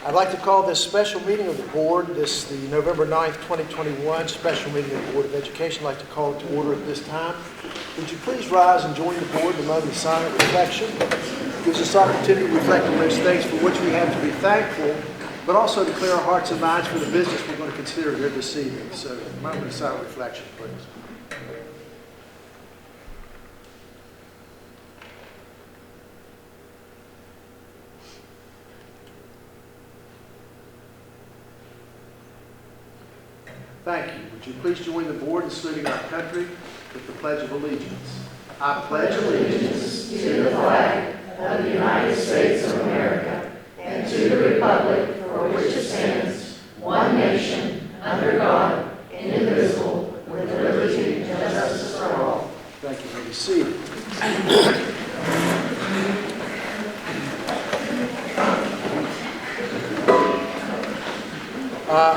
I'd like to call this special meeting of the board, the November 9th, 2021 special meeting of the Board of Education. I'd like to call it to order at this time. Would you please rise and join the board in a moment of silent reflection? It gives us opportunity to reflect on those things for which we have to be thankful, but also to clear our hearts and minds for the business we're going to consider here this evening. So, a moment of silent reflection, please. Thank you. Would you please join the board in saluting our country with the Pledge of Allegiance? I pledge allegiance to the flag of the United States of America and to the republic for which it stands, one nation, under God, indivisible, with liberty and justice for all. Thank you. You may be seated.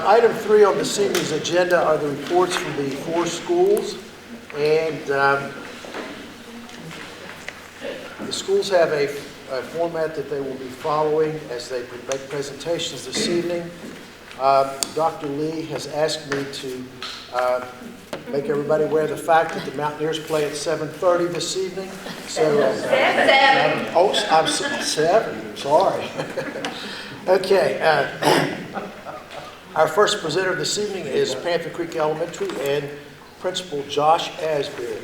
Item 3 on this evening's agenda are the reports from the 4 schools. And the schools have a format that they will be following as they make presentations this evening. Dr. Lee has asked me to make everybody aware of the fact that the Mountaineers play at 7:30 this evening. So, 7. Oh, I'm 7. Sorry. Okay. Our first presenter this evening is Panther Creek Elementary and Principal Josh Asbury.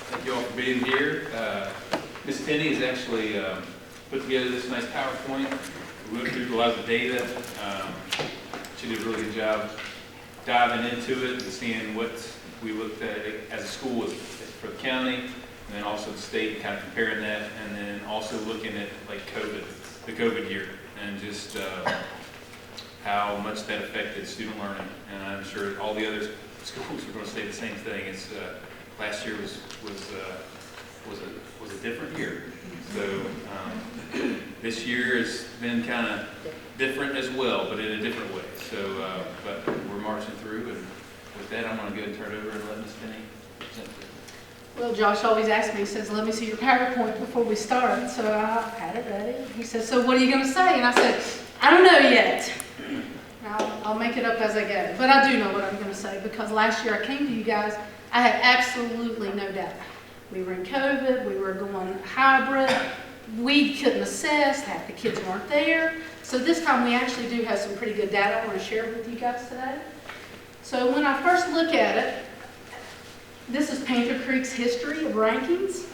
Thank you all for being here. Ms. Tenney has actually put together this nice PowerPoint. We went through a lot of the data. She did a really good job diving into it and seeing what we looked at as a school for the county, and then also the state, kind of comparing that, and then also looking at like the COVID year, and just how much that affected student learning. And I'm sure all the other schools are going to say the same thing. It's last year was a different year. So this year has been kind of different as well, but in a different way. So, but we're marching through, and with that, I'm going to go and turn it over and let Ms. Tenney present it. Well, Josh always asks me, he says, let me see your PowerPoint before we start. So I had it ready. He says, so what are you going to say? And I said, I don't know yet. I'll make it up as I go. But I do know what I'm going to say, because last year I came to you guys, I had absolutely no data. We were in COVID, we were going hybrid, we couldn't assess, half the kids weren't there. So this time we actually do have some pretty good data I want to share with you guys today. So when I first look at it, this is Panther Creek's history of rankings.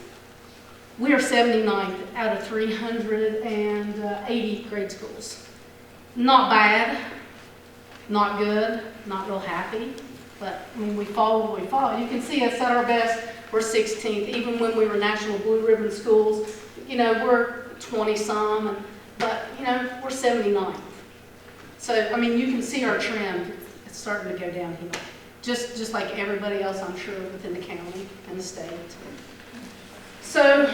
We are 79th out of 380 grade schools. Not bad, not good, not real happy, but I mean, we fall where we fall. You can see us at our best, we're 16th. Even when we were National Blue Ribbon schools, you know, we're 20-some, but you know, we're 79th. So, I mean, you can see our trend. It's starting to go downhill. Just like everybody else, I'm sure, within the county and the state. So,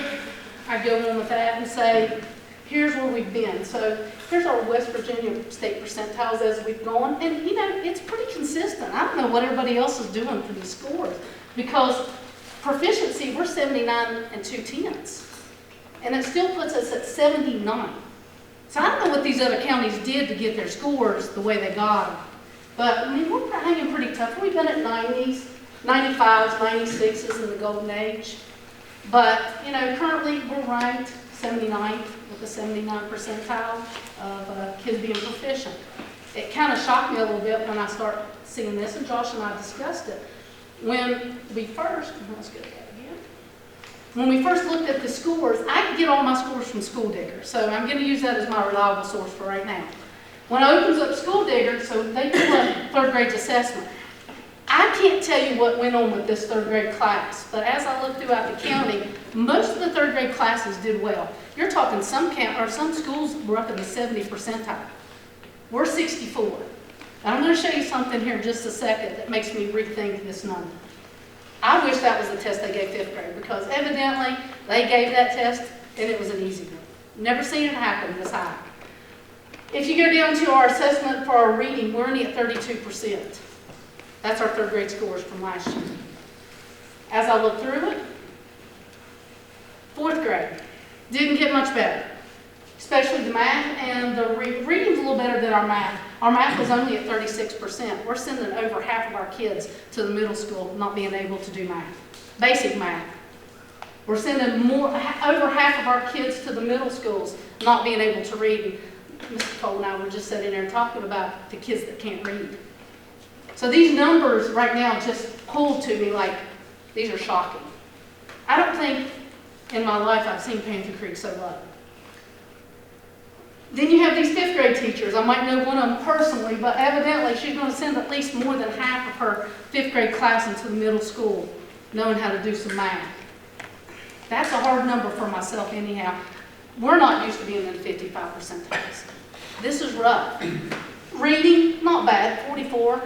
I go on with that and say, here's where we've been. So, here's our West Virginia state percentiles as we've gone. And, you know, it's pretty consistent. I don't know what everybody else is doing for these scores. Because proficiency, we're 79 and 2/10. And it still puts us at 79. So I don't know what these other counties did to get their scores the way they got them. But, I mean, we're hanging pretty tough. We've been at 90s, 95s, 96s in the golden age. But, you know, currently we're ranked 79th with a 79 percentile of kids being proficient. It kind of shocked me a little bit when I started seeing this, and Josh and I discussed it. When we first, let's go to that again. When we first looked at the scores, I could get all my scores from School Digger. So I'm going to use that as my reliable source for right now. When I opens up School Digger, so they do a third grade assessment. I can't tell you what went on with this third grade class, but as I look throughout the county, most of the third grade classes did well. You're talking some schools were up in the 70 percentile. We're 64. And I'm going to show you something here in just a second that makes me rethink this number. I wish that was the test they gave 5th grade, because evidently they gave that test and it was an easy one. Never seen it happen this high. If you go down to our assessment for our reading, we're only at 32%. That's our third grade scores from last year. As I look through it, fourth grade didn't get much better, especially the math, and the reading's a little better than our math. Our math was only at 36%. We're sending over half of our kids to the middle school not being able to do math, basic math. We're sending over half of our kids to the middle schools not being able to read. And Mr. Cole and I were just sitting there talking about the kids that can't read. So these numbers right now just pull to me like these are shocking. I don't think in my life I've seen Panther Creek so low. Then you have these fifth grade teachers. I might know one of them personally, but evidently she's going to send at least more than half of her fifth grade class into the middle school, knowing how to do some math. That's a hard number for myself anyhow. We're not used to being in the 55 percentiles. This is rough. Reading, not bad, 44.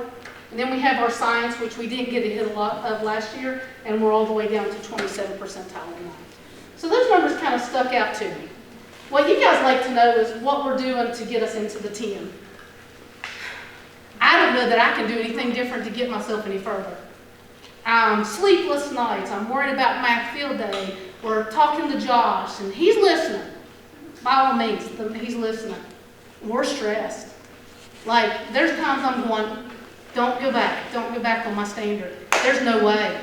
And then we have our science, which we didn't get a hit a lot of last year, and we're all the way down to 27 percentile in that. So those numbers kind of stuck out to me. What you guys like to know is what we're doing to get us into the 10. I don't know that I can do anything different to get myself any further. Sleepless nights, I'm worried about math field day. We're talking to Josh, and he's listening. By all means, he's listening. We're stressed. Like, there's times I'm going, don't go back on my standard. There's no way.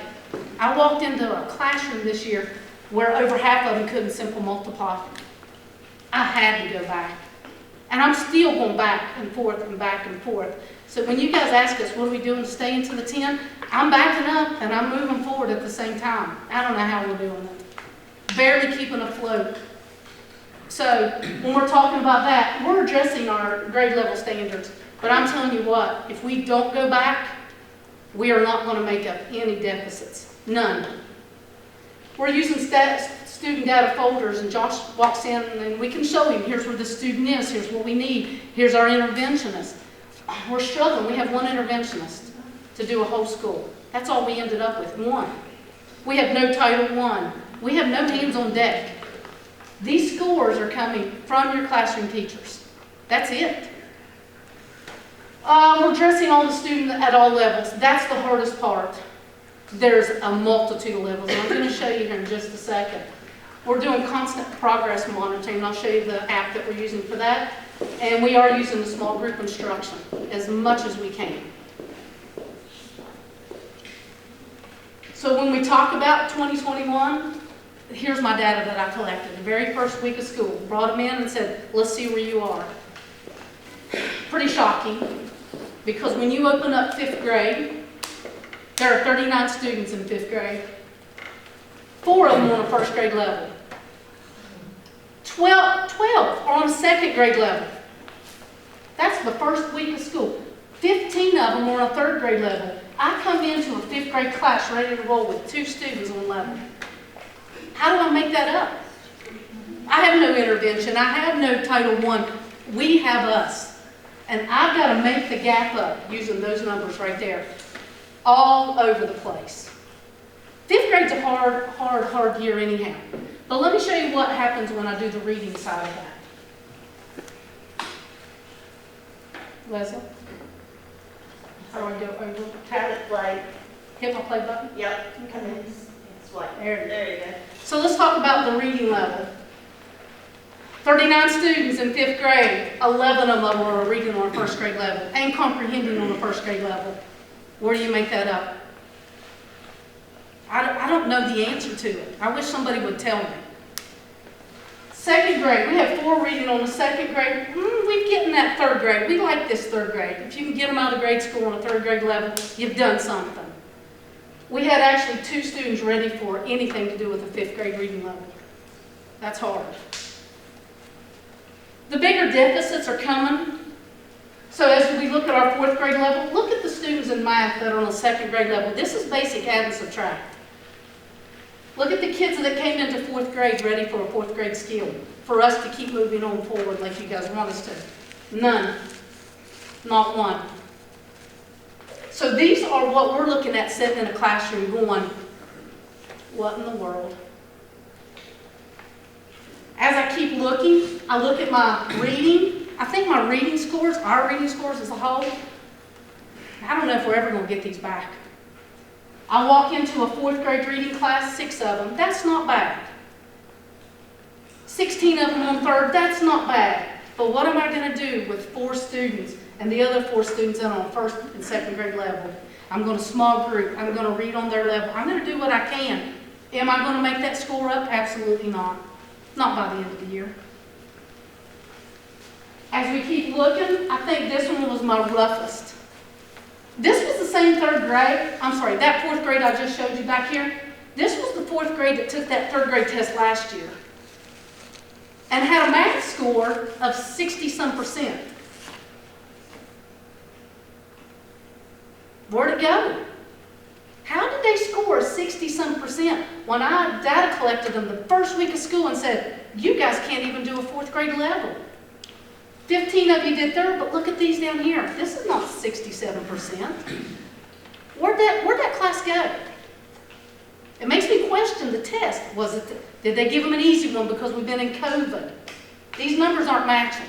I walked into a classroom this year where over half of them couldn't simple multiply. I had to go back. And I'm still going back and forth and back and forth. So when you guys ask us, what are we doing to stay into the 10? I'm backing up and I'm moving forward at the same time. I don't know how we're doing it. Barely keeping afloat. So when we're talking about that, we're addressing our grade level standards. But I'm telling you what, if we don't go back, we are not going to make up any deficits. None. We're using student data folders, and Josh walks in and we can show him, here's where the student is, here's what we need, here's our interventionist. We're struggling. We have one interventionist to do a whole school. That's all we ended up with, one. We have no Title I. We have no hands on deck. These scores are coming from your classroom teachers. That's it. We're addressing all the students at all levels. That's the hardest part. There's a multitude of levels, and I'm going to show you here in just a second. We're doing constant progress monitoring, and I'll show you the app that we're using for that. And we are using the small group instruction as much as we can. So when we talk about 2021, here's my data that I collected. The very first week of school, brought them in and said, let's see where you are. Pretty shocking, because when you open up fifth grade, there are 39 students in fifth grade. 4 of them are on a first grade level. 12 are on a second grade level. That's the first week of school. 15 of them are on a third grade level. I come into a fifth grade class ready to roll with 2 students on level. How do I make that up? I have no intervention. I have no Title I. We have us. And I've got to make the gap up using those numbers right there. All over the place. Fifth grade's a hard year anyhow. But let me show you what happens when I do the reading side of that. Leslie? How do I go over? Tap it play. Hit my play button? Yep. Okay. It's like, There it is. there you go. So let's talk about the reading level. 39 students in fifth grade, 11 of them are reading on a first grade level and comprehending on a first grade level. Where do you make that up? I don't know the answer to it. I wish somebody would tell me. Second grade, we have 4 reading on the second grade. We're getting that third grade. We like this third grade. If you can get them out of grade school on a third grade level, you've done something. We had actually 2 students ready for anything to do with the fifth grade reading level. That's hard. The bigger deficits are coming. So as we look at our fourth grade level, look at the students in math that are on the second grade level. This is basic add and subtract. Look at the kids that came into fourth grade ready for a fourth grade skill, for us to keep moving on forward like you guys want us to. None. Not one. So these are what we're looking at sitting in a classroom going, what in the world? As I keep looking, I look at my reading, I think my reading scores, our reading scores as a whole, I don't know if we're ever going to get these back. I walk into a 4th grade reading class, 6 of them. That's not bad. 16 of them on 3rd, that's not bad. But what am I going to do with 4 students and the other 4 students that are on 1st and 2nd grade level? I'm going to small group. I'm going to read on their level. I'm going to do what I can. Am I going to make that score up? Absolutely not. Not by the end of the year. As we keep looking, I think this one was my roughest. This was the same 3rd grade. I'm sorry, that 4th grade I just showed you back here. This was the 4th grade that took that 3rd grade test last year and had a math score of 60-some%. Where'd it go? How did they score 60-some% when I data collected them the first week of school and said, you guys can't even do a 4th grade level? 15 of you did 3rd, but look at these down here. This is not 67%. Where'd that class go? It makes me question the test. Did they give them an easy one because we've been in COVID? These numbers aren't matching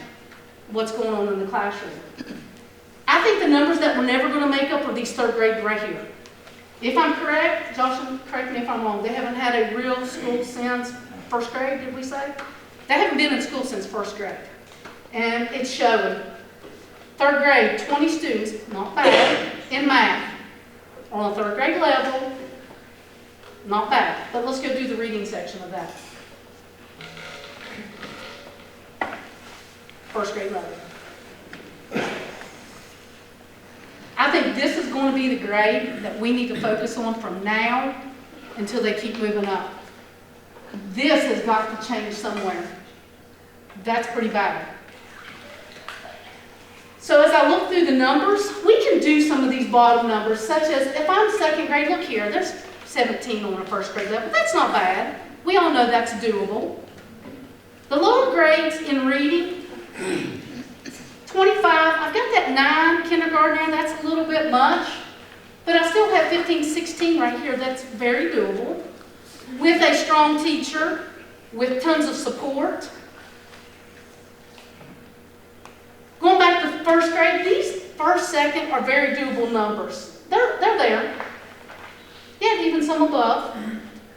what's going on in the classroom. I think the numbers that we're never going to make up are these 3rd grade right here. If I'm correct, Josh, correct me if I'm wrong, they haven't had a real school since 1st grade, did we say? They haven't been in school since 1st grade. And it's showing 3rd grade, 20 students, not bad, in math, on a 3rd grade level, not bad. But let's go do the reading section of that. 1st grade level. I think this is going to be the grade that we need to focus on from now until they keep moving up. This has got to change somewhere. That's pretty bad. So as I look through the numbers, we can do some of these bottom numbers, such as if I'm 2nd grade, look here, there's 17 on a 1st grade level. That's not bad. We all know that's doable. The lower grades in reading, 25, I've got that 9 kindergartner, that's a little bit much, but I still have 15, 16 right here, that's very doable. With a strong teacher, with tons of support. Going back to 1st grade, these 1st, 2nd are very doable numbers. They're there. Yeah, even some above.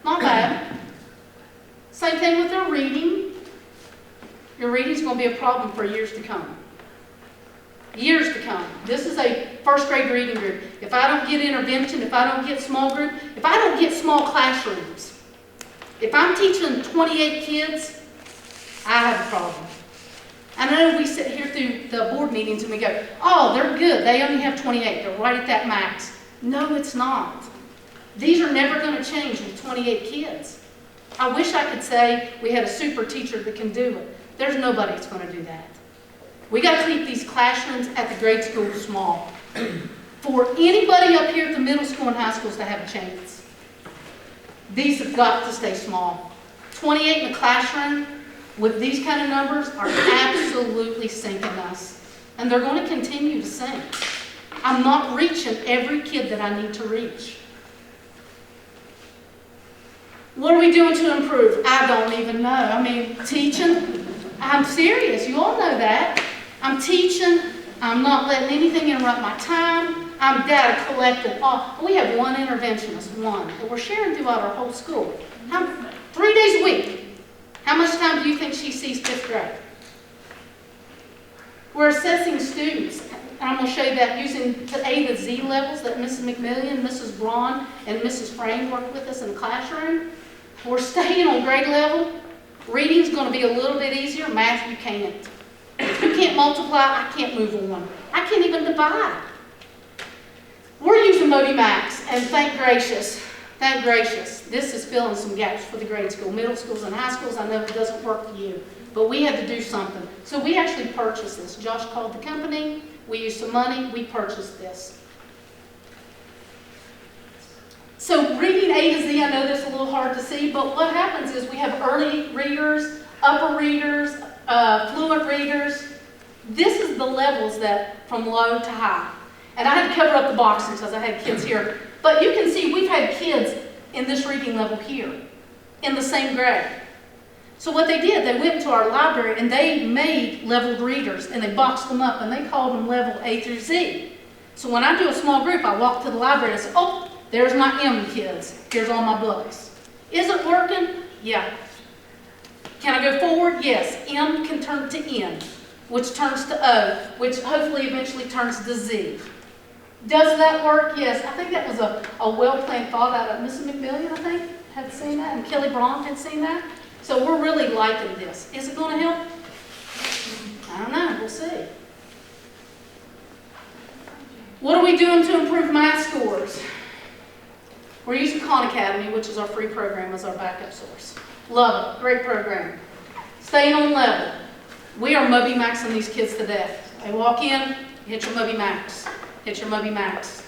Not bad. Same thing with their reading. Your reading's going to be a problem for years to come. Years to come. This is a 1st grade reading group. If I don't get intervention, if I don't get small group, if I don't get small classrooms, if I'm teaching 28 kids, I have a problem. I know we sit here through the board meetings and we go, oh, they're good. They only have 28. They're right at that max. No, it's not. These are never going to change with 28 kids. I wish I could say we had a super teacher that can do it. There's nobody that's going to do that. We got to keep these classrooms at the grade school small. For anybody up here at the middle school and high schools to have a chance, these have got to stay small. 28 in the classroom with these kind of numbers are absolutely sinking us. And they're going to continue to sink. I'm not reaching every kid that I need to reach. What are we doing to improve? I don't even know. I mean, teaching, I'm serious. You all know that. I'm teaching. I'm not letting anything interrupt my time. I'm data collecting. Oh, we have one interventionist, one, that we're sharing throughout our whole school. 3 days a week. How much time do you think she sees 5th grade? We're assessing students. I'm going to show you that using the A to Z levels that Mrs. McMillian, Mrs. Braun, and Mrs. Frame worked with us in the classroom. We're staying on grade level. Reading's going to be a little bit easier. Math, you can't. If you can't multiply, I can't move on. I can't even divide. We're using ModiMax, and thank gracious, this is filling some gaps for the grade school, middle schools, and high schools. I know it doesn't work for you, but we had to do something. So we actually purchased this. Josh called the company. We used some money. We purchased this. So reading A to Z, I know this is a little hard to see, but what happens is we have early readers, upper readers, fluent readers. This is the levels that from low to high. And I had to cover up the boxes because I had kids here. But you can see we've had kids in this reading level here in the same grade. So what they did, they went to our library and they made leveled readers and they boxed them up and they called them level A through Z. So when I do a small group, I walk to the library and I say, oh, there's my M kids. Here's all my books. Is it working? Yeah. Can I go forward? Yes. M can turn to N, which turns to O, which hopefully eventually turns to Z. Does that work? Yes. I think that was a well-planned thought out of Mrs. McMillian, I think, had seen that, and Kelly Braun had seen that. So we're really liking this. Is it going to help? I don't know. We'll see. What are we doing to improve math scores? We're using Khan Academy, which is our free program, as our backup source. Love it. Great program. Staying on level. We are Moby Maxing these kids to death. They walk in, hit your Moby Max. Hit your Moby Max.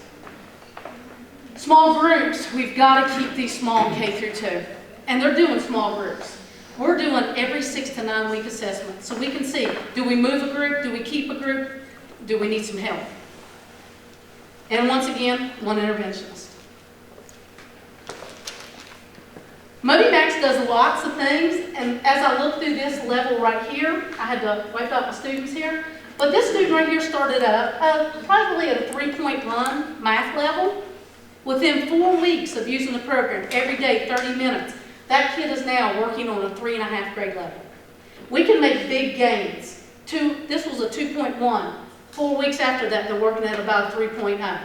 Small groups. We've got to keep these small K through 2. And they're doing small groups. We're doing every 6 to 9 week assessment. So we can see, do we move a group? Do we keep a group? Do we need some help? And once again, one interventionist. Moby Max does lots of things, and as I look through this level right here, I had to wipe out my students here, but this student right here started up probably at a 3.1 math level. Within 4 weeks of using the program, every day, 30 minutes, that kid is now working on a 3.5 grade level. We can make big gains. This was a 2.1. 4 weeks after that, they're working at about a 3.0.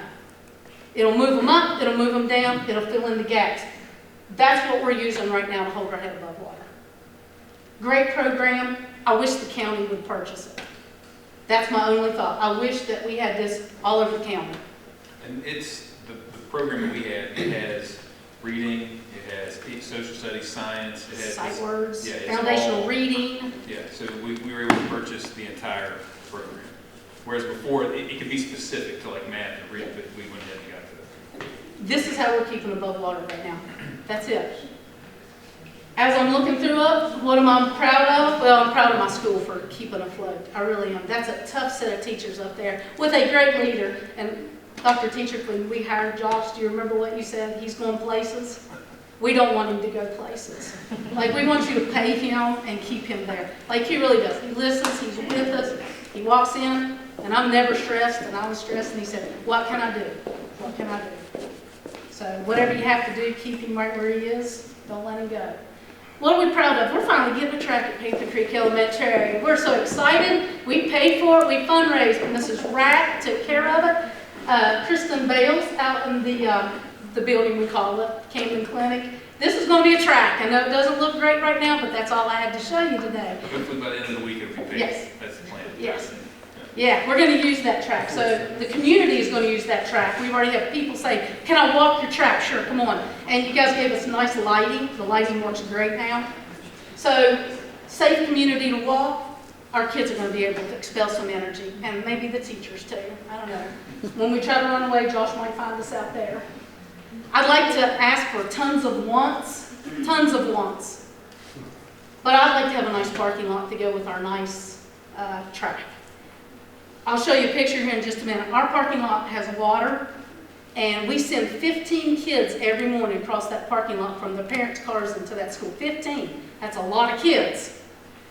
It'll move them up, it'll move them down, it'll fill in the gaps. That's what we're using right now to hold our head above water. Great program. I wish the county would purchase it. That's my only thought. I wish that we had this all over the county. And it's the program that we have. It has reading, it has social studies, science, it has sight words, yeah, foundational reading. Yeah, so we were able to purchase the entire program. Whereas before, it could be specific to like math and reading, but we went ahead and got to it. This is how we're keeping above water right now. That's it. As I'm looking through it, what am I proud of? Well, I'm proud of my school for keeping afloat. I really am. That's a tough set of teachers up there with a great leader. And Dr. Teacher, when we hired Josh, do you remember what you said? He's going places. We don't want him to go places. Like, we want you to pay him and keep him there. Like, he really does. He listens, he's with us. He walks in, and I'm never stressed, and I was stressed, and he said, what can I do? What can I do? So whatever you have to do, keep him right where he is. Don't let him go. What are we proud of? We're finally getting a track at Panther Creek Elementary. We're so excited. We paid for it. We fundraised. Mrs. Rack took care of it. Kristen Bales out in the building we call it, Camden Clinic. This is going to be a track. I know it doesn't look great right now, but that's all I had to show you today. Hopefully by the end of the week it'll be paid. Yes. That's the plan. Yes. Yeah, we're going to use that track. So the community is going to use that track. We've already had people say, can I walk your track? Sure, come on. And you guys gave us nice lighting. The lighting works great now. So safe community to walk. Our kids are going to be able to expel some energy, and maybe the teachers too. I don't know. When we try to run away, Josh might find us out there. I'd like to ask for tons of wants. But I'd like to have a nice parking lot to go with our nice track. I'll show you a picture here in just a minute. Our parking lot has water, and we send 15 kids every morning across that parking lot from their parents' cars into that school. 15. That's a lot of kids.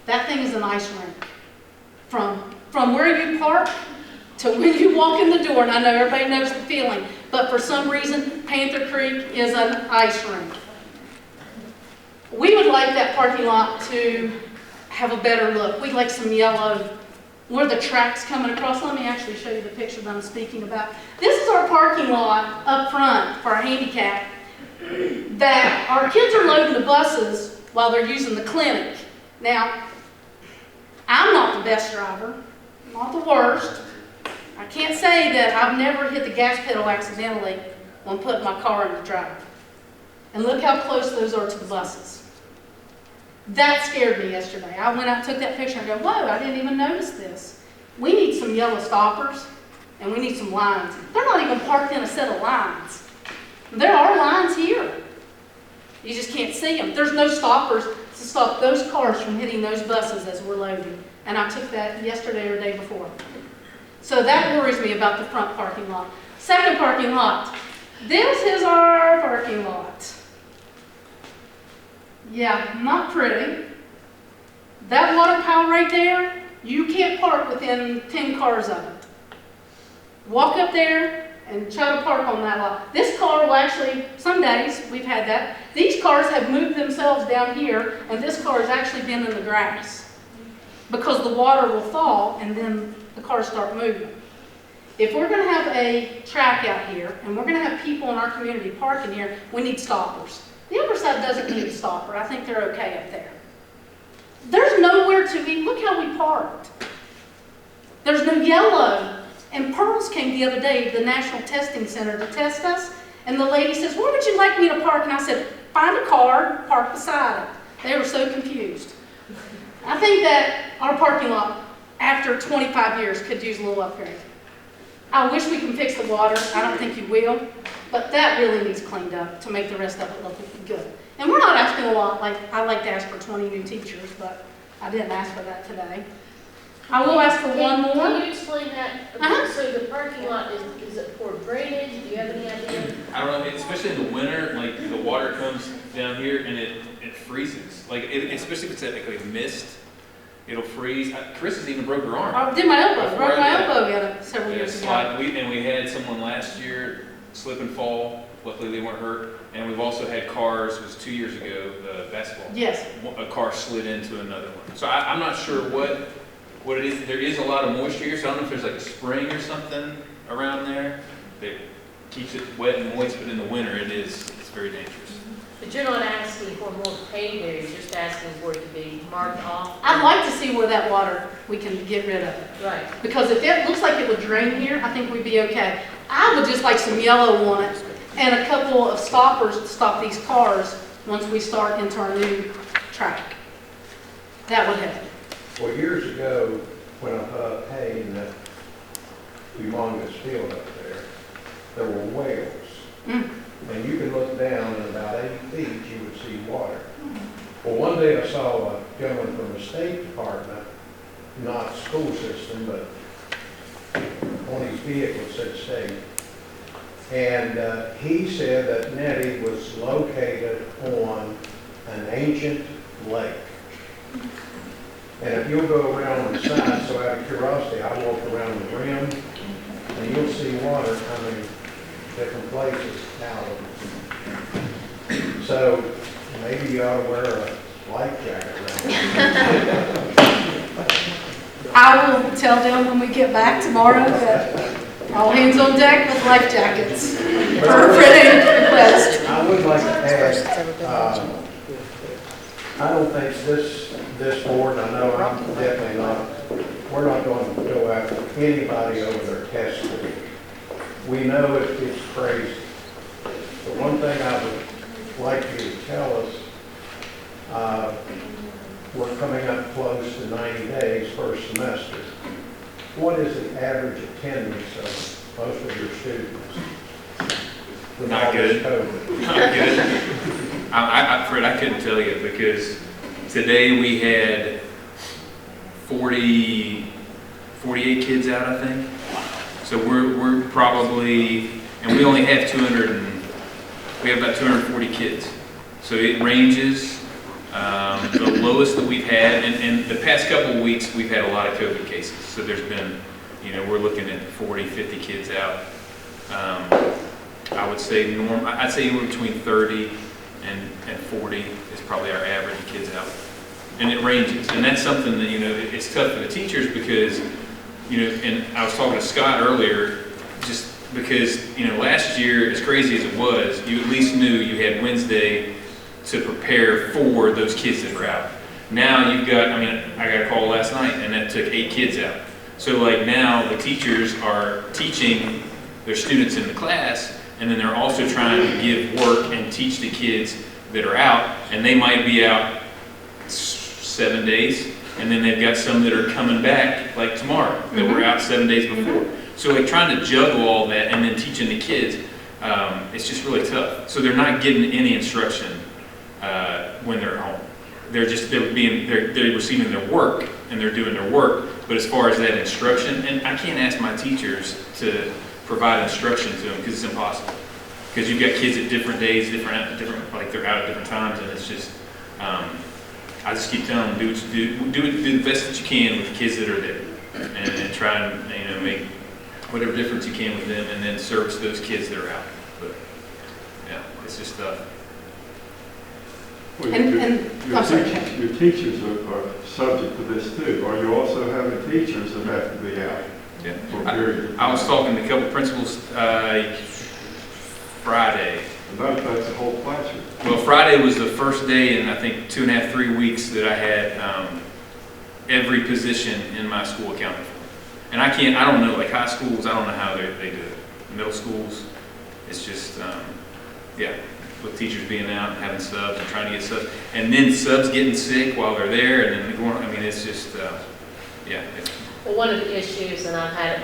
That thing is an ice rink. From where you park to when you walk in the door, and I know everybody knows the feeling, but for some reason, Panther Creek is an ice rink. We would like that parking lot to have a better look. We'd like some yellow, where the track's coming across. Let me actually show you the picture that I'm speaking about. This is our parking lot up front for our handicap that our kids are loading the buses while they're using the clinic. Now, I'm not the best driver, not the worst. I can't say that I've never hit the gas pedal accidentally when putting my car in the drive. And look how close those are to the buses. That scared me yesterday. I went out and took that picture and go, whoa, I didn't even notice this. We need some yellow stoppers, and we need some lines. They're not even parked in a set of lines. There are lines here. You just can't see them. There's no stoppers to stop those cars from hitting those buses as we're loading. And I took that yesterday or the day before. So that worries me about the front parking lot. Second parking lot. This is our parking lot. Yeah, not pretty. That water pile right there, you can't park within 10 cars of it. Walk up there and try to park on that lot. This car will actually, some days we've had that, these cars have moved themselves down here, and this car has actually been in the grass because the water will fall and then the cars start moving. If we're going to have a track out here and we're going to have people in our community parking here, we need stoppers. The upper side doesn't need a stopper. I think they're okay up there. There's nowhere to be. Look how we parked. There's no yellow. And Pearls came the other day to the National Testing Center to test us. And the lady says, where would you like me to park? And I said, find a car, park beside it. They were so confused. I think that our parking lot, after 25 years, could use a little upgrade. I wish we can fix the water. I don't think you will. But that really needs cleaned up to make the rest of it look good. And we're not asking a lot. Like, I'd like to ask for 20 new teachers, but I didn't ask for that today. I will ask for one more. Can you explain that? So the parking lot, is it for drainage? Do you have any idea? I don't know, especially in the winter, like the water comes down here and it freezes. Like, especially if it's like a mist, it'll freeze. Chris has even broke her arm. I did my elbow. Broke my elbow several years ago. And we had someone last year slip and fall. Luckily they weren't hurt. And we've also had cars, it was 2 years ago, the basketball. Yes. A car slid into another one. So I'm not sure what it is. There is a lot of moisture here, so I don't know if there's like a spring or something around there that keeps it wet and moist, but in the winter it's very dangerous. But you're not asking for more paved areas, you're just asking for it to be marked off? I'd like to see where that water, we can get rid of it. Right. Because if it looks like it would drain here, I think we'd be okay. I would just like some yellow on it and a couple of stoppers to stop these cars once we start into our new track. That would help. Well, years ago, when I put up hay in that humongous field up there were whales. And you could look down and about 8 feet, you would see water. Well, one day I saw a gentleman from the State Department, not school system, but on his vehicle said state. And he said that Nettie was located on an ancient lake. And if you'll go around the side, so out of curiosity, I walk around the rim, and you'll see water coming different places out of it. So maybe you ought to wear a life jacket around. I will tell them when we get back tomorrow that all hands on deck with life jackets for a printing request. I would like to add, I don't think this board, I know I'm definitely not, we're not going to go after anybody over their test score. We know it's crazy. The one thing I would like you to tell us, we're coming up close to 90 days first semester. What is the average attendance of most of your students? Not good. Not good. Fred, I couldn't tell you because today we had 48 kids out, I think. So we're probably, and we only have we have about 240 kids. So it ranges. The lowest that we've had, and the past couple of weeks we've had a lot of COVID cases. So there's been, we're looking at 40, 50 kids out. I would say I'd say anywhere between 30 and 40 is probably our average of kids out. And it ranges. And that's something that, it's tough for the teachers because, and I was talking to Scott earlier, just because, last year, as crazy as it was, you at least knew you had Wednesday to prepare for those kids that were out. Now you've got, I got a call last night and that took 8 kids out. So like now the teachers are teaching their students in the class and then they're also trying to give work and teach the kids that are out, and they might be out 7 days and then they've got some that are coming back like tomorrow that were out 7 days before. So like trying to juggle all that and then teaching the kids, it's just really tough. So they're not getting any instruction when they're at home. They're receiving their work and they're doing their work. But as far as that instruction, and I can't ask my teachers to provide instruction to them because it's impossible. Because you've got kids at different days, different like they're out at different times, and it's just I I just keep telling them, do the best that you can with the kids that are there, and try and, you know, make whatever difference you can with them, and then service those kids that are out. But yeah, it's just Well, I'm sorry. your teachers are subject to this too. Are you also having teachers that have to be out? yeah. For a period of I was time? talking to a couple principals Friday. And that affects the whole classroom. Well, Friday was the first day in, I think, 2.5, 3 weeks that I had every position in my school accounted for. And I don't know, like high schools, I don't know how they do it. Middle schools, it's just, yeah, with teachers being out and having subs and trying to get subs. And then subs getting sick while they're there, and then going, I mean, it's just, yeah. Well, one of the issues, and I've had it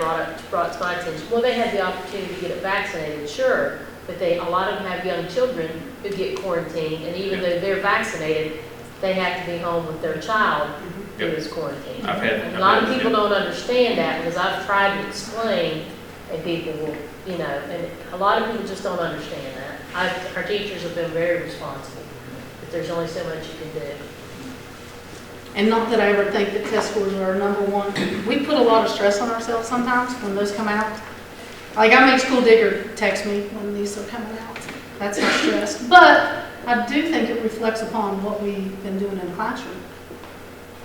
brought to my attention, well, they had the opportunity to get it vaccinated, sure, but a lot of them have young children who get quarantined, and even though they're vaccinated, they have to be home with their child who is quarantined. And a lot of people don't understand that, because I've tried to explain, and people will, you know, and a lot of people just don't understand that. Our teachers have been very responsible, but there's only so much you can do. And not that I ever think that test scores are number one. We put a lot of stress on ourselves sometimes when those come out. Like, I make School Digger text me when these are coming out. That's not stress. But I do think it reflects upon what we've been doing in the classroom.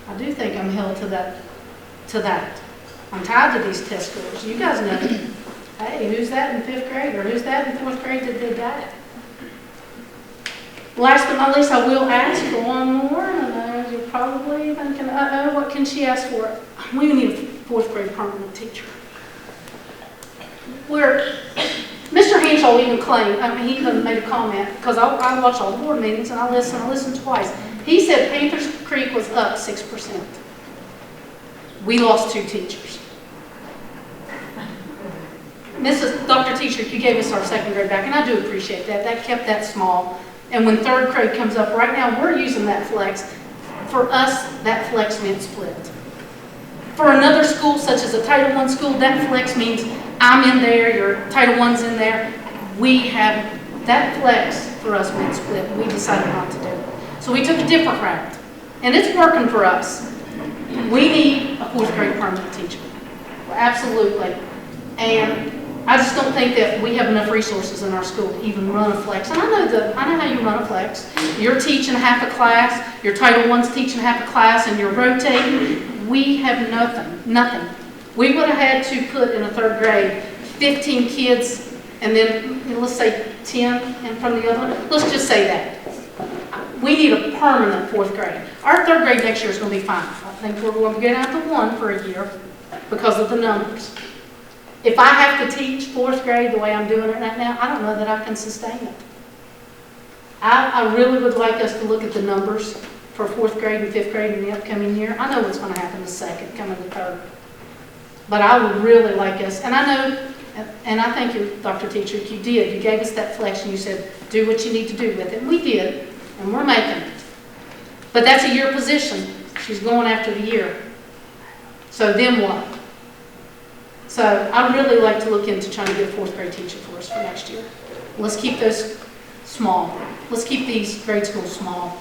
I do think I'm held to that. I'm tied to these test scores. You guys know, hey, who's that in 5th grade or who's that in 4th grade that did that? Last but not least, I will ask for one more. I know you're probably thinking, what can she ask for? We need a 4th grade permanent teacher. Where Mr. Hanshaw even claimed, I mean, he even made a comment, because I watch all the board meetings and I listened twice. He said Panthers Creek was up 6%. We lost 2 teachers. Dr. Teacher, you gave us our 2nd grade back, and I do appreciate that. That kept that small. And when 3rd grade comes up, right now we're using that flex. For us, that flex meant split. For another school, such as a Title I school, that flex means I'm in there, your Title I's in there. We have, that flex for us meant split. We decided not to do it. So we took a different route. And it's working for us. We need a 4th grade permanent teacher. Absolutely. And I just don't think that we have enough resources in our school to even run a flex. And I know how you run a flex. You're teaching half a class, your Title I's teaching half a class, and you're rotating. We have nothing. We would have had to put in a 3rd grade 15 kids, and then let's say 10 in front of the other one. Let's just say that. We need a permanent 4th grade. Our 3rd grade next year is going to be fine. I think we're going to get out to 1 for a year because of the numbers. If I have to teach 4th grade the way I'm doing it right now, I don't know that I can sustain it. I really would like us to look at the numbers for 4th grade and 5th grade in the upcoming year. I know what's going to happen the 2nd, coming to 3rd. But I would really like us, and I know, and I thank you, Dr. Teacher, you did. You gave us that flex and you said, do what you need to do with it. And we did, and we're making it. But that's a year position. She's going after the year. So then what? So I'd really like to look into trying to get a 4th grade teacher for us for next year. Let's keep those small. Let's keep these grade schools small.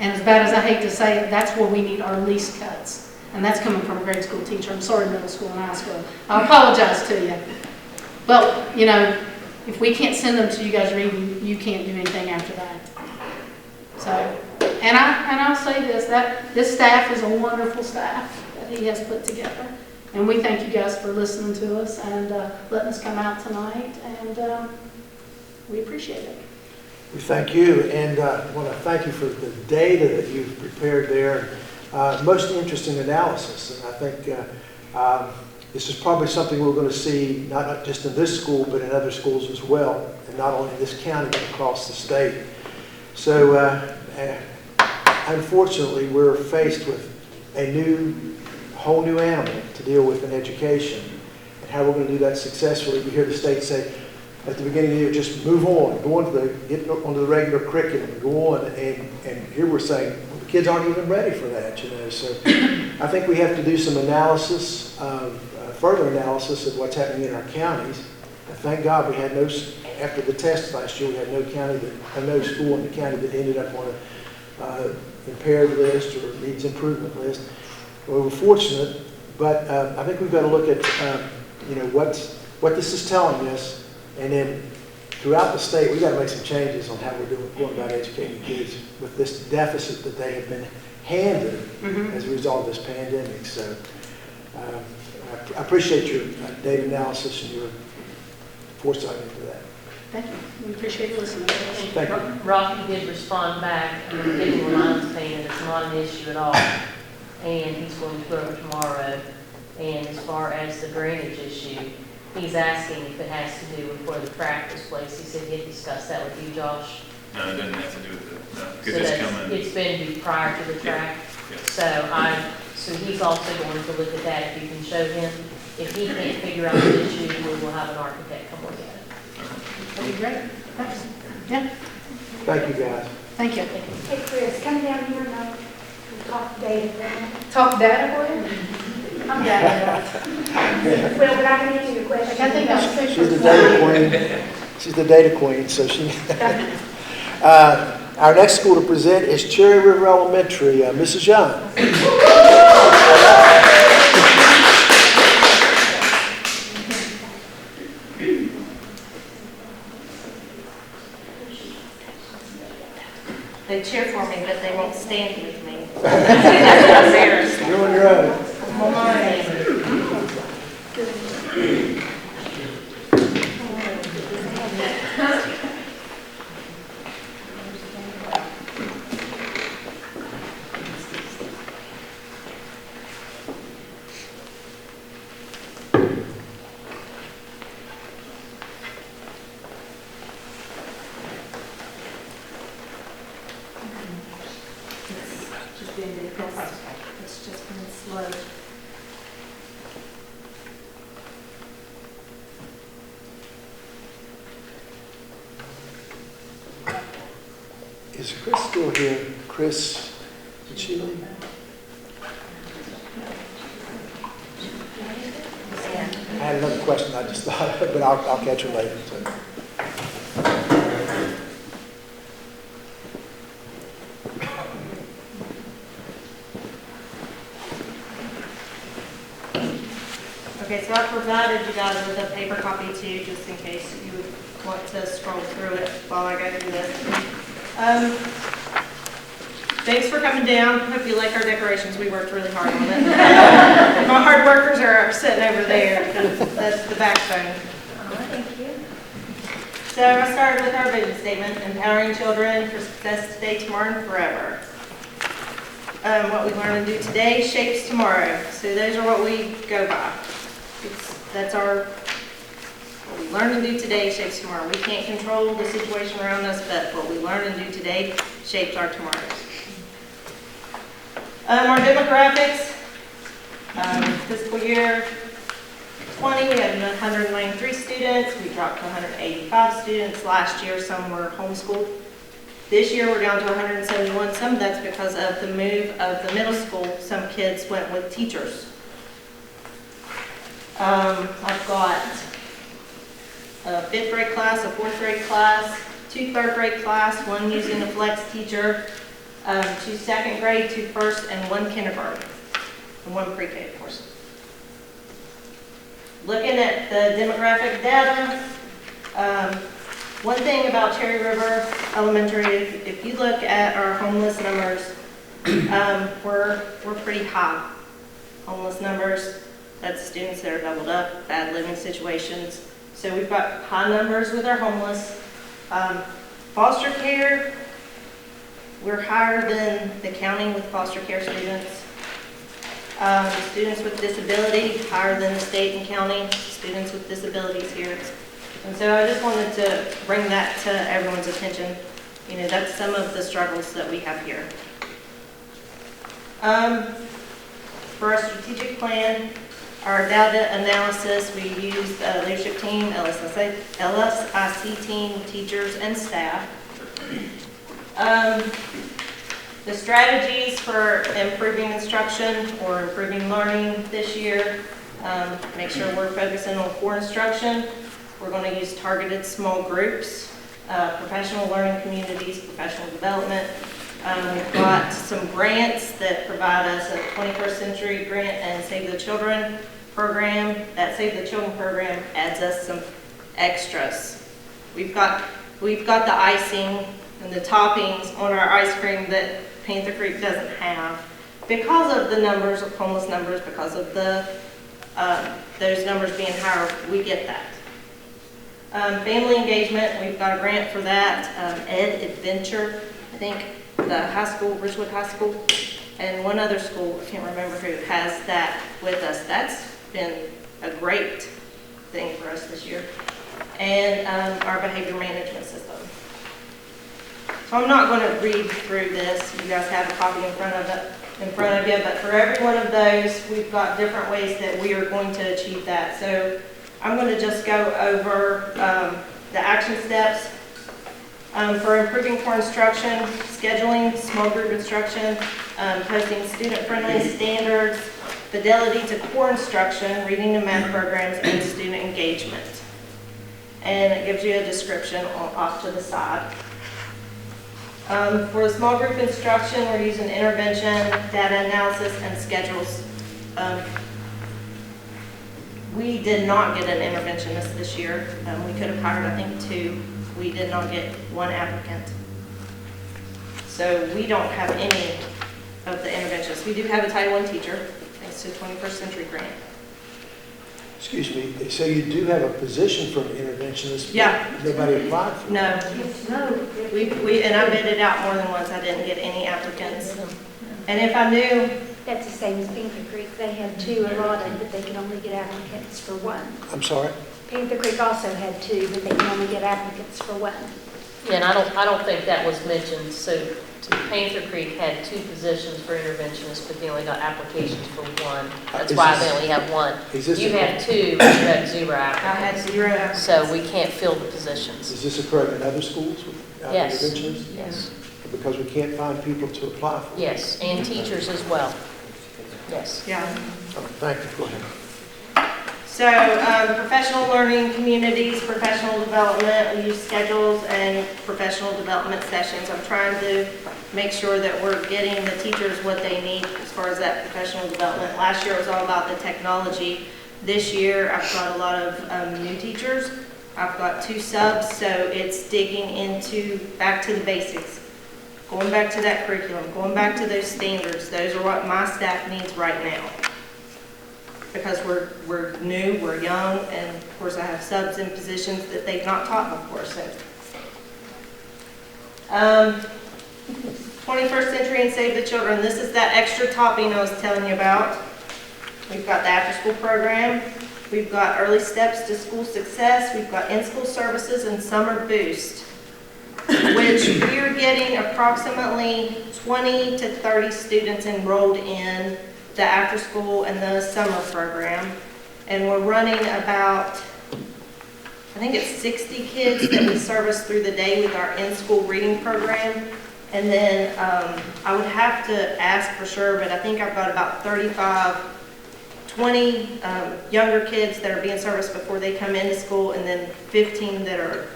And as bad as I hate to say it, that's where we need our least cuts. And that's coming from a grade school teacher. I'm sorry, middle school and high school. I apologize to you. But, you know, if we can't send them to you guys reading, you can't do anything after that. So, and I'll say this, that this staff is a wonderful staff that he has put together. And we thank you guys for listening to us and letting us come out tonight. And we appreciate it. We thank you, and I want to thank you for the data that you've prepared there. Most interesting analysis, and I think this is probably something we're going to see not just in this school, but in other schools as well, and not only in this county, but across the state. So, unfortunately, we're faced with a whole new animal to deal with in education, and how we're going to do that successfully. We hear the state say, at the beginning of the year, just move on, get onto the regular curriculum, and go on. And here we're saying, well, the kids aren't even ready for that, you know. So I think we have to do some analysis, further analysis of what's happening in our counties. And thank God we had after the test last year, we had no school in the county that ended up on impaired list or needs improvement list. Well, we're fortunate, but I think we've got to look at what this is telling us, and then throughout the state, we've got to make some changes on how we're going about educating kids with this deficit that they have been handed as a result of this pandemic. So I appreciate your data analysis and your foresight into that. Thank you. We appreciate you listening. Thank you. Rocky did respond back, and getting the lines painted is not an issue at all, and he's going to put it tomorrow. And as far as the drainage issue, he's asking if it has to do with where the track was placed. He said he'd discuss that with you, Josh. No, it doesn't have to do with it, no, So because it's coming. it's been due prior to the track. Yes. So he's also going to look at that if you can show him. If he can't figure out the issue, we will have an architect come look at it. That'd be great. Thanks. Yeah, Thank you, guys. thank you. Hey Chris, come down here and we'll talk data for a minute. Talk data for you? I'm data. Well, we're not going to answer your question. I think I'll fix She's the data queen. She's the data queen, so she. Our next school to present is Cherry River Elementary. Mrs. Young. They cheer for me, but they won't stand with me. That's embarrassing. You're on your own. It's just been slow. Is Chris still here? Chris, did she leave? I had another question I just thought of, but I'll catch her later. So. Okay, so I provided you guys with a paper copy too, just in case you would want to scroll through it while I go through this. Thanks for coming down. Hope you like our decorations. We worked really hard on it. My hard workers are sitting over there. That's the backbone. Thank you. So I started with our vision statement, empowering children for success today, tomorrow, and forever. What we learn and do today shapes tomorrow. So those are what we go by. That's what we learn and do today shapes tomorrow. We can't control the situation around us, but what we learn and do today shapes our tomorrows. Our demographics, fiscal year 20, we had 193 students. We dropped to 185 students. Last year, some were homeschooled. This year, we're down to 171. Some of that's because of the move of the middle school. Some kids went with teachers. I've got a 5th grade class, a 4th grade class, 2 3rd grade class, 1 using a flex teacher, 2 2nd grade, 2 1st, and 1 kindergarten, and 1 pre-K, of course. Looking at the demographic data, one thing about Cherry River Elementary, if you look at our homeless numbers, we're pretty high. Homeless numbers, that's students that are doubled up, bad living situations. So we've got high numbers with our homeless. Foster care, we're higher than the county with foster care students. Students with disability, higher than the state and county students with disabilities here. And so I just wanted to bring that to everyone's attention. You know, that's some of the struggles that we have here. For our strategic plan, our data analysis, we used a leadership team, LSIC team, teachers, and staff. The strategies for improving instruction or improving learning this year, make sure we're focusing on core instruction. We're going to use targeted small groups, professional learning communities, professional development, We've got some grants that provide us a 21st Century grant and Save the Children program. That Save the Children program adds us some extras. We've got the icing and the toppings on our ice cream that Panther Creek doesn't have because of the numbers of homeless numbers, because of the those numbers being higher. We get that. Family engagement, we've got a grant for that. Ed Adventure, I think the high school, Richwood High School, and one other school, I can't remember who, has that with us. That's been a great thing for us this year. And our behavior management system. So I'm not going to read through this. You guys have a copy in front of you, but for every one of those, we've got different ways that we are going to achieve that. So I'm going to just go over the action steps for improving core instruction, scheduling small group instruction, posting student-friendly standards, fidelity to core instruction, reading and math programs, and student engagement. And it gives you a description off to the side. For the small group instruction, we're using intervention, data analysis, and schedules. We did not get an interventionist this year. We could have hired, I think, 2. We did not get 1 applicant. So we don't have any of the interventionists. We do have a Title I teacher, thanks to 21st Century grant. Excuse me, so you do have a position for an interventionist? Yeah. But nobody applied for it? No, No. and I bid it out more than once. I didn't get any applicants. And if I knew, That's the same as Panther Creek. They had 2 allotted, but they can only get applicants for 1. I'm sorry? Panther Creek also had 2, but they can only get applicants for 1. And I don't think that was mentioned, so Panther Creek had 2 positions for interventionists, but they only got applications for 1. That's Is why this- they only have 1. Is this You a- had 2, but you had 0 I had applicants. 0 applicants. So we can't fill the positions. Is this occurring in other schools with Yes. interventionists? Yes, Because we can't find people to apply for it? yes, and teachers as well. Yes. Yeah. Oh, thank you, go ahead. So professional learning communities, professional development, we use schedules and professional development sessions. I'm trying to make sure that we're getting the teachers what they need as far as that professional development. Last year it was all about the technology. This year I've got a lot of new teachers. I've got 2 subs, so it's digging into back to the basics. Going back to that curriculum, going back to those standards. Those are what my staff needs right now. Because we're new, we're young, and of course I have subs in positions that they've not taught before. So, 21st Century and Save the Children. This is that extra topping I was telling you about. We've got the after-school program. We've got early steps to school success. We've got in-school services and summer boost, which we are getting approximately 20 to 30 students enrolled in the after school and the summer program. And we're running about, I think it's 60 kids that we service through the day with our in-school reading program. And then I would have to ask for sure, but I think I've got about 20 younger kids that are being serviced before they come into school, and then 15 that are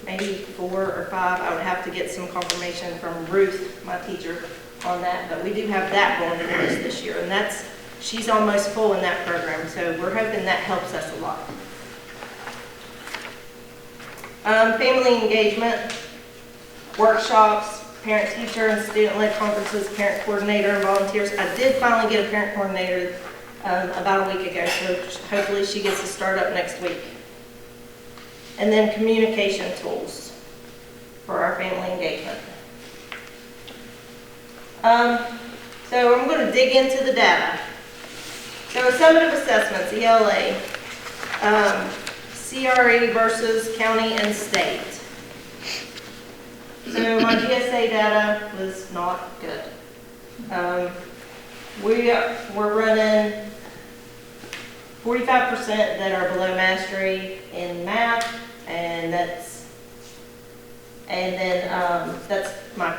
maybe 4 or 5. I would have to get some confirmation from Ruth, my teacher, on that, but we do have that going for us this year, and she's almost full in that program, so we're hoping that helps us a lot. Family engagement, workshops, parent-teacher and student-led conferences, parent coordinator and volunteers. I did finally get a parent coordinator about a week ago, so hopefully she gets to start up next week. And then communication tools for our family engagement. So I'm going to dig into the data. So summative assessments, ELA, CRE versus county and state. So my GSA data was not good. We're running 45% that are below mastery in math, and that's my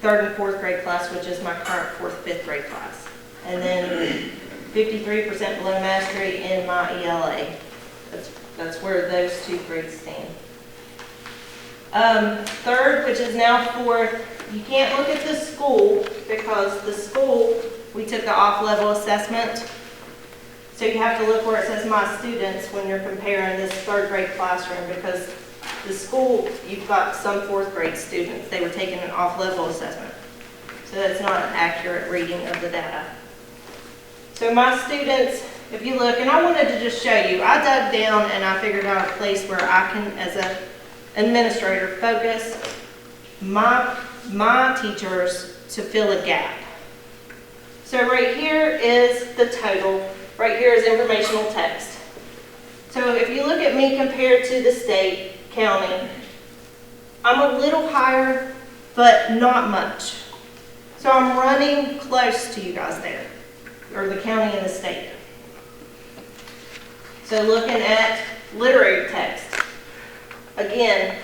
3rd and 4th grade class, which is my current 4th, 5th grade class. And then 53% below mastery in my ELA. That's where those 2 grades stand. 3rd, which is now 4th, you can't look at the school because the school, we took the off-level assessment. So you have to look where it says my students when you're comparing this third grade classroom, because the school, you've got some fourth grade students, they were taking an off-level assessment. So that's not an accurate reading of the data. So my students, if you look, and I wanted to just show you, I dug down and I figured out a place where I can, as an administrator, focus my teachers to fill a gap. So right here is the total, right here is informational text. So if you look at me compared to the state, county, I'm a little higher, but not much. So I'm running close to you guys there, or the county and the state. So looking at literary text, again,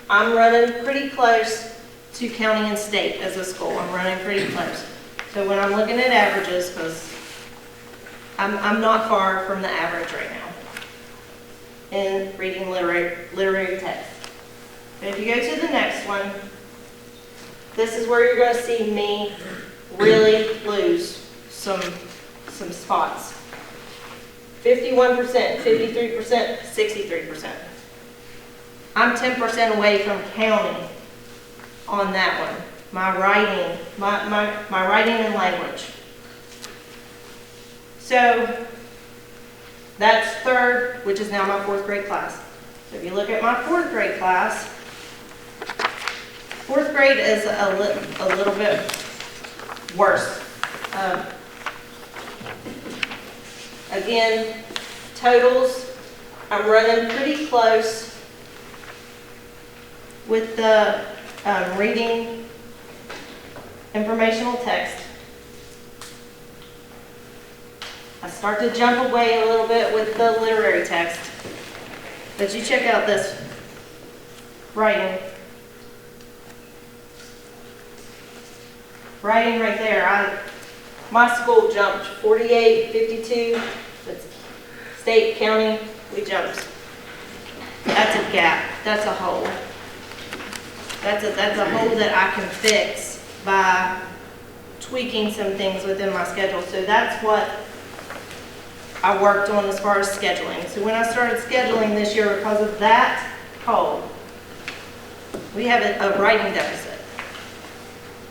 I'm running pretty close to county and state as a school. I'm running pretty close. So when I'm looking at averages, because I'm not far from the average right now in reading literary text. But if you go to the next one, this is where you're going to see me really lose some spots. 51%, 53%, 63%. I'm 10% away from county on that one. My writing, my writing and language. So that's third, which is now my fourth grade class. So if you look at my fourth grade class, fourth grade is a little bit worse. Again, totals, I'm running pretty close with the reading informational text. I start to jump away a little bit with the literary text. But you check out this writing. Writing right there, my school jumped 48, 52, that's state, county, we jumped. That's a gap, that's a hole. That's a hole that I can fix by tweaking some things within my schedule. So that's what I worked on as far as scheduling. So when I started scheduling this year, because of that hole, we have a writing deficit.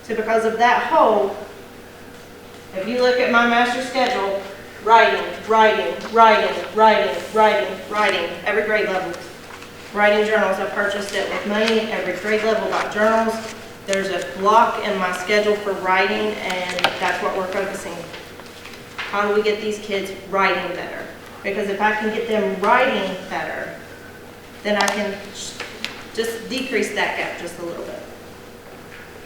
So because of that hole, if you look at my master schedule, writing, every grade level. Writing journals, I purchased it with money. Every grade level got journals. There's a block in my schedule for writing, and that's what we're focusing. How do we get these kids writing better? Because if I can get them writing better, then I can just decrease that gap just a little bit.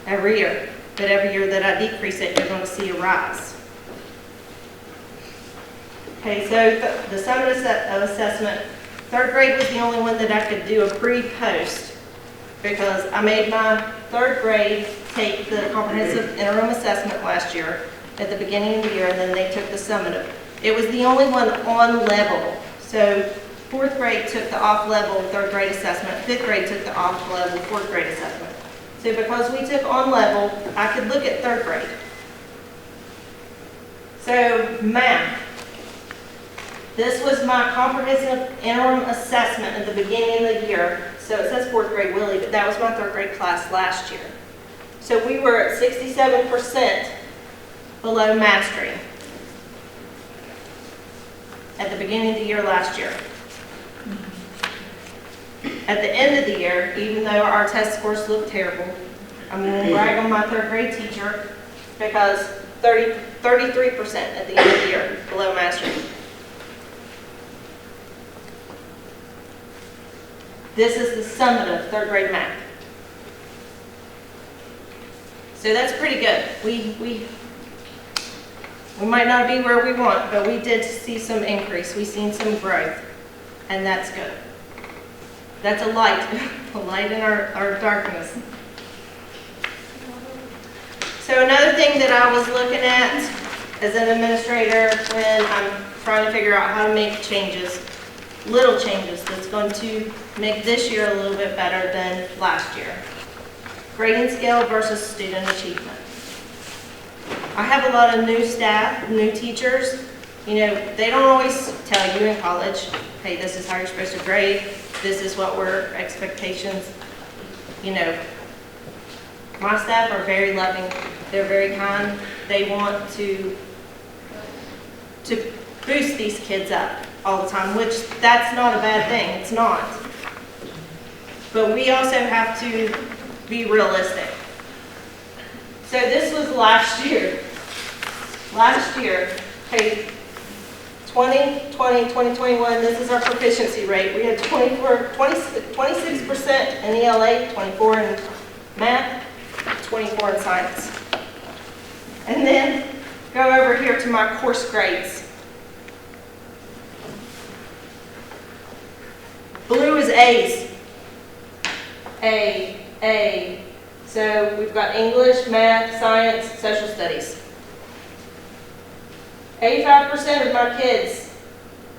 Every year. But every year that I decrease it, you're going to see a rise. Okay, so the summative assessment, third grade was the only one that I could do a pre-post because I made my third grade take the comprehensive interim assessment last year at the beginning of the year, and then they took the summative. It was the only one on level. So fourth grade took the off-level third grade assessment, fifth grade took the off-level fourth grade assessment. So because we took on level, I could look at third grade. So math. This was my comprehensive interim assessment at the beginning of the year. So it says fourth grade Willie, but that was my third grade class last year. So we were at 67% below mastery at the beginning of the year last year. At the end of the year, even though our test scores look terrible, I'm going to brag on my third grade teacher because 33% at the end of the year below mastery. This is the summative third grade math. So that's pretty good. We might not be where we want, but we did see some increase. We've seen some growth, and that's good. That's a light, a light in our darkness. So another thing that I was looking at as an administrator when I'm trying to figure out how to make changes, little changes that's going to make this year a little bit better than last year. grading scale versus student achievement. I have a lot of new staff, new teachers. You know, they don't always tell you in college, hey, this is how you're supposed to grade, this is what we're expectations. You know, my staff are very loving, they're very kind. They want to boost these kids up all the time, which that's not a bad thing, it's not. But we also have to be realistic. So this was last year. Okay, 2020, 2021, this is our proficiency rate. We had 26% in ELA, 24 in math, 24 in science. And then go over here to my course grades. Blue is A's. A. So we've got English, math, science, social studies. 85% of my kids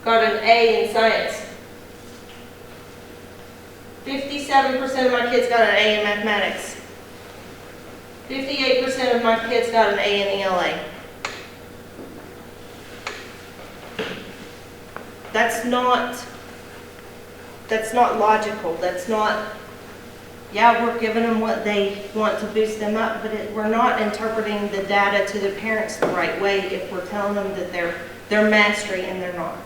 got an A in science. 57% of my kids got an A in mathematics. 58% of my kids got an A in ELA. That's not logical. That's not, yeah, we're giving them what they want to boost them up, but we're not interpreting the data to the parents the right way if we're telling them that they're mastery and they're not.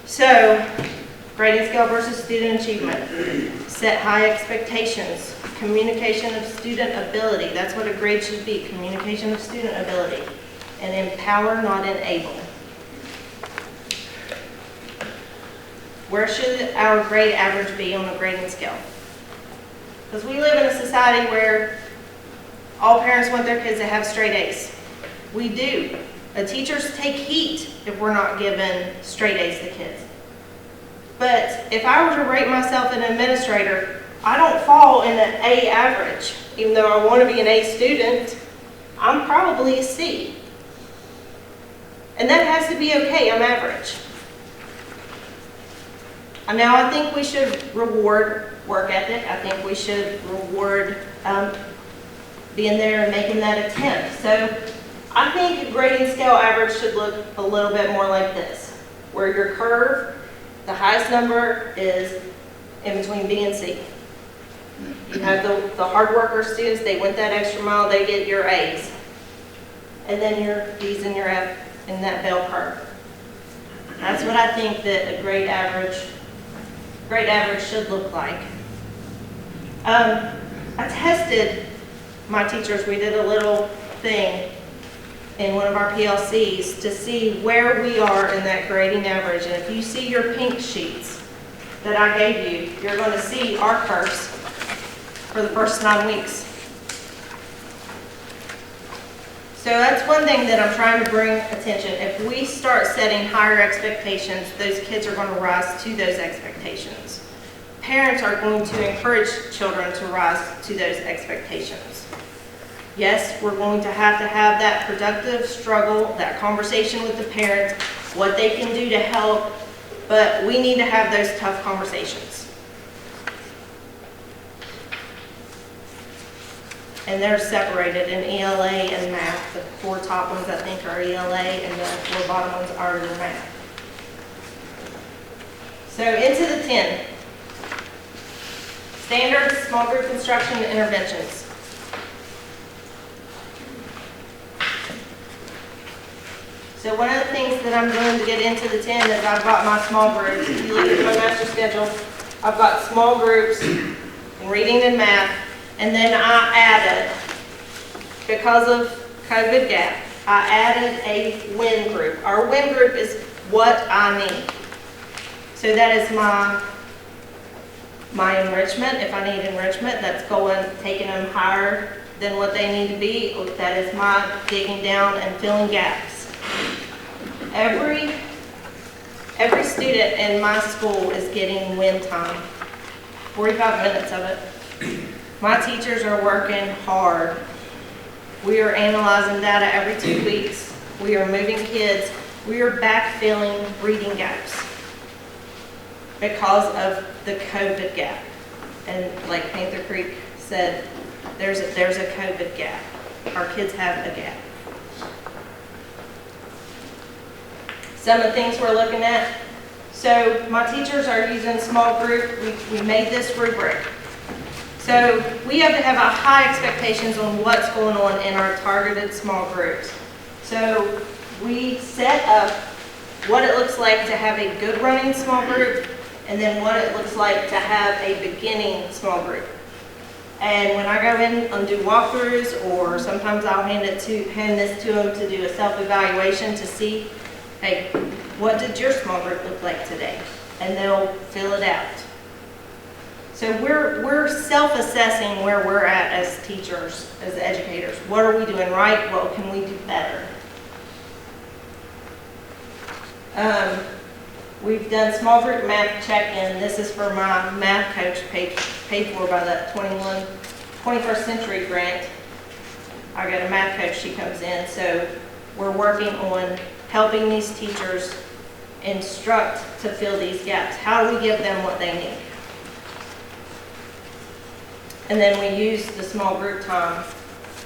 So, grading scale versus student achievement. Set high expectations. Communication of student ability. That's what a grade should be, communication of student ability. And empower, not enable. Where should our grade average be on the grading scale? Because we live in a society where all parents want their kids to have straight A's. We do. The teachers take heat if we're not giving straight A's to kids. But if I were to rate myself an administrator, I don't fall in an A average. Even though I want to be an A student, I'm probably a C. And that has to be okay, I'm average. Now, I think we should reward work ethic. I think we should reward being there and making that attempt. So I think a grading scale average should look a little bit more like this, where your curve, the highest number is in between B and C. You have the hard worker students, they went that extra mile, they get your A's. And then your B's and your F in that bell curve. That's what I think that a grade average should look like. I tested my teachers. We did a little thing in one of our PLCs to see where we are in that grading average. And if you see your pink sheets that I gave you, you're going to see our curves for the first 9 weeks. So that's one thing that I'm trying to bring attention. If we start setting higher expectations, those kids are going to rise to those expectations. Parents are going to encourage children to rise to those expectations. Yes, we're going to have that productive struggle, that conversation with the parents, what they can do to help, but we need to have those tough conversations. And they're separated in ELA and math. The 4 top ones I think are ELA and the 4 bottom ones are in math. So into the 10. Standards, small group instruction, and interventions. So one of the things that I'm going to get into the 10 is I've got my small groups. If you look at my master schedule, I've got small groups in reading and math. And then I added, because of COVID gap, I added a WIN group. Our WIN group is what I need. So that is my enrichment. If I need enrichment, that's taking them higher than what they need to be. That is my digging down and filling gaps. Every student in my school is getting WIN time, 45 minutes of it. My teachers are working hard. We are analyzing data every 2 weeks. We are moving kids. We are backfilling reading gaps because of the COVID gap. And like Panther Creek said, there's a COVID gap. Our kids have a gap. Some of the things we're looking at. So my teachers are using small group. We made this rubric. So we have to have a high expectations on what's going on in our targeted small groups. So we set up what it looks like to have a good running small group, and then what it looks like to have a beginning small group. And when I go in and do walkthroughs, or sometimes I'll hand this to them to do a self-evaluation to see, hey, what did your small group look like today? And they'll fill it out. So we're self-assessing where we're at as teachers, as educators. What are we doing right? What can we do better? We've done small group math check-in. This is for my math coach paid for by that 21st Century grant. I got a math coach, she comes in. So we're working on helping these teachers instruct to fill these gaps. How do we give them what they need? And then we use the small group time.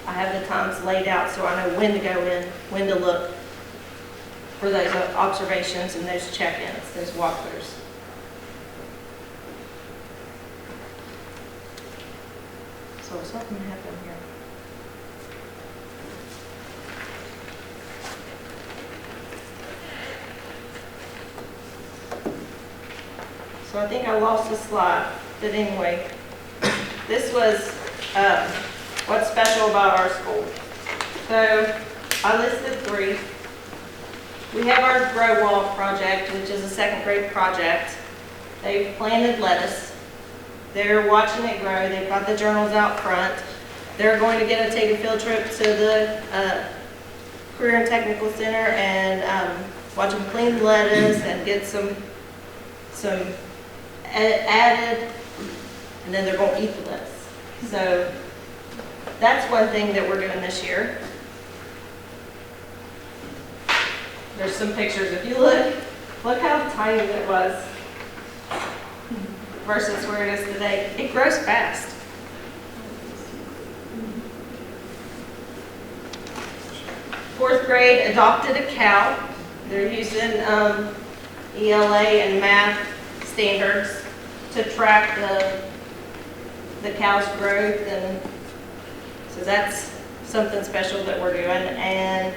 I have the times laid out so I know when to go in, when to look for those observations and those check-ins, those walkthroughs. So something happened here. So I think I lost a slide, but anyway, this was what's special about our school. So I listed 3. We have our grow wall project, which is a 2nd grade project. They've planted lettuce. They're watching it grow. They've got the journals out front. They're going to take a field trip to the Career and Technical Center and watch them clean the lettuce and get some added, and then they're going to eat the lettuce. So that's one thing that we're doing this year. There's some pictures. If you look how tiny it was versus where it is today. It grows fast. Fourth grade adopted a cow. They're using ELA and math standards to track the cow's growth, and so that's something special that we're doing. And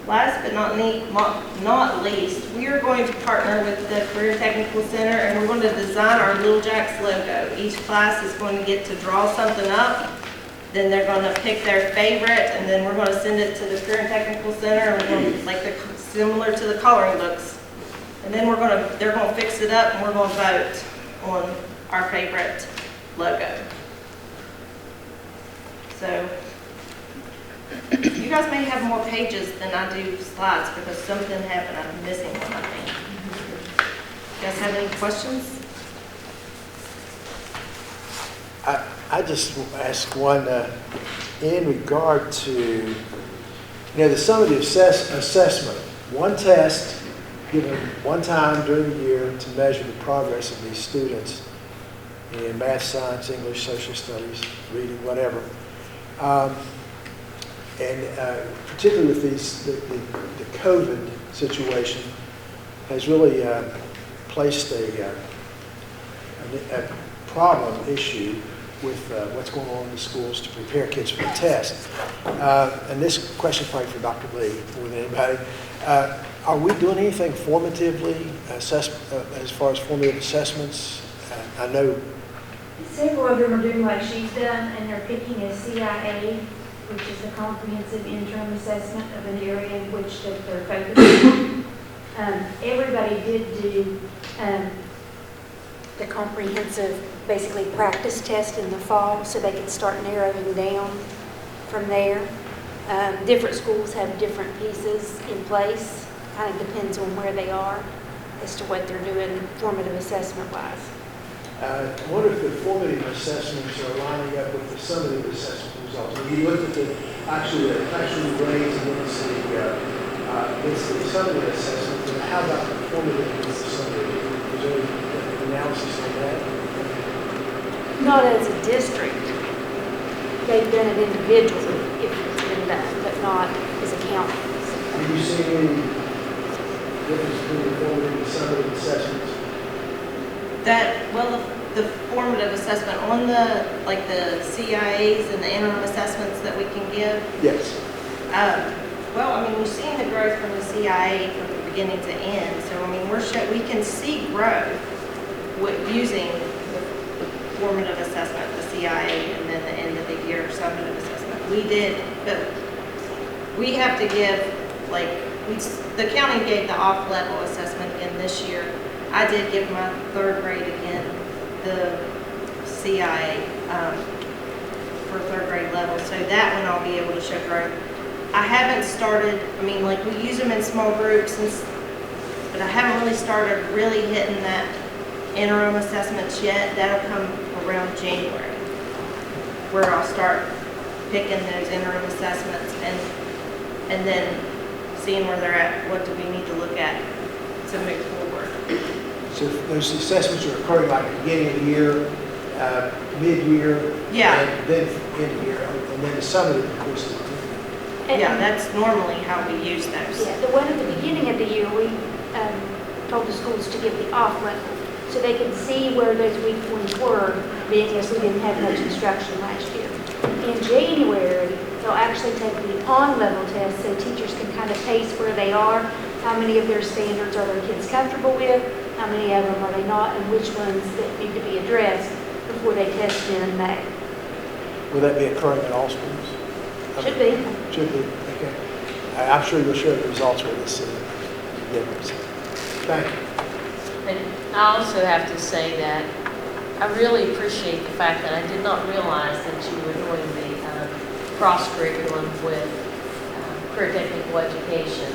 last but not least, we are going to partner with the Career Technical Center, and we're going to design our Lumberjack's logo. Each class is going to get to draw something up, then they're going to pick their favorite, and then we're going to send it to the Career Technical Center, and we're going to, similar to the coloring books. And then they're going to fix it up, and we're going to vote on our favorite logo. So you guys may have more pages than I do slides because something happened. I'm missing one, I think. You guys have any questions? I just ask one in regard to, the summative assessment, one test given one time during the year to measure the progress of these students in math, science, English, social studies, reading, whatever. And particularly with the COVID situation has really placed a problem issue with what's going on in the schools to prepare kids for the test. And this question is probably for Dr. Lee more than anybody. Are we doing anything formatively as far as formative assessments? I know Several of them are doing like she's done, and they're picking a CIA, which is a comprehensive interim assessment of an area in which they're focusing on. Everybody did do the comprehensive, basically practice test in the fall, so they can start narrowing down from there. Different schools have different pieces in place. Kind of depends on where they are as to what they're doing formative assessment-wise. I wonder if the formative assessments are lining up with the summative assessment results. When you look at the actual grades against the summative assessment, and how about the formative against the summative? Is there any analysis on that? not as a district. They've done it individually, if it's been done, but not as a county. Do you see any difference between the formative and summative assessments? That, well, the formative assessment on the, like the CIAs and the interim assessments that we can give, Yes. well, I mean, we've seen the growth from the CIA from the beginning to end. So, I mean, we can see growth with using the formative assessment, the CIA, and then the end of the year summative assessment. We did, but we have to give, like, the county gave the off-level assessment again this year. I did give my third grade again the CIA for third grade level. So that one I'll be able to show growth. I haven't started, I mean, like, we use them in small groups, but I haven't really started really hitting that interim assessments yet. That'll come around January, where I'll start picking those interim assessments and then seeing where they're at, what do we need to look at to move forward. So those assessments are occurring like at the beginning of the year, mid-year, Yeah. and then end of year, and then the summative, of course, is Yeah, that's normally how we use those. Yeah, the one at the beginning of the year, we told the schools to give the off level, so they could see where those weak ones were, being as we didn't have much instruction last year. In January, they'll actually take the on-level test, so teachers can kind of pace where they are, how many of their standards are their kids comfortable with, how many of them are they not, and which ones that need to be addressed before they test in May. Will that be occurring at all schools? Should be. Should be, okay. I'm sure you'll share the results with us. Thank you. And I also have to say that I really appreciate the fact that I did not realize that you were doing the cross-curriculum with career technical education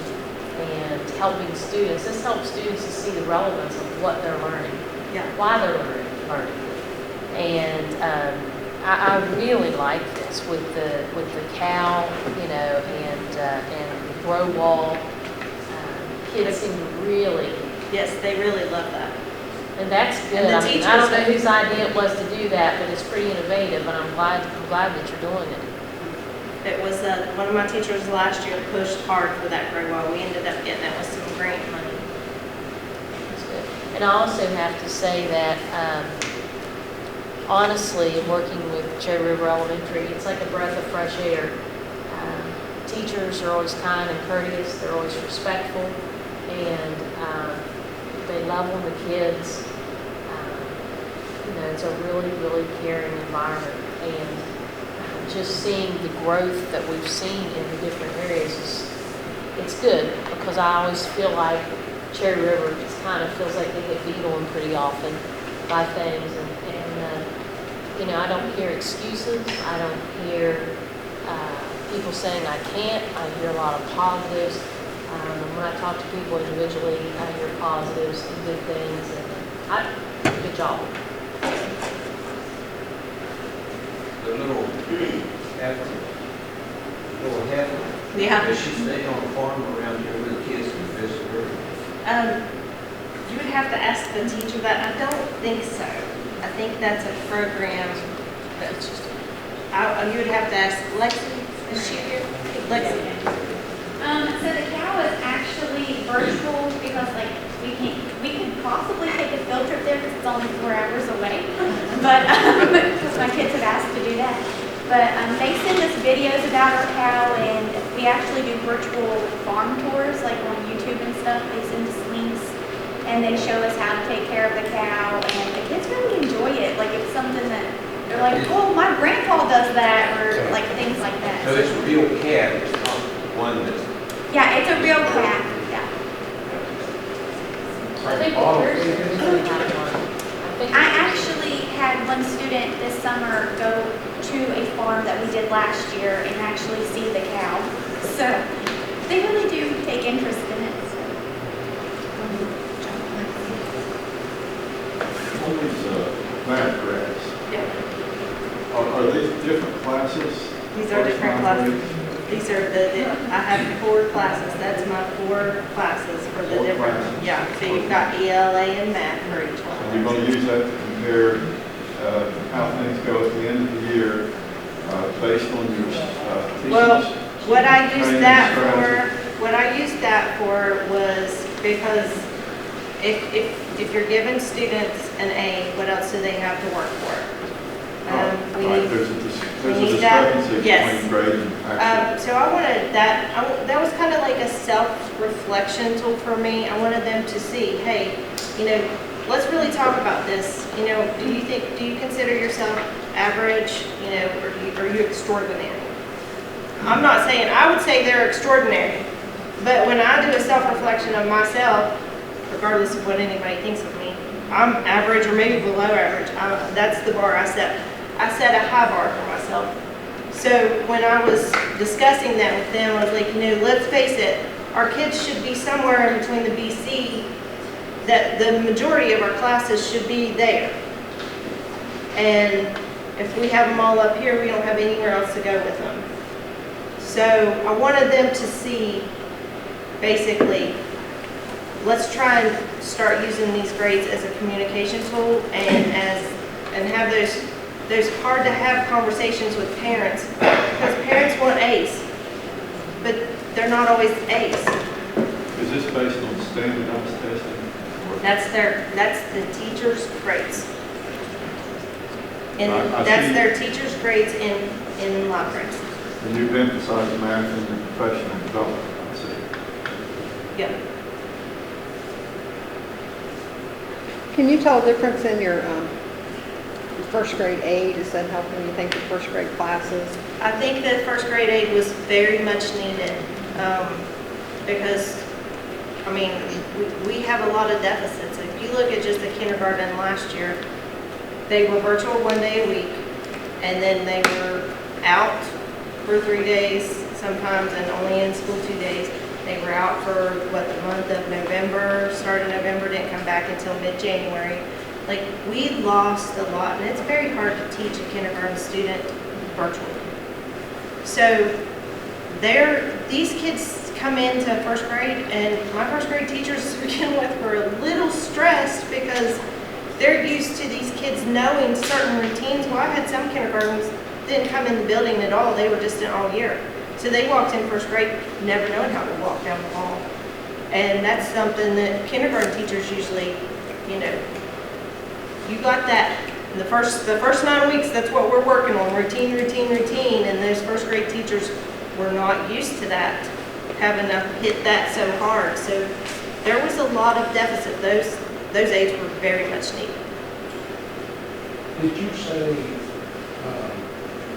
and helping students. This helps students to see the relevance of what they're learning, why they're learning. And I really like this with the cow, you know, and the grow wall. Kids seem to really, Yes, they really love that. and that's good. And the I mean, teachers I don't know have- whose idea it was to do that, but it's pretty innovative, and I'm glad that you're doing it. It was one of my teachers last year pushed hard for that grow wall. We ended up getting that with some grant money. That's good. And I also have to say that, honestly, working with Cherry River Elementary, it's like a breath of fresh air. Teachers are always kind and courteous, they're always respectful, and they love on the kids. You know, it's a really, really caring environment, and just seeing the growth that we've seen in the different areas it's good, because I always feel like Cherry River just kind of feels like they get beat on pretty often by things, and you know, I don't hear excuses. I don't hear people saying I can't. I hear a lot of positives. And when I talk to people individually, I hear positives and good things. And good job. The little heifer, Yeah. does she stay on the farm around here with the kids and visit her? You would have to ask the teacher that. I don't think so. I think that's a program that's just, you would have to ask Lexi. Is she here? Lexi. So the cow is actually virtual because like we could possibly take a field trip there because it's only 4 hours away. But because my kids have asked to do that. But they send us videos about our cow, and we actually do virtual farm tours like on YouTube and stuff. They send us links and they show us how to take care of the cow, and the kids really enjoy it. Like it's something that they're like, oh, my grandpa does that, or like things like that. So it's a real cat, it's not one that's... Yeah, it's a real cat. Yeah. I think yours is really kind of fun. I actually had one student this summer go to a farm that we did last year and actually see the cow. So they really do take interest in it. So. On these math graphs, are these different classes? These are different classes. These are I have 4 classes. That's my 4 classes for the 4 different. classes. Yeah, so you've got ELA and math for each one. And you're going to use that to compare how things go at the end of the year, based on your teachers? Well, what I used training that strategy? for was because if you're giving students an A, what else do they have to work for? We Right, need, there's a we need that. discrepancy Yes. between grade and actual. so I wanted that, that was kind of like a self-reflection tool for me. I wanted them to see, hey, you know, let's really talk about this. You know, do you consider yourself average, you know, or are you extraordinary? I'm not saying, I would say they're extraordinary, but when I do a self-reflection of myself, regardless of what anybody thinks of me, I'm average or maybe below average. That's the bar I set. I set a high bar for myself. So when I was discussing that with them, I was like, you know, let's face it, our kids should be somewhere in between the BC, that the majority of our classes should be there. And if we have them all up here, we don't have anywhere else to go with them. So I wanted them to see, basically, let's try and start using these grades as a communication tool and have those hard to have conversations with parents, because parents want A's, but they're not always A's. Is this based on standardized testing? That's the teachers' grades. And I that's see. their teachers' grades in libraries. And you've emphasized math in your professional development, I see. Yeah. Can you tell a difference in your first grade aid? Is that helping you think your first grade classes? I think that first grade aid was very much needed because, I mean, we have a lot of deficits. If you look at just the kindergarten last year, they were virtual 1 day a week, and then they were out for 3 days sometimes and only in school 2 days. They were out for, the month of November, started November, didn't come back until mid-January. Like, we lost a lot, and it's very hard to teach a kindergarten student virtually. So, these kids come into first grade, and my first grade teachers to begin with were a little stressed because they're used to these kids knowing certain routines. Well, I had some kindergartens didn't come in the building at all, they were distant all year. So they walked in first grade never knowing how to walk down the hall. And that's something that kindergarten teachers usually, you know, you got that. The first 9 weeks, that's what we're working on, routine, and those first grade teachers were not used to that, having to hit that so hard. So there was a lot of deficit. Those aids were very much needed. Did you say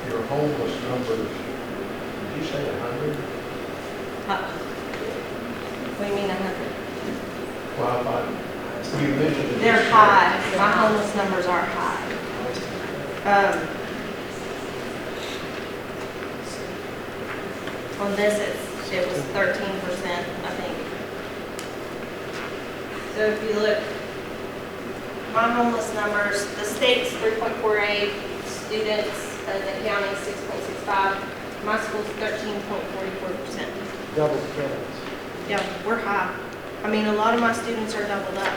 your homeless numbers, did you say 100? What do you mean 100? Well, I thought you mentioned it. They're high. My homeless numbers are high. On this, it was 13%, I think. So if you look, my homeless numbers, the state's 3.48, students in the county 6.65, my school's 13.44%. Double the counties. Yeah, we're high. I mean, a lot of my students are doubled up.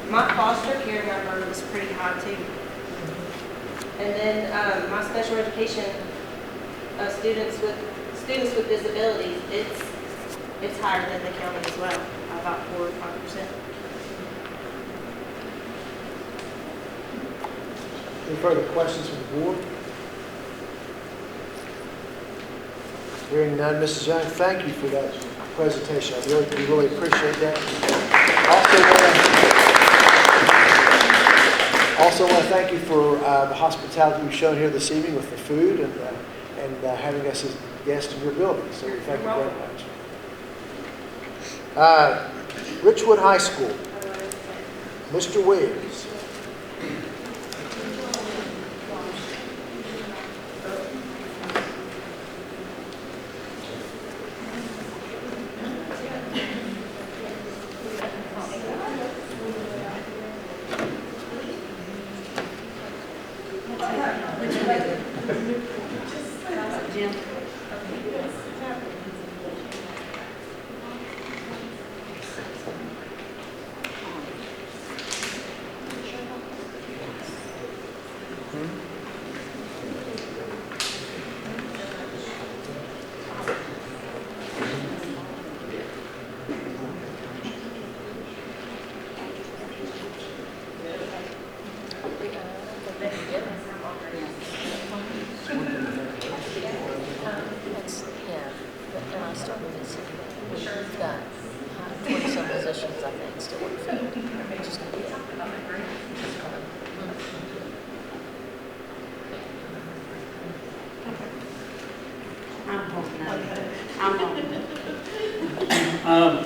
My foster care number was pretty high too. And then my special education students with disabilities, it's higher than the county as well, about 4 or 5%. Any further questions from the board? Hearing none, Mrs. Young, thank you for that presentation. We really appreciate that. Also want to thank you for the hospitality you've shown here this evening with the food and having us as guests in your building. So we thank you very much. Richwood High School, Mr. Williams. Jim?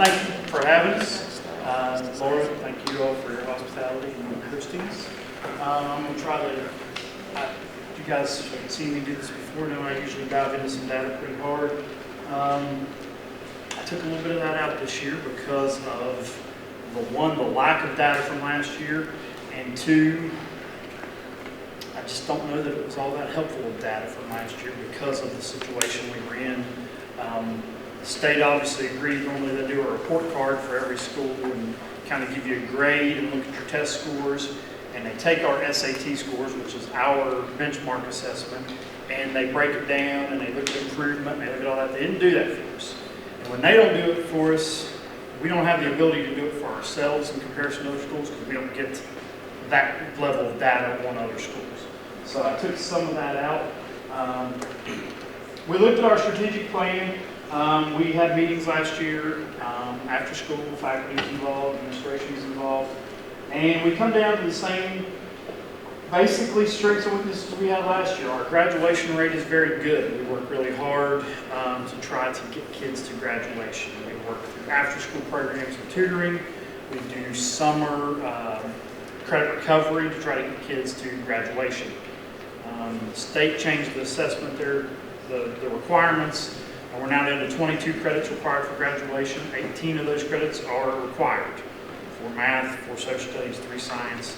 Thank you for having us. Laura, thank you all for your hospitality and your hostings. I'm going to try to, you guys have seen me do this before, now I usually dive into some data pretty hard. I took a little bit of that out this year because of, the lack of data from last year, and two, I just don't know that it was all that helpful with data from last year because of the situation we were in. The state obviously agreed. Normally they do a report card for every school and kind of give you a grade and look at your test scores. And they take our SAT scores, which is our benchmark assessment, and they break it down and they look at improvement and they look at all that. They didn't do that for us. And when they don't do it for us, we don't have the ability to do it for ourselves in comparison to other schools because we don't get that level of data on other schools. So I took some of that out. We looked at our strategic plan. We had meetings last year, after school, faculty was involved, administration was involved, and we come down to the same, basically, strengths and weaknesses we had last year. Our graduation rate is very good. We work really hard to try to get kids to graduation. We work through after-school programs and tutoring. We do summer credit recovery to try to get kids to graduation. The state changed the assessment there, the requirements, and we're now down to 22 credits required for graduation. 18 of those credits are required for math, 4 social studies, 3 science,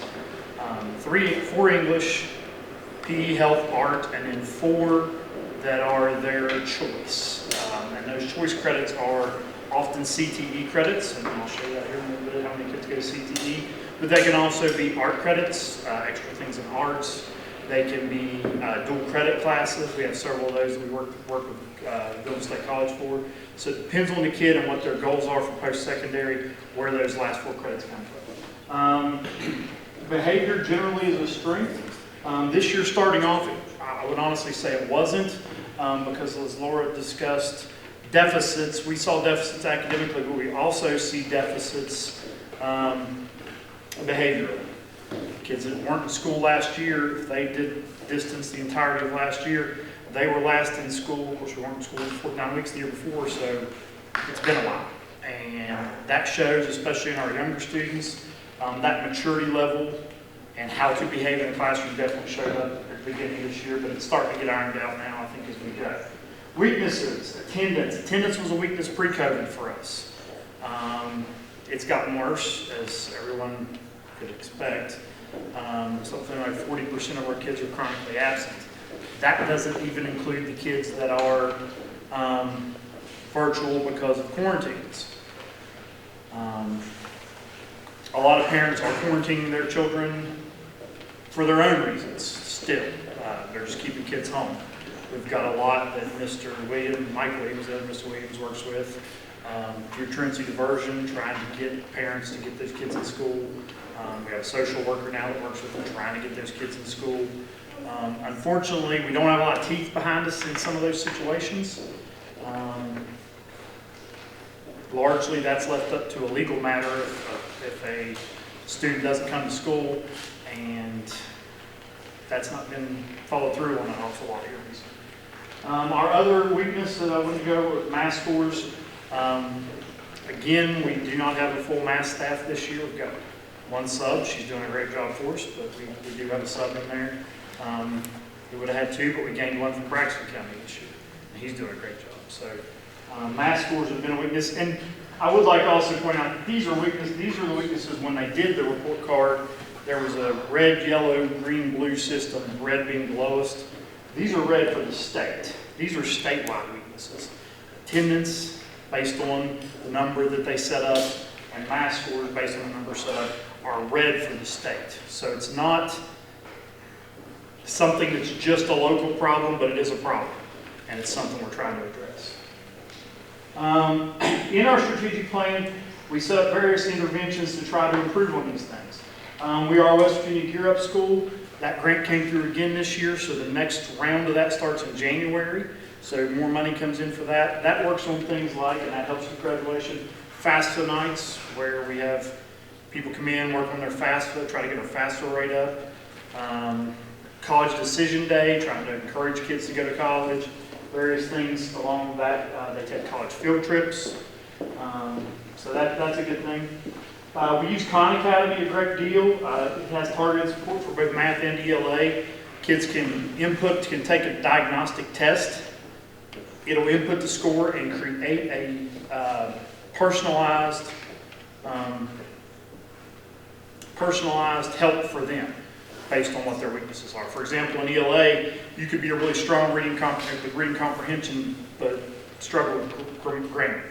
4 English, PE, health, art, and then 4 that are their choice. And those choice credits are often CTE credits, and I'll show you that here in a little bit, how many kids go to CTE. But they can also be art credits, extra things in arts. They can be dual credit classes. We have several of those that we work with Golden State College for. So it depends on the kid and what their goals are for post-secondary, where those last 4 credits come from. Behavior generally is a strength. This year starting off, I would honestly say it wasn't, because as Laura discussed, deficits, we saw deficits academically, but we also see deficits behaviorally. Kids that weren't in school last year, if they did distance the entirety of last year, they were last in school. Of course, we weren't in school for 9 weeks the year before, so it's been a while. And that shows, especially in our younger students, that maturity level and how to behave in the classroom definitely showed up at the beginning of this year, but it's starting to get ironed out now, I think, as we go. Weaknesses, attendance. Attendance was a weakness pre-COVID for us. It's gotten worse, as everyone could expect. Something like 40% of our kids are chronically absent. That doesn't even include the kids that are virtual because of quarantines. A lot of parents are quarantining their children for their own reasons still. They're just keeping kids home. We've got a lot that Mike Williams, that Mr. Williams works with, through truancy diversion, trying to get parents to get those kids in school. We have a social worker now that works with them, trying to get those kids in school. Unfortunately, we don't have a lot of teeth behind us in some of those situations. Largely, that's left up to a legal matter if a student doesn't come to school, and that's not been followed through on an awful lot of areas. Our other weakness that I wouldn't go over with math scores. Again, we do not have a full math staff this year. We've got 1 sub. She's doing a great job for us, but we do have a sub in there. We would have had 2, but we gained 1 from Braxton County this year, and he's doing a great job. So math scores have been a weakness, and I would like to also point out these are weaknesses. These are the weaknesses when they did the report card. There was a red, yellow, green, blue system, red being the lowest. These are red for the state. These are statewide weaknesses. Attendance based on the number that they set up, and math scores based on the number set up are red for the state. So it's not something that's just a local problem, but it is a problem, and it's something we're trying to address. In our strategic plan, we set up various interventions to try to improve on these things. We are a West Virginia Gear Up School. That grant came through again this year, so the next round of that starts in January. So more money comes in for that. That works on things like, and that helps with graduation, FAFSA nights, where we have people come in, work on their FAFSA, try to get our FAFSA rate up. College Decision Day, trying to encourage kids to go to college. Various things along that. They take college field trips. So that's a good thing. We use Khan Academy a great deal. It has targeted support for both math and ELA. Kids can take a diagnostic test. It'll input the score and create a personalized help for them based on what their weaknesses are. For example, in ELA, you could be a really strong reading comprehension, but struggle with grammar.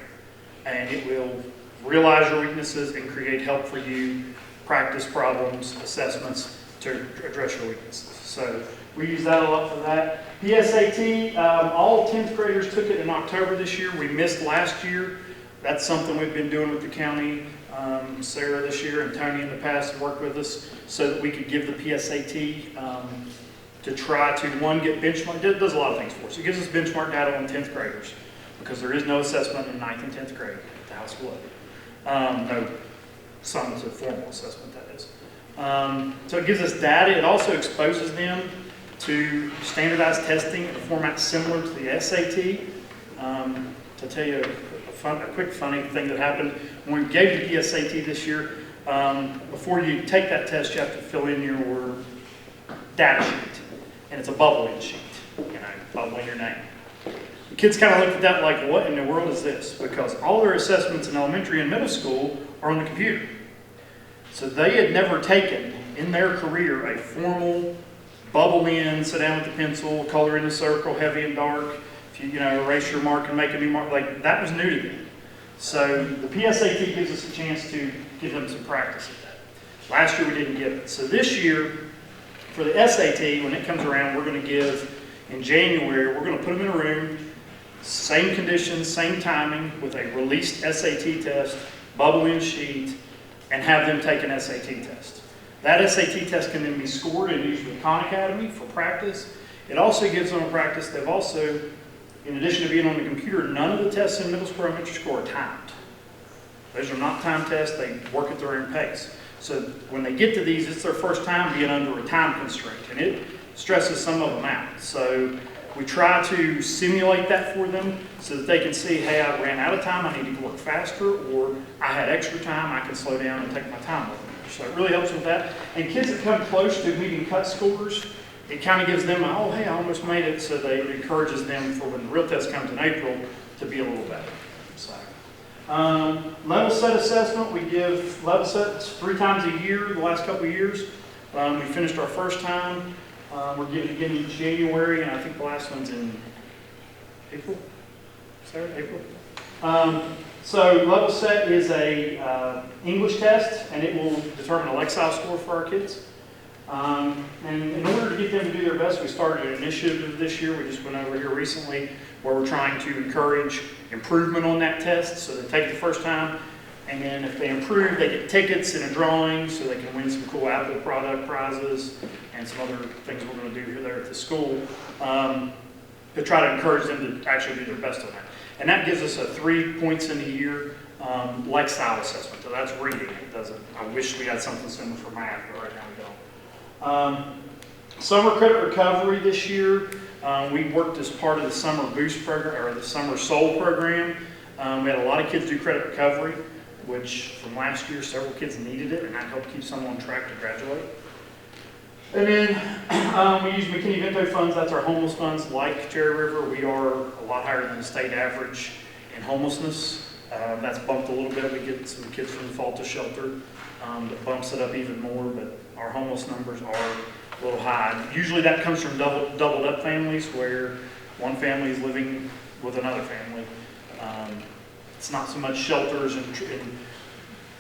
And it will realize your weaknesses and create help for you, practice problems, assessments to address your weaknesses. So we use that a lot for that. PSAT, all 10th graders took it in October this year. We missed last year. That's something we've been doing with the county. Sarah this year and Tony in the past have worked with us so that we could give the PSAT to try to, one, get benchmark. It does a lot of things for us. It gives us benchmark data on 10th graders because there is no assessment in 9th and 10th grade at the high school level. No summative formal assessment, that is. So it gives us data. It also exposes them to standardized testing in a format similar to the SAT. To tell you a quick funny thing that happened, when we gave you the PSAT this year, before you take that test, you have to fill in your data sheet. And it's a bubble-in sheet, bubble in your name. The kids kind of looked at that like, what in the world is this? Because all their assessments in elementary and middle school are on the computer. So they had never taken, in their career, a formal bubble in, sit down with the pencil, color in a circle, heavy and dark, if you erase your mark and make a new mark. Like, that was new to them. So the PSAT gives us a chance to give them some practice at that. Last year we didn't give it. So this year, for the SAT, when it comes around, we're going to give, in January, we're going to put them in a room, same conditions, same timing, with a released SAT test, bubble-in sheet, and have them take an SAT test. That SAT test can then be scored and used with Khan Academy for practice. It also gives them a practice. They've also, in addition to being on the computer, none of the tests in middle school or elementary school are timed. Those are not timed tests. They work at their own pace. So when they get to these, it's their first time being under a time constraint, and it stresses some of them out. So we try to simulate that for them so that they can see, hey, I ran out of time, I need to work faster, or I had extra time, I can slow down and take my time over there. So it really helps with that. And kids that come close to meeting cut scores, it kind of gives them, oh, hey, I almost made it, so it encourages them for when the real test comes in April to be a little better. So, level set assessment, we give level sets 3 times a year the last couple of years. We finished our first time. We're giving it again in January, and I think the last one's in April. Sarah, April? So level set is a English test, and it will determine a Lexile score for our kids. And in order to get them to do their best, we started an initiative this year. We just went over here recently where we're trying to encourage improvement on that test. So they take it the first time, and then if they improve, they get tickets and a drawing so they can win some cool Apple product prizes and some other things we're going to do here there at the school to try to encourage them to actually do their best on that. And that gives us a 3 points in a year Lexile assessment. So that's reading. It doesn't. I wish we had something similar for math, but right now we don't. Summer credit recovery this year. We worked as part of the summer boost program, or the summer soul program. We had a lot of kids do credit recovery, which from last year, several kids needed it, and that helped keep some on track to graduate. And then we use McKinney-Vento funds. That's our homeless funds. Like Cherry River, we are a lot higher than the state average in homelessness. That's bumped a little bit. We get some kids from the fall to shelter that bumps it up even more, but our homeless numbers are a little high. Usually that comes from doubled up families where one family is living with another family. It's not so much shelters and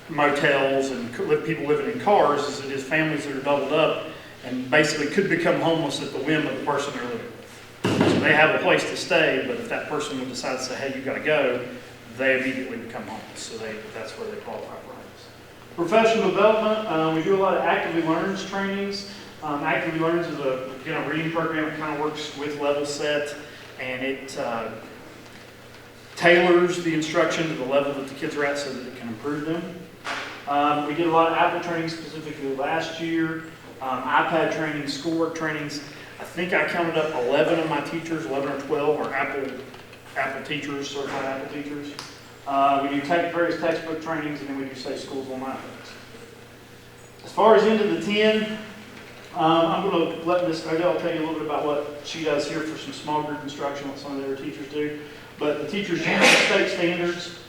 motels and people living in cars as it is families that are doubled up and basically could become homeless at the whim of the person they're living with. So they have a place to stay, but if that person would decide to say, hey, you got to go, they immediately become homeless. So that's where they qualify for homeless. Professional development, we do a lot of Actively Learns trainings. Actively Learns is a reading program that kind of works with Level Set, and it tailors the instruction to the level that the kids are at so that it can improve them. We did a lot of Apple training specifically last year, iPad training, schoolwork trainings. I think I counted up 11 of my teachers, 11 or 12 are Apple teachers, certified Apple teachers. We do various textbook trainings, and then we do safe schools online things. As far as into the 10, I'm going to let Ms. Odell tell you a little bit about what she does here for some small group instruction, what some of their teachers do. But the teachers use the state standards.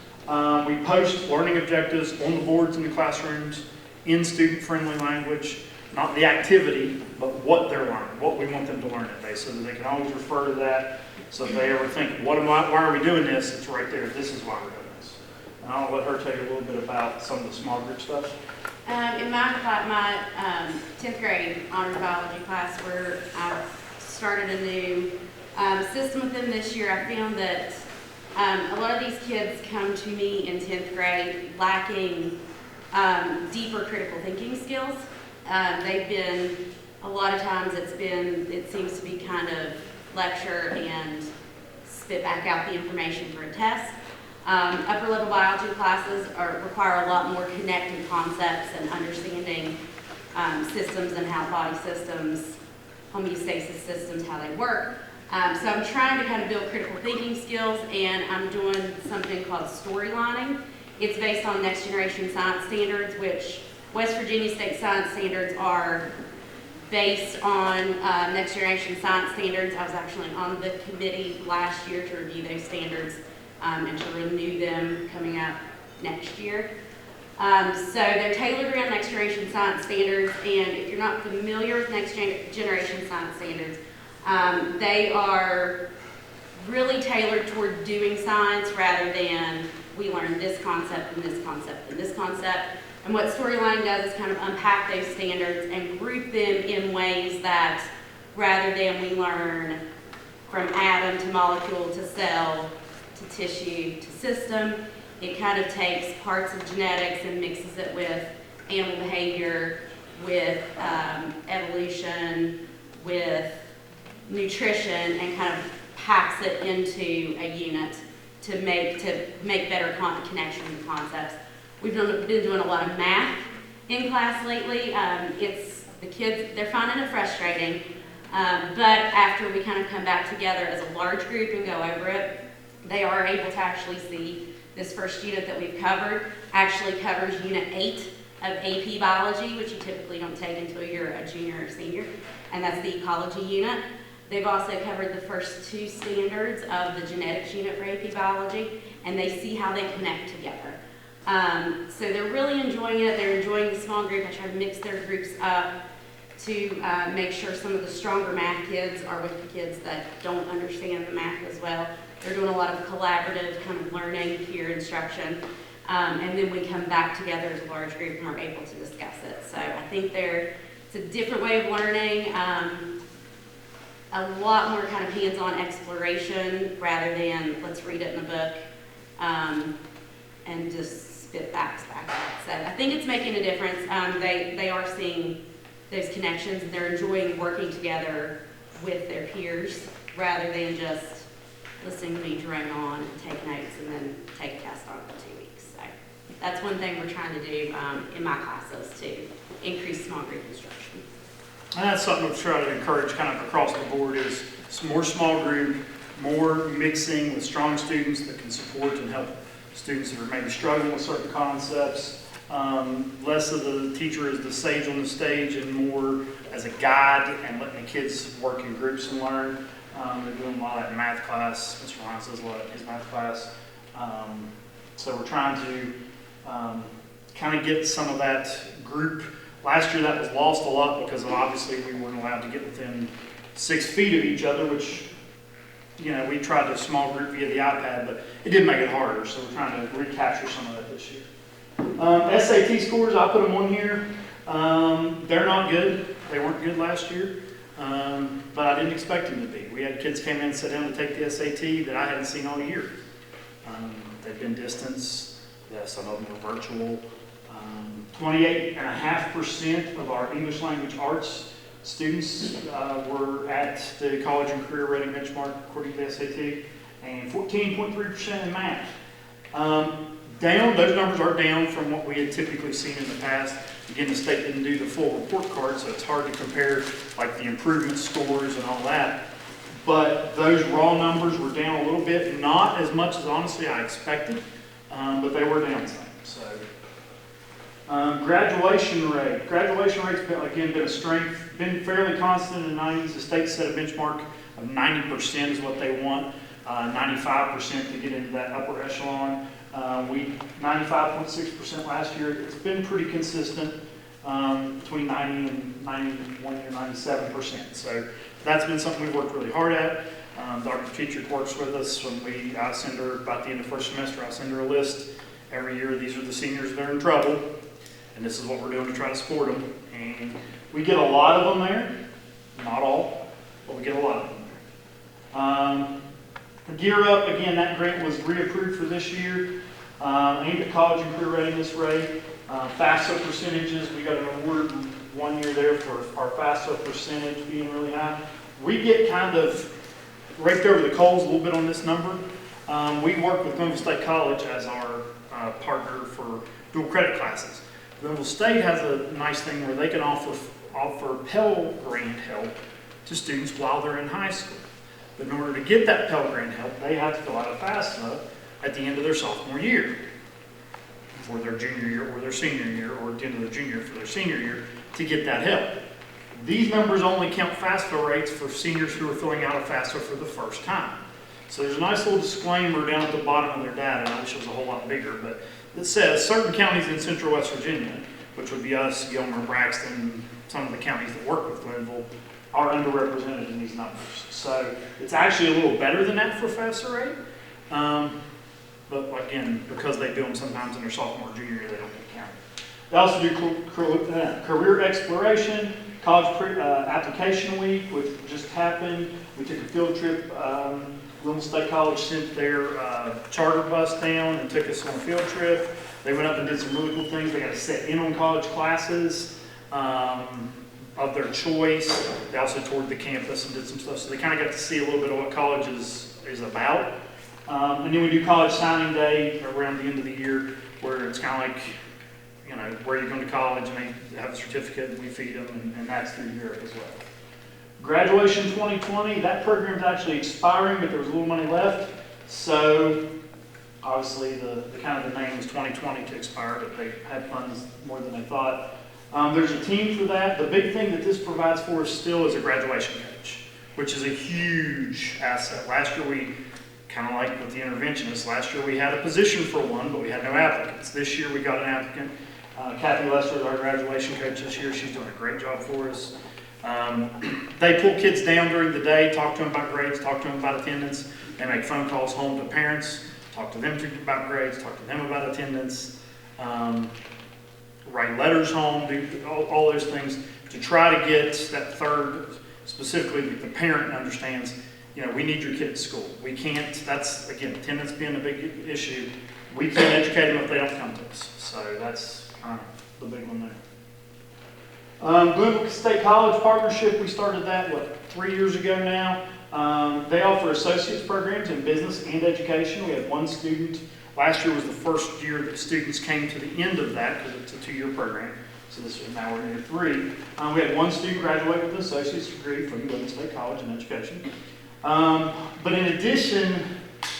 We post learning objectives on the boards in the classrooms in student-friendly language, not the activity, but what they're learning, what we want them to learn that day, so that they can always refer to that. So if they ever think, why are we doing this? It's right there. This is why we're doing this. And I'll let her tell you a little bit about some of the small group stuff. In my 10th grade honors biology class, where I've started a new system with them this year, I found that a lot of these kids come to me in 10th grade lacking deeper critical thinking skills. They've been, a lot of times it seems to be kind of lecture and spit back out the information for a test. Upper level biology classes require a lot more connected concepts and understanding systems and how body systems, homeostasis systems, how they work. So I'm trying to kind of build critical thinking skills, and I'm doing something called storylining. It's based on next generation science standards, which West Virginia state science standards are based on next generation science standards. I was actually on the committee last year to review those standards and to renew them coming up next year. So they're tailored around next generation science standards, and if you're not familiar with next generation science standards, they are really tailored toward doing science rather than we learn this concept and this concept and this concept. And what storyline does is kind of unpack those standards and group them in ways that rather than we learn from atom to molecule to cell to tissue to system, it kind of takes parts of genetics and mixes it with animal behavior, with evolution, with nutrition, and kind of packs it into a unit to make better connections and concepts. We've been doing a lot of math in class lately. The kids, they're finding it frustrating, but after we kind of come back together as a large group and go over it, they are able to actually see this first unit that we've covered actually covers Unit 8 of AP Biology, which you typically don't take until you're a junior or senior, and that's the ecology unit. They've also covered the first 2 standards of the genetics unit for AP Biology, and they see how they connect together. So they're really enjoying it. They're enjoying the small group. I try to mix their groups up to make sure some of the stronger math kids are with the kids that don't understand the math as well. They're doing a lot of collaborative kind of learning, peer instruction, and then we come back together as a large group and we're able to discuss it. So I think it's a different way of learning, a lot more kind of hands-on exploration rather than let's read it in the book and just spit facts back out. So I think it's making a difference. They are seeing those connections, and they're enjoying working together with their peers rather than just listening to me drone on and take notes and then take a test on it for 2 weeks. So that's one thing we're trying to do in my classes to increase small group instruction. And that's something we've tried to encourage kind of across the board is more small group, more mixing with strong students that can support and help students that are maybe struggling with certain concepts. Less of the teacher as the sage on the stage and more as a guide and letting the kids work in groups and learn. They're doing a lot of that in math class. Mr. Ryan says a lot in his math class. So we're trying to kind of get some of that group. Last year that was lost a lot because obviously we weren't allowed to get within 6 feet of each other, which, you know, we tried to small group via the iPad, but it did make it harder. So we're trying to recapture some of that this year. SAT scores, I put them on here. They're not good. They weren't good last year, but I didn't expect them to be. We had kids came in and sat down to take the SAT that I hadn't seen all year. They've been distance. Some of them were virtual. 28.5% of our English language arts students were at the college and career rating benchmark according to the SAT, and 14.3% in math. Those numbers are down from what we had typically seen in the past. Again, the state didn't do the full report card, so it's hard to compare like the improvement scores and all that. But those raw numbers were down a little bit, not as much as honestly I expected. but they were down some. So, graduation rate. Graduation rate's been, again, been a strength, been fairly constant in the 90s. The state set a benchmark of 90% is what they want, 95% to get into that upper echelon. We 95.6% last year. It's been pretty consistent between 90 and 91 or 97%. So that's been something we've worked really hard at. Dr. Teacher works with us when I send her, about the end of first semester, I send her a list every year. These are the seniors that are in trouble, and this is what we're doing to try to support them. And we get a lot of them there, not all, but we get a lot of them there. Gear Up, again, that grant was reapproved for this year. Aimed at college and career readiness rate. FAFSA percentages, we got an award 1 year there for our FAFSA percentage being really high. We get kind of raked over the coals a little bit on this number. We work with Glenville State College as our partner for dual credit classes. Glenville State has a nice thing where they can offer Pell Grant help to students while they're in high school. But in order to get that Pell Grant help, they have to fill out a FAFSA at the end of their sophomore year for their junior year or their senior year, or at the end of their junior for their senior year, to get that help. These numbers only count FAFSA rates for seniors who are filling out a FAFSA for the first time. So there's a nice little disclaimer down at the bottom of their data. I wish it was a whole lot bigger, but it says certain counties in central West Virginia, which would be us, Gilmer, Braxton, some of the counties that work with Glenville, are underrepresented in these numbers. So it's actually a little better than that for FAFSA rate. But again, because they do them sometimes in their sophomore or junior year, they don't get counted. They also do career exploration, college application week, which just happened. We took a field trip. Glenville State College sent their charter bus down and took us on a field trip. They went up and did some really cool things. They got to set in on college classes of their choice. They also toured the campus and did some stuff. So they kind of got to see a little bit of what college is about. And then we do college signing day around the end of the year, where it's kind of like, you know, where you're going to college, and they have a certificate, and we feed them, and that's through Europe as well. Graduation 2020, that program's actually expiring, but there was a little money left. So obviously the kind of the name was 2020 to expire, but they had funds more than they thought. There's a team for that. The big thing that this provides for us still is a graduation coach, which is a huge asset. Last year we, kind of like with the interventionists, last year we had a position for one, but we had no applicants. This year we got an applicant. Kathy Lester is our graduation coach this year. She's doing a great job for us. They pull kids down during the day, talk to them about grades, talk to them about attendance. They make phone calls home to parents, talk to them about grades, talk to them about attendance, write letters home, do all those things to try to get that third, specifically the parent understands, you know, we need your kid at school. We can't, that's, again, attendance being a big issue. We can't educate them if they don't come to us. So that's the big one there. Glenville State College partnership, we started that, 3 years ago now. They offer associate's programs in business and education. We had one student. Last year was the first year that students came to the end of that, because it's a 2-year program. So this is now we're in year 3. We had one student graduate with an associate's degree from Glenville State College in education. But in addition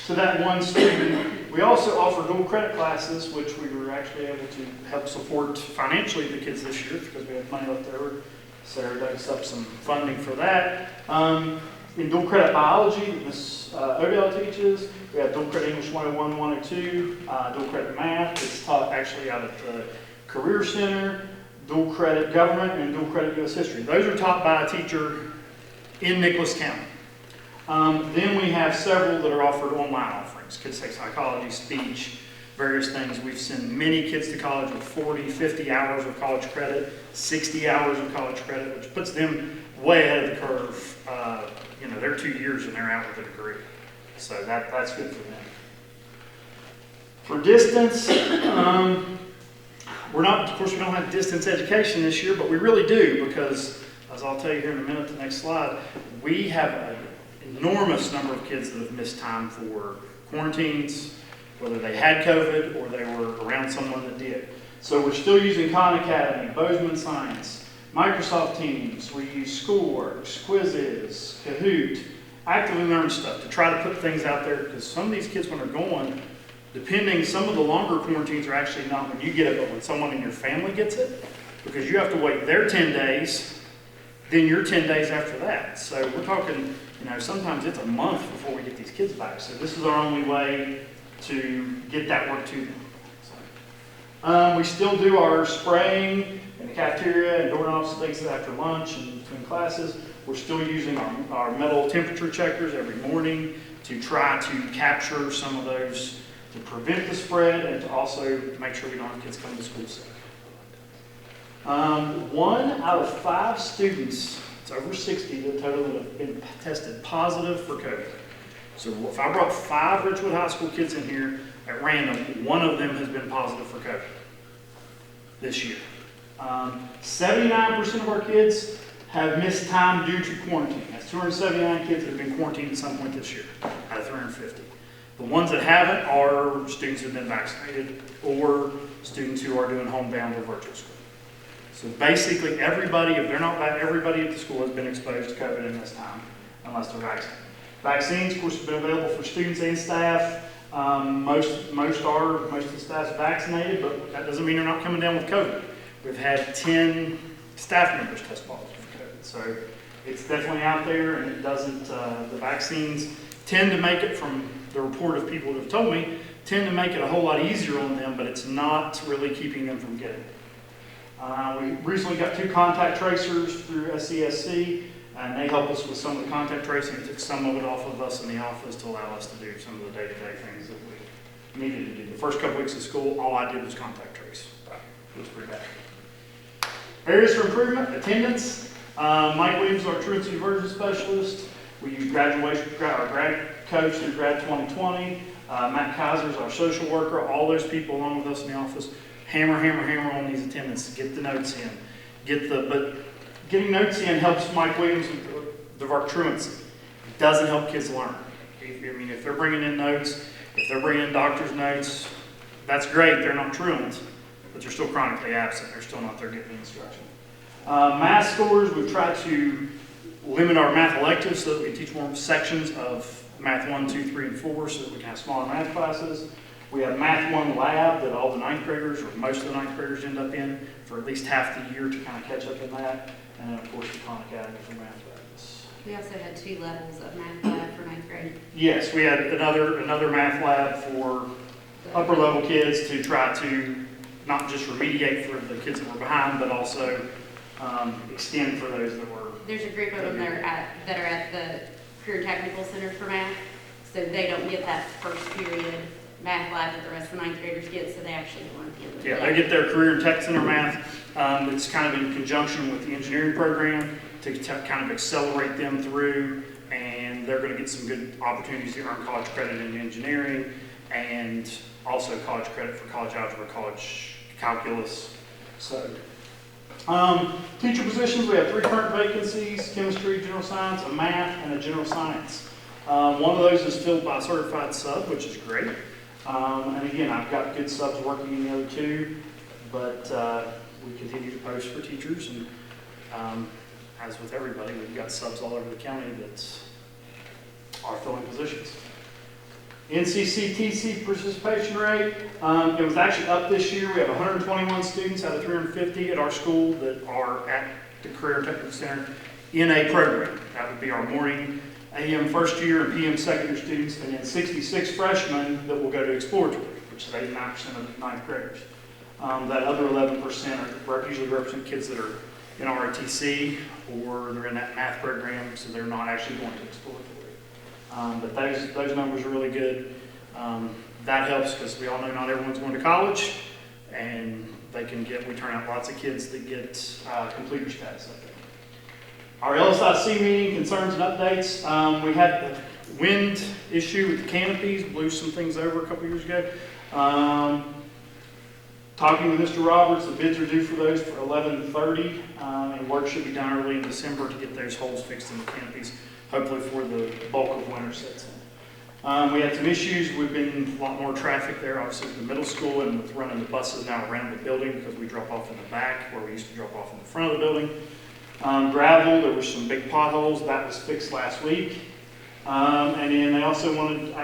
to that one student, we also offer dual credit classes, which we were actually able to help support financially the kids this year because we had money left over. Sarah dug us up some funding for that. In dual credit biology, Ms. Odell teaches. We have dual credit English 101, 102, dual credit math. It's taught actually out at the Career Center, dual credit government, and dual credit U.S. history. Those are taught by a teacher in Nicholas County. Then we have several that are offered online offerings. Kids take psychology, speech, various things. We've sent many kids to college with 40, 50 hours of college credit, 60 hours of college credit, which puts them way ahead of the curve. You know, they're 2 years and they're out with a degree. So that's good for them. For distance, of course we don't have distance education this year, but we really do because, as I'll tell you here in a minute, the next slide, we have an enormous number of kids that have missed time for quarantines, whether they had COVID or they were around someone that did. So we're still using Khan Academy, Bozeman Science, Microsoft Teams. We use Schoolworks, Quizzes, Kahoot, actively learn stuff to try to put things out there because some of these kids when they're going, depending, some of the longer quarantines are actually not when you get it, but when someone in your family gets it, because you have to wait their 10 days, then your 10 days after that. So we're talking, sometimes it's a month before we get these kids back. So this is our only way to get that work to them. We still do our spraying in the cafeteria and doorknobs and things after lunch and between classes. We're still using our metal temperature checkers every morning to try to capture some of those, to prevent the spread and to also make sure we don't have kids coming to school sick. 1 out of 5 students, it's over 60, the total that have been tested positive for COVID. So if I brought 5 Richwood High School kids in here at random, 1 of them has been positive for COVID this year. 79% of our kids have missed time due to quarantine. That's 279 kids that have been quarantined at some point this year out of 350. The ones that haven't are students who have been vaccinated or students who are doing homebound or virtual school. So basically everybody, if they're not back, everybody at the school has been exposed to COVID in this time, unless they're vaccinated. Vaccines, of course, have been available for students and staff. Most of the staff's vaccinated, but that doesn't mean they're not coming down with COVID. We've had 10 staff members test positive for COVID. So it's definitely out there, and it doesn't, the vaccines tend to make it, from the report of people that have told me, tend to make it a whole lot easier on them, but it's not really keeping them from getting it. We recently got 2 contact tracers through SCSC, and they help us with some of the contact tracing. It took some of it off of us in the office to allow us to do some of the day-to-day things that we needed to do. The first couple weeks of school, all I did was contact trace. It was pretty bad. Areas for improvement, attendance. Mike Williams, our truancy diversion specialist. We use our grad coach through grad 2020. Matt Kaiser's our social worker. All those people along with us in the office. Hammer on these attendance. Get the notes in. But getting notes in helps Mike Williams with our truancy. It doesn't help kids learn. If they're bringing in notes, if they're bringing in doctor's notes, that's great. They're not truant, but they're still chronically absent. They're still not there getting the instruction. Math scores, we've tried to limit our math electives so that we can teach more sections of math 1, 2, 3, and 4 so that we can have smaller math classes. We have Math 1 lab that all the 9th graders, or most of the 9th graders, end up in for at least half the year to kind of catch up in that. And then, of course, the Khan Academy for math practice. We also had 2 levels of math lab for 9th grade. Yes, we had another math lab for upper level kids to try to not just remediate for the kids that were behind, but also extend for those that were. There's a group of them that are at the Career Technical Center for math, so they don't get that first period math lab that the rest of the 9th graders get, so they actually learn at the end of the day. They get their Career and Tech Center math. It's kind of in conjunction with the engineering program to kind of accelerate them through, and they're going to get some good opportunities to earn college credit in engineering and also college credit for college algebra, college calculus. So, teacher positions, we have 3 current vacancies: chemistry, general science, a math, and a general science. One of those is filled by a certified sub, which is great. And again, I've got good subs working in the other 2, but we continue to post for teachers, and as with everybody, we've got subs all over the county that are filling positions. Ncctc participation rate, it was actually up this year. We have 121 students out of 350 at our school that are at the Career Technical Center in a program. That would be our morning AM first year and PM second year students, and then 66 freshmen that will go to exploratory, which is 89% of the 9th graders. That other 11% are usually represent kids that are in ROTC or they're in that math program, so they're not actually going to exploratory. But those numbers are really good. That helps because we all know not everyone's going to college, and we turn out lots of kids that get completer status up there. Our LSIC meeting, concerns and updates. We had the wind issue with the canopies, blew some things over a couple years ago. Talking with Mr. Roberts, the bids are due for those for 11/30, and work should be done early in December to get those holes fixed in the canopies, hopefully for the bulk of winter sets in. We had some issues. We've been a lot more traffic there, obviously with the middle school and with running the buses now around the building because we drop off in the back where we used to drop off in the front of the building. Gravel, there were some big potholes. That was fixed last week. And then they also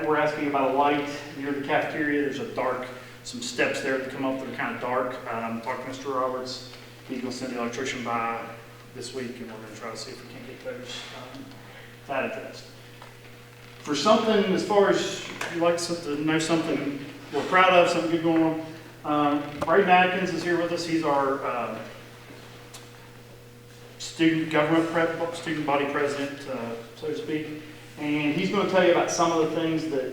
we're asking about a light near the cafeteria. There's some steps there that come up that are kind of dark. Talked to Mr. Roberts. He's going to send the electrician by this week, and we're going to try to see if we can get those addressed. For something, as far as you like to know something we're proud of, something good going on, Bray Matkins is here with us. He's our student body president, so to speak. And he's going to tell you about some of the things that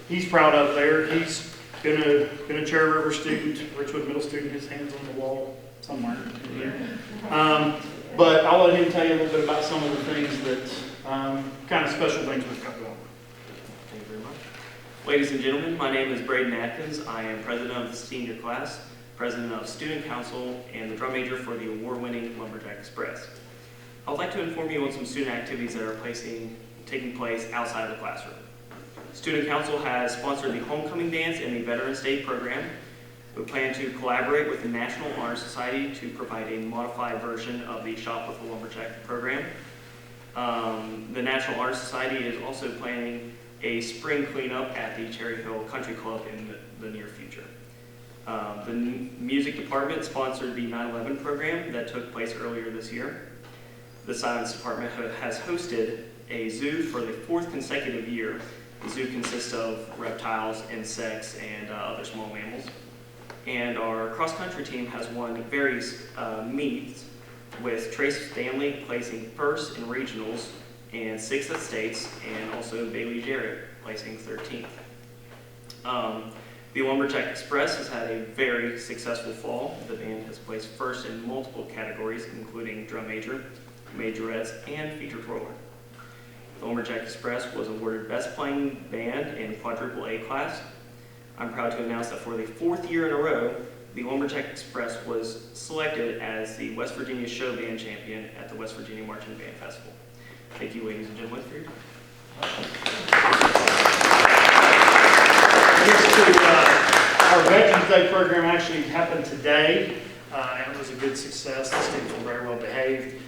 he's proud of there. He's been a Cherry River student, Richwood Middle student, his hands on the wall somewhere in here. But I'll let him tell you a little bit about some of the things that, kind of special things we've got going on. Thank you very much. Ladies and gentlemen, my name is Bray Matkins. I am president of the senior class, president of student council, and the drum major for the award-winning Lumberjack Express. I would like to inform you on some student activities that are taking place outside of the classroom. Student Council has sponsored the Homecoming Dance and the Veterans Day program. We plan to collaborate with the National Honor Society to provide a modified version of the Shop with the Lumberjack program. The National Honor Society is also planning a spring cleanup at the Cherry Hill Country Club in the near future. The music department sponsored the 9/11 program that took place earlier this year. The science department has hosted a zoo for the 4th consecutive year. The zoo consists of reptiles, insects, and other small mammals. And our cross-country team has won various meets, with Trace Stanley placing 1st in regionals and 6th at states, and also Bailey Jarrett placing 13th. The Lumberjack Express has had a very successful fall. The band has placed 1st in multiple categories, including drum major, majorettes, and featured roller. The Lumberjack Express was awarded Best Playing Band in Quadruple A class. I'm proud to announce that for the 4th year in a row, the Lumberjack Express was selected as the West Virginia Show Band Champion at the West Virginia Marching Band Festival. Thank you, ladies and gentlemen, for your time. Our Veterans Day program actually happened today, and it was a good success. The students were very well behaved.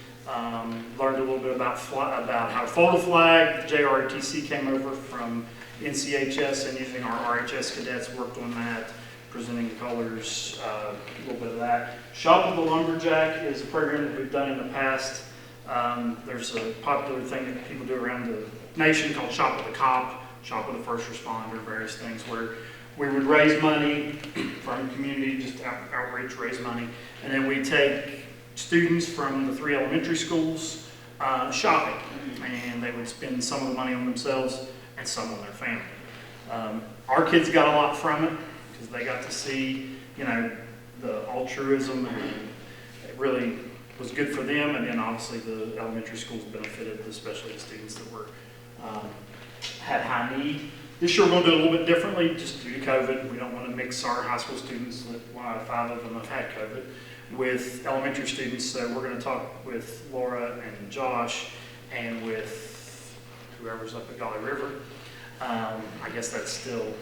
Learned a little bit about how to fold a flag. The JROTC came over from NCHS, and using our RHS cadets worked on that, presenting colors, a little bit of that. Shop with the Lumberjack is a program that we've done in the past. There's a popular thing that people do around the nation called Shop with the Cop, Shop with the First Responder, various things where we would raise money from the community, just outreach, raise money, and then we take students from the 3 elementary schools shopping, and they would spend some of the money on themselves and some on their family. Our kids got a lot from it because they got to see, the altruism, and it really was good for them. And then obviously the elementary schools benefited, especially the students that were had high need. This year we're going to do it a little bit differently, just due to COVID. We don't want to mix our high school students, that 1 out of 5 of them have had COVID, with elementary students. So we're going to talk with Laura and Josh and with whoever's up at Golly River. I guess that's still,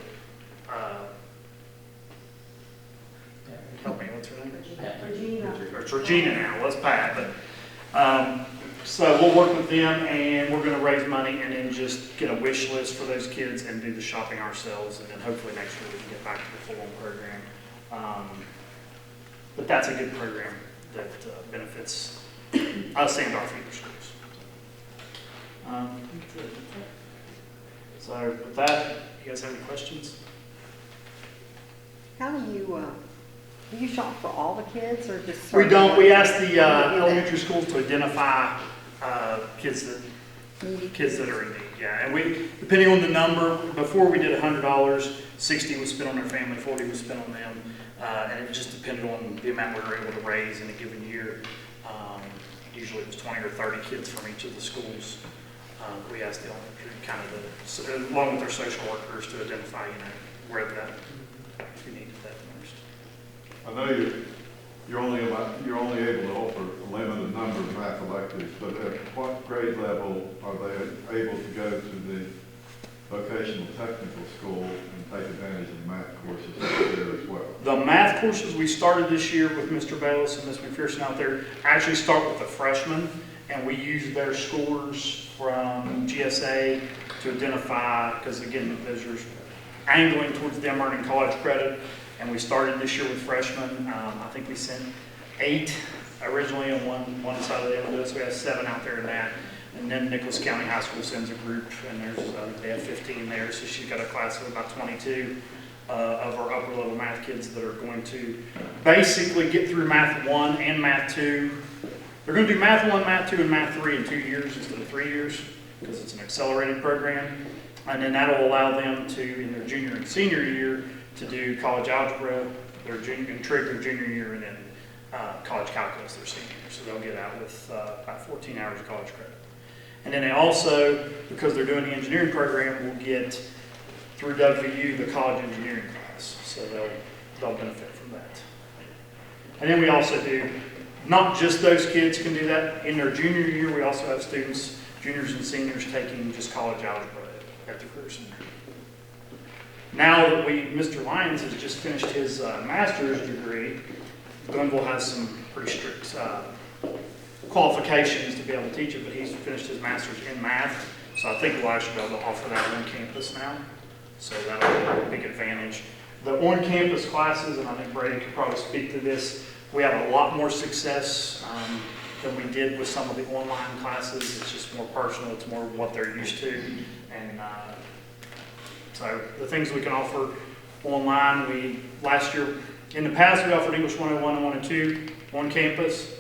help me, what's her name? It's Regina now, let's Pat. But, so we'll work with them, and we're going to raise money and then just get a wish list for those kids and do the shopping ourselves, and then hopefully next year we can get back to the full-on program. But that's a good program that benefits us and our future schools. So with that, you guys have any questions? How do you shop for all the kids or just? We don't. We ask the elementary schools to identify kids that are in need. Yeah, and we, depending on the number, before we did $100, 60 was spent on their family, 40 was spent on them, and it just depended on the amount we were able to raise in a given year. Usually it was 20 or 30 kids from each of the schools. We asked the elementary, along with their social workers, to identify, where that, if you needed that most. I know you're only able to offer a limited number of math electives, but at what grade level are they able to go to the vocational technical school and take advantage of the math courses there as well? The math courses we started this year with Mr. Bayless and Ms. McPherson out there actually start with the freshmen, and we use their scores from GSA to identify, because again, those are angling towards them earning college credit. And we started this year with freshmen. I think we sent 8 originally on one side of the end of it, so we have 7 out there in that. And then Nicholas County High School sends a group, and they have 15 there, so she's got a class of about 22 of our upper level math kids that are going to basically get through Math 1 and Math 2. They're going to do Math 1, Math 2, and Math 3 in 2 years instead of 3 years, because it's an accelerated program. And then that'll allow them to, in their junior and senior year, to do college algebra, their junior, and trig their junior year, and then college calculus their senior year. So they'll get out with about 14 hours of college credit. And then they also, because they're doing the engineering program, will get through WVU the college engineering class. So they'll benefit from that. And then we also do, not just those kids can do that. In their junior year, we also have students, juniors and seniors, taking just college algebra at the Career Center. Now that Mr. Lyons has just finished his master's degree, Glenville has some pretty strict qualifications to be able to teach it, but he's finished his master's in math, so I think we'll actually be able to offer that on campus now. So that'll be a big advantage. The on-campus classes, and I think Brady could probably speak to this, we have a lot more success than we did with some of the online classes. It's just more personal, it's more what they're used to. And so the things we can offer online, last year, in the past we offered English 101 and 102 on campus.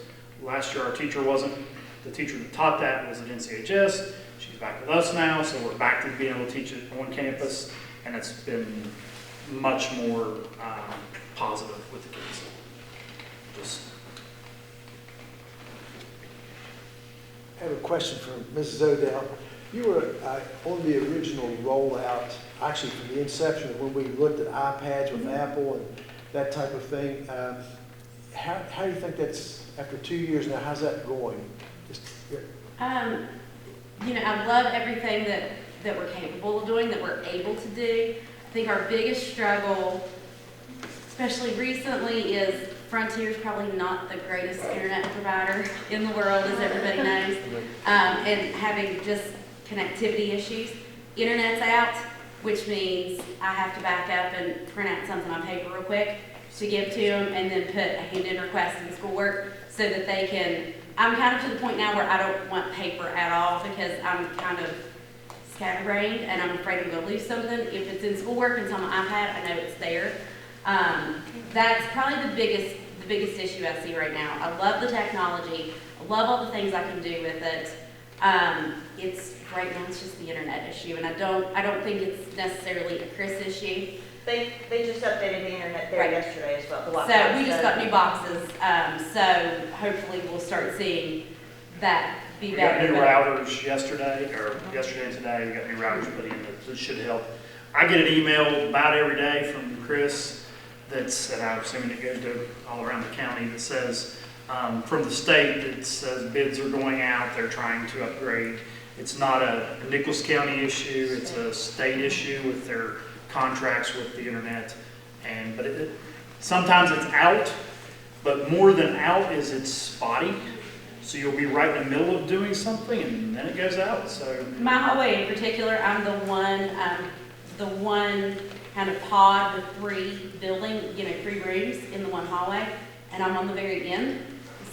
Last year our teacher the teacher that taught that was at NCHS. She's back with us now, so we're back to being able to teach it on campus, and it's been much more positive with the kids. I have a question for Mrs. Odell. You were on the original rollout, actually from the inception of when we looked at iPads with Apple and that type of thing. How do you think that's, after 2 years now, how's that going? You know, I love everything that we're capable of doing, that we're able to do. I think our biggest struggle, especially recently, is Frontier's probably not the greatest internet provider in the world, as everybody knows, and having just connectivity issues. Internet's out, which means I have to back up and print out something on paper real quick to give to them, and then put a hand-in request in schoolwork so that they can. I'm kind of to the point now where I don't want paper at all, because I'm kind of scatterbrained and I'm afraid I'm going to lose something. If it's in schoolwork and it's on my iPad, I know it's there. That's probably the biggest issue I see right now. I love the technology. I love all the things I can do with it. It's right now it's just the internet issue, and I don't think it's necessarily a Chris issue. They just updated the internet there yesterday as well. So we just got new boxes. So hopefully we'll start seeing that be better. We got new routers yesterday and today. We got new routers put in that should help. I get an email about every day from Chris and I'm assuming it goes to all around the county, that says from the state that says bids are going out, they're trying to upgrade. It's not a Nicholas County issue, it's a state issue with their contracts with the internet. But sometimes it's out, but more than out is it's spotty. So you'll be right in the middle of doing something and then it goes out. So my hallway in particular, I'm the one kind of pod with 3 rooms in the one hallway, and I'm on the very end.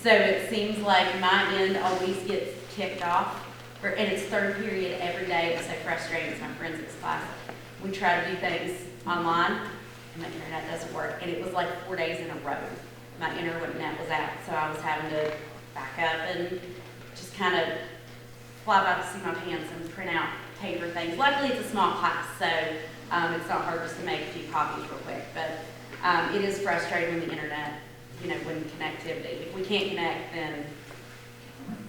So it seems like my end always gets kicked off, and it's third period every day. It's so frustrating. It's my forensics class. We try to do things online, and my internet doesn't work. And it was like 4 days in a row. My internet was out, so I was having to back up and just kind of fly by the seat of my pants and print out paper things. Luckily, it's a small class, so it's not hard just to make a few copies real quick. But it is frustrating with the internet, when connectivity. If we can't connect, then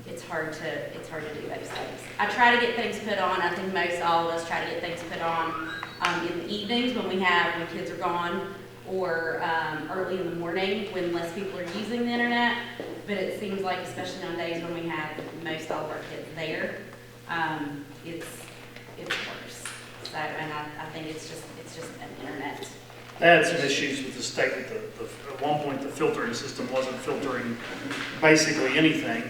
it's hard to do those things. I try to get things put on. I think most all of us try to get things put on in the evenings when kids are gone, or early in the morning when less people are using the internet. But it seems like, especially on days when we have most all of our kids there, it's worse. So, and I think it's just an internet. They had some issues with the state. At one point, the filtering system wasn't filtering basically anything.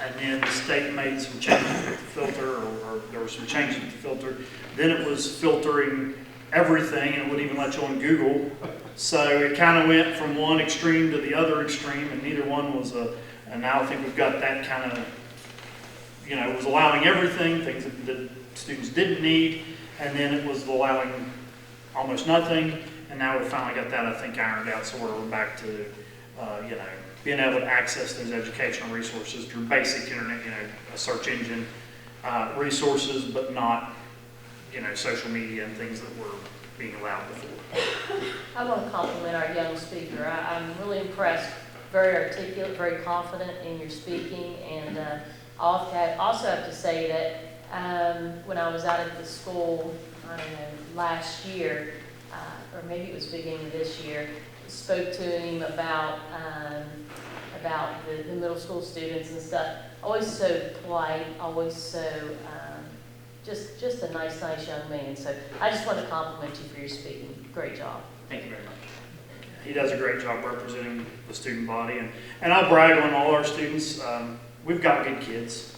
and then the state made some changes with the filter, or there were some changes with the filter. Then it was filtering everything, and it wouldn't even let you on Google. So it kind of went from one extreme to the other extreme, and neither one was and now I think we've got that kind of, it was allowing everything, things that students didn't need, and then it was allowing almost nothing, and now we've finally got that, I think, ironed out, so we're back to, being able to access those educational resources through basic internet, a search engine resources, but not, social media and things that were being allowed before. I want to compliment our young speaker. I'm really impressed, very articulate, very confident in your speaking, and I also have to say that when I was out at the school, I don't know, last year, or maybe it was beginning of this year, spoke to him about the middle school students and stuff. Always so polite, always so just a nice young man. So I just want to compliment you for your speaking. Great job. Thank you very much. He does a great job representing the student body, and I'll brag on all our students. We've got good kids.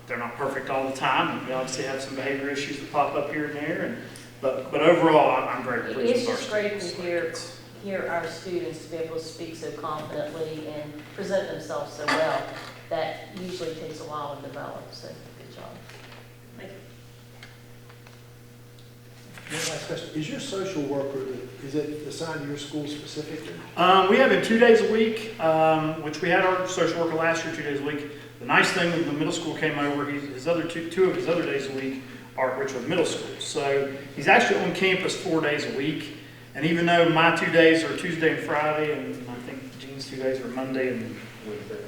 They're not perfect all the time, and we obviously have some behavior issues that pop up here and there. But overall, I'm very pleased with our students. It's just great to hear our students to be able to speak so confidently and present themselves so well. That usually takes a while to develop. So good job. Thank you. One last question. Is your social worker, is it assigned to your school specifically? We have him 2 days a week, which we had our social worker last year 2 days a week. The nice thing when the middle school came over, two of his other days a week are at Richwood Middle School. So he's actually on campus 4 days a week. And even though my 2 days are Tuesday and Friday, and I think Gene's 2 days are Monday and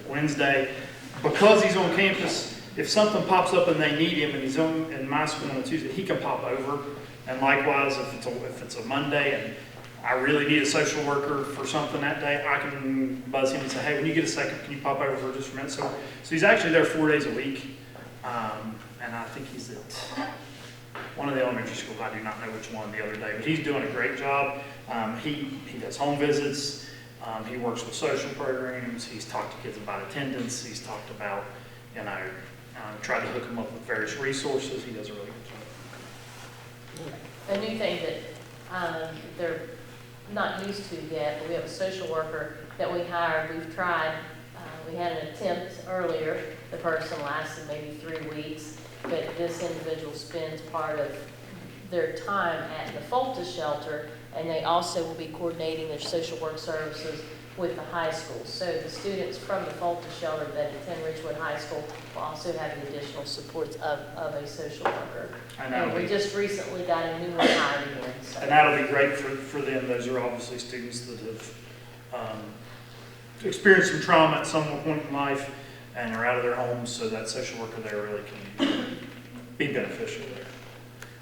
Wednesday, because he's on campus, if something pops up and they need him and he's in my school on a Tuesday, he can pop over. And likewise, if it's a Monday and I really need a social worker for something that day, I can buzz him and say, hey, when you get a second, can you pop over for just a minute? So he's actually there 4 days a week. And I think he's at one of the elementary schools. I do not know which one the other day, but he's doing a great job. He does home visits. He works with social programs. He's talked to kids about attendance. He's talked about, tried to hook them up with various resources. He does a really good job. A new thing that they're not used to yet, but we have a social worker that we hired. We've tried. We had an attempt earlier. The person lasted maybe 3 weeks, but this individual spends part of their time at the Fulton shelter, and they also will be coordinating their social work services with the high school. So the students from the Fulton shelter that attend Richwood High School will also have the additional supports of a social worker. And we just recently got a new one hired again. So. And that'll be great for them. Those are obviously students that have experienced some trauma at some point in life and are out of their homes, so that social worker there really can be beneficial there.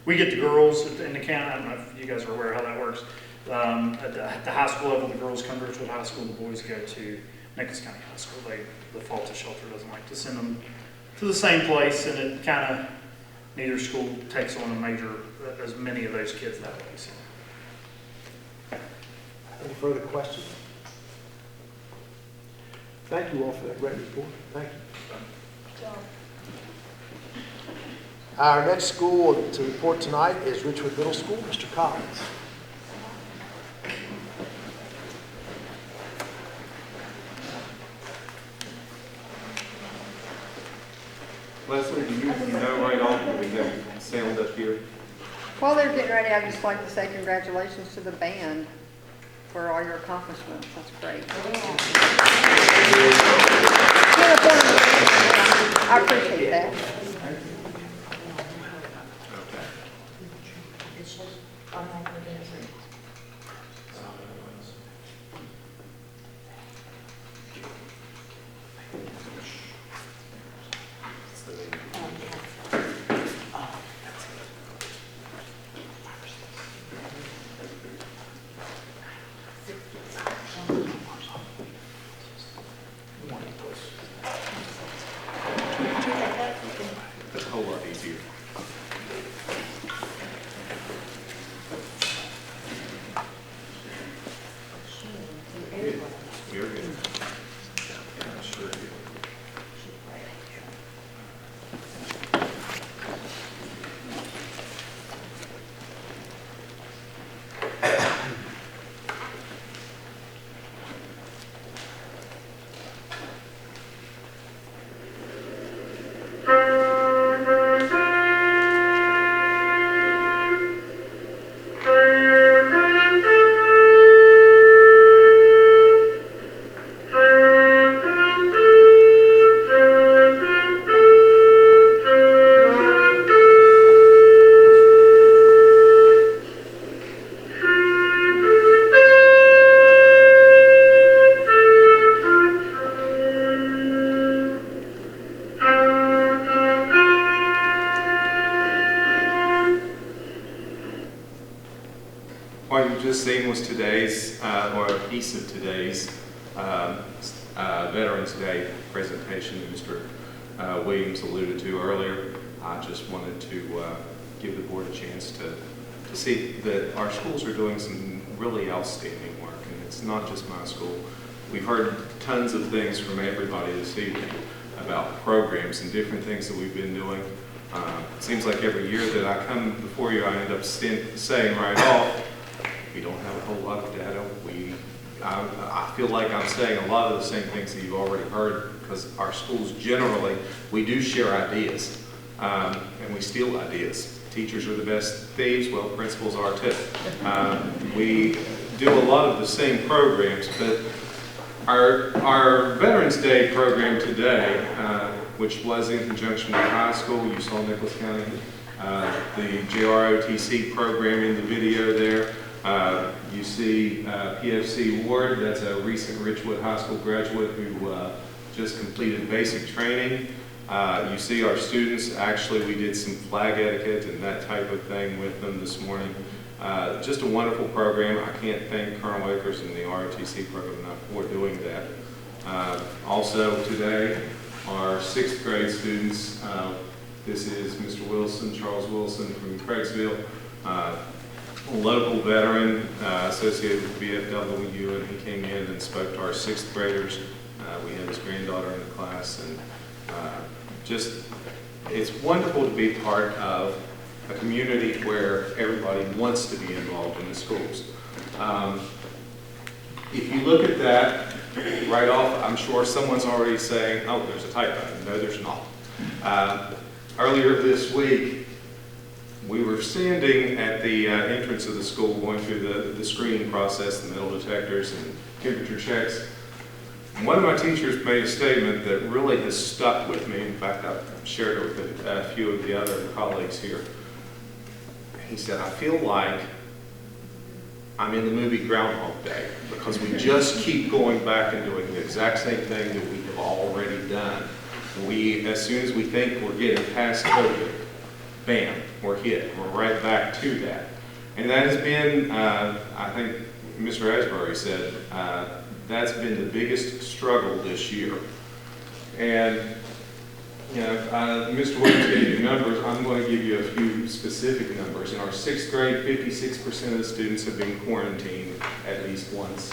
We get the girls in the county. I don't know if you guys are aware how that works. At the high school level, the girls come to Richwood High School, the boys go to Nicholls County High School. The Fulton shelter doesn't like to send them to the same place, and it kind of, neither school takes on as many of those kids that way. So. Any further questions? Thank you all for that great report. Thank you. Good job. Our next school to report tonight is Richwood Middle School. Mr. Collins. Leslie, do you know right off that we have sound up here? While they're getting ready, I'd just like to say congratulations to the band for all your accomplishments. That's great. I appreciate that. That's a whole lot easier. Very good. just seen was today's, or a piece of today's Veterans Day presentation that Mr. Williams alluded to earlier. I just wanted to give the board a chance to see that our schools are doing some really outstanding work, and it's not just my school. We've heard tons of things from everybody this evening about programs and different things that we've been doing. It seems like every year that I come before you, I end up saying right off, we don't have a whole lot of data. I feel like I'm saying a lot of the same things that you've already heard, because our schools generally, we do share ideas, and we steal ideas. Teachers are the best thieves, well, principals are too. We do a lot of the same programs, but our Veterans Day program today, which was in conjunction with high school, you saw Nicholas County, the JROTC program in the video there. You see PFC Ward, that's a recent Richwood High School graduate who just completed basic training. You see our students, actually we did some flag etiquette and that type of thing with them this morning. Just a wonderful program. I can't thank Colonel Akers and the ROTC program enough for doing that. Also today, our 6th grade students, this is Mr. Wilson, Charles Wilson from Craigsville, a local veteran associated with VFW, and he came in and spoke to our 6th graders. We had his granddaughter in the class, and just, it's wonderful to be part of a community where everybody wants to be involved in the schools. If you look at that right off, I'm sure someone's already saying, oh, there's a typo. No, there's not. Earlier this week, we were standing at the entrance of the school going through the screening process, the metal detectors and temperature checks. And one of my teachers made a statement that really has stuck with me. In fact, I've shared it with a few of the other colleagues here. He said, I feel like I'm in the movie Groundhog Day, because we just keep going back and doing the exact same thing that we have already done. As soon as we think we're getting past COVID, bam, we're hit. We're right back to that. And that has been, I think Mr. Asbury said, that's been the biggest struggle this year. And you know, Mr. Williams gave you numbers. I'm going to give you a few specific numbers. In our 6th grade, 56% of the students have been quarantined at least once.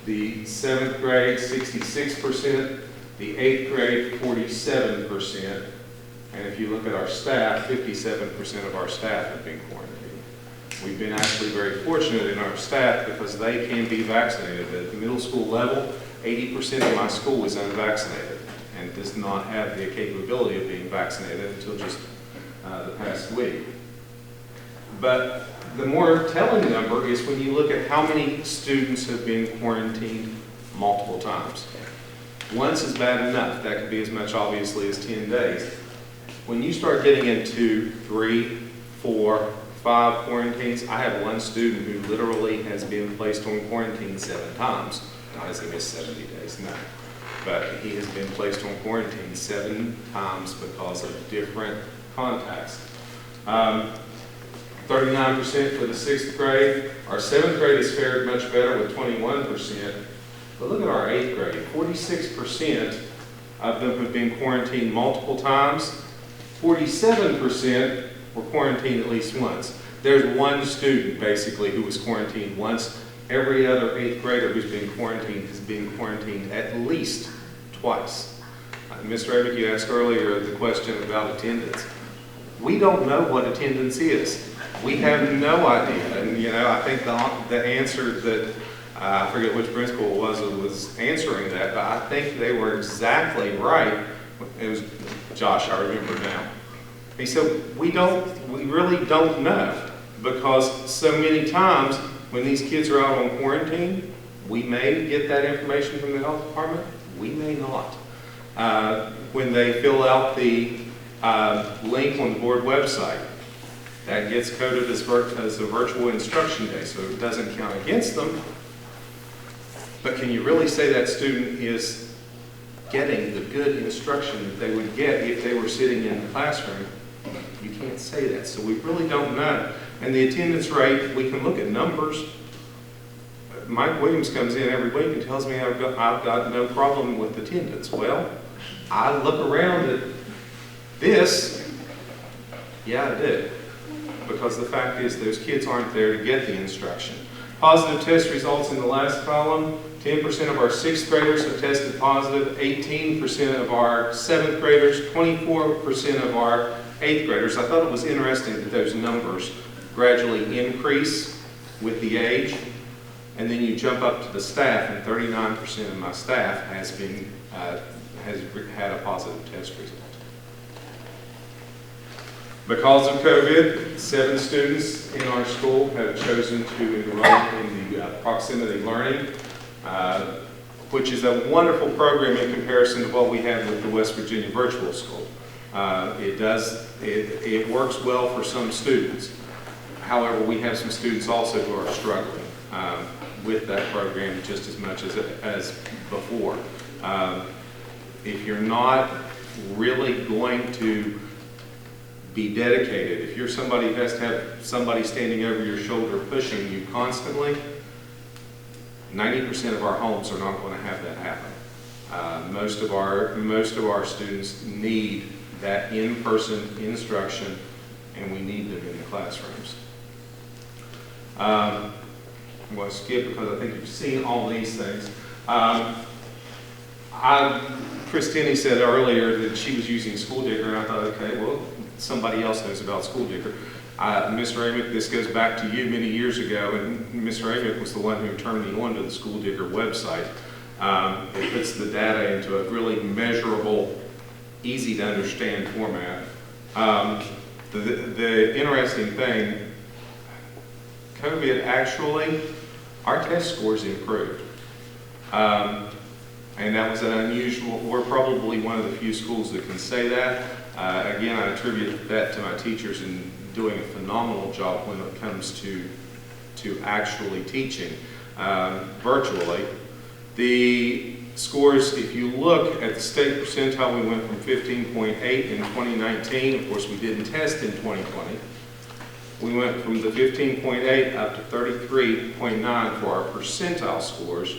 The 7th grade, 66%. The 8th grade, 47%. And if you look at our staff, 57% of our staff have been quarantined. We've been actually very fortunate in our staff because they can be vaccinated. At the middle school level, 80% of my school is unvaccinated and does not have the capability of being vaccinated until just the past week. But the more telling number is when you look at how many students have been quarantined multiple times. Once is bad enough. That could be as much, obviously, as 10 days. When you start getting into 3, 4, 5 quarantines, I have one student who literally has been placed on quarantine 7 times. Not as he missed 70 days, no. But he has been placed on quarantine 7 times because of different contacts. 39% for the 6th grade. Our 7th grade has fared much better with 21%. But look at our 8th grade. 46% of them have been quarantined multiple times. 47% were quarantined at least once. There's one student, basically, who was quarantined once. Every other 8th grader who's been quarantined has been quarantined at least twice. Mr. Abick, you asked earlier the question about attendance. We don't know what attendance is. We have no idea. And, you know, I think the answer that, I forget which principal it was answering that, but I think they were exactly right. It was Josh, I remember now. He said, we really don't know, because so many times when these kids are out on quarantine, we may get that information from the health department, we may not. When they fill out the link on the board website, that gets coded as a virtual instruction day, so it doesn't count against them. But can you really say that student is getting the good instruction that they would get if they were sitting in the classroom? You can't say that, so we really don't know. And the attendance rate, we can look at numbers, Mike Williams comes in every week and tells me I've got no problem with attendance. Well, I look around at this, yeah, I do. Because the fact is those kids aren't there to get the instruction. Positive test results in the last column, 10% of our 6th graders have tested positive, 18% of our 7th graders, 24% of our 8th graders. I thought it was interesting that those numbers gradually increase with the age, and then you jump up to the staff, and 39% of my staff has had a positive test result. Because of COVID, 7 students in our school have chosen to enroll in the proximity learning, which is a wonderful program in comparison to what we have with the West Virginia Virtual School. It works well for some students. However, we have some students also who are struggling with that program just as much as before. If you're not really going to be dedicated, if you're somebody who has to have somebody standing over your shoulder pushing you constantly, 90% of our homes are not going to have that happen. Most of our students need that in-person instruction, and we need them in the classrooms. I'm going to skip because I think you've seen all these things. Chris Tenney said earlier that she was using School Digger, and I thought, okay, well, somebody else knows about School Digger. Mr. Amick, this goes back to you many years ago, and Mr. Amick was the one who turned me on to the School Digger website. It puts the data into a really measurable, easy to understand format. The interesting thing, COVID actually, our test scores improved. And that was an unusual, we're probably one of the few schools that can say that. Again, I attribute that to my teachers in doing a phenomenal job when it comes to actually teaching virtually. The scores, if you look at the state percentile, we went from 15.8 in 2019. Of course, we didn't test in 2020. We went from the 15.8 up to 33.9 for our percentile scores.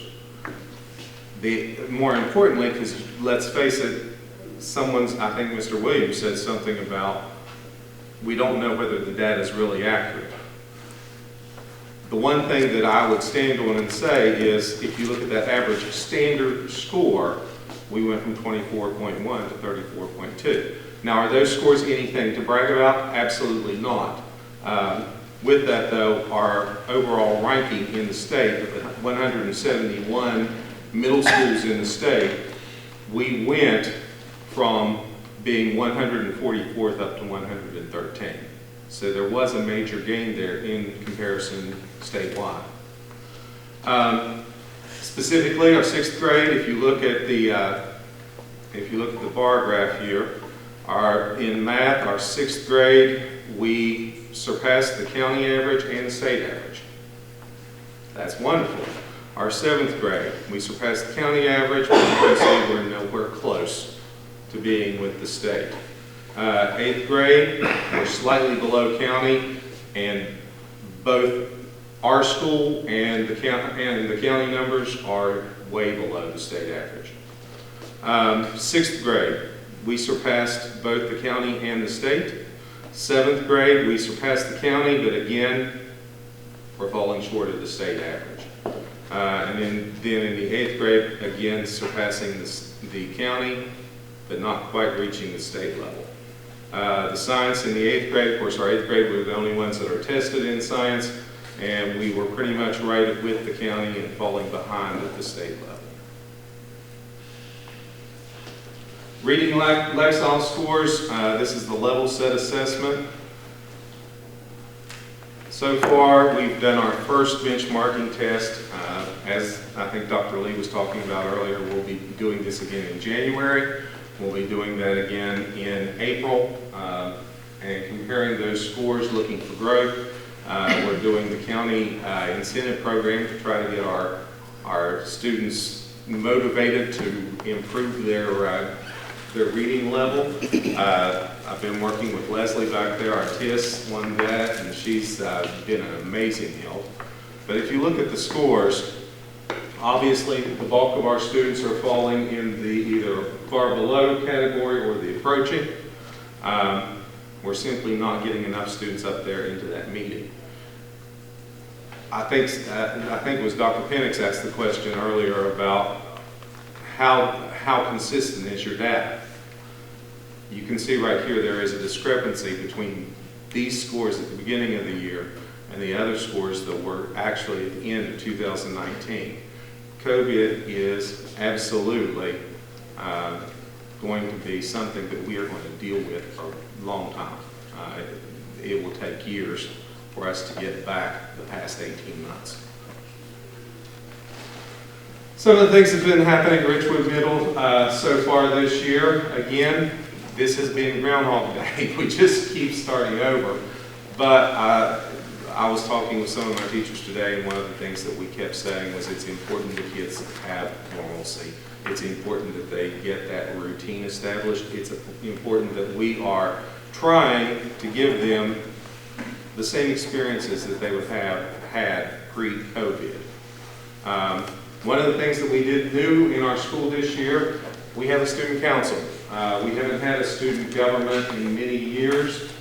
More importantly, because let's face it, I think Mr. Williams said something about we don't know whether the data is really accurate. The one thing that I would stand on and say is if you look at that average standard score, we went from 24.1 to 34.2. Now, are those scores anything to brag about? Absolutely not. With that, though, our overall ranking in the state, of the 171 middle schools in the state, we went from being 144th up to 113. So there was a major gain there in comparison statewide. Specifically, our 6th grade, if you look at the bar graph here, in math, our 6th grade, we surpassed the county average and the state average. That's wonderful. Our 7th grade, we surpassed the county average, but you can see we're nowhere close to being with the state. 8th grade, we're slightly below county, and both our school and the county numbers are way below the state average. 6th grade, we surpassed both the county and the state. 7th grade, we surpassed the county, but again, we're falling short of the state average. And then in the 8th grade, again, surpassing the county, but not quite reaching the state level. The science in the 8th grade, of course, our 8th grade, we're the only ones that are tested in science, and we were pretty much right with the county and falling behind at the state level. Reading lifestyle scores, this is the level set assessment. So far, we've done our first benchmarking test. As I think Dr. Lee was talking about earlier, we'll be doing this again in January. We'll be doing that again in April, and comparing those scores, looking for growth. We're doing the county incentive program to try to get our students motivated to improve their reading level. I've been working with Leslie back there, our TIS, one vet, and she's been an amazing help. But if you look at the scores, obviously the bulk of our students are falling in the either far below category or the approaching. We're simply not getting enough students up there into that meeting. I think it was Dr. Penix asked the question earlier about how consistent is your data. You can see right here there is a discrepancy between these scores at the beginning of the year and the other scores that were actually at the end of 2019. COVID is absolutely going to be something that we are going to deal with for a long time. It will take years for us to get back the past 18 months. Some of the things that have been happening at Richwood Middle so far this year, again, this has been Groundhog Day. We just keep starting over. But I was talking with some of my teachers today, and one of the things that we kept saying was it's important that kids have normalcy. It's important that they get that routine established. It's important that we are trying to give them the same experiences that they would have had pre-COVID. One of the things that we did do in our school this year, we have a student council. We haven't had a student government in many years.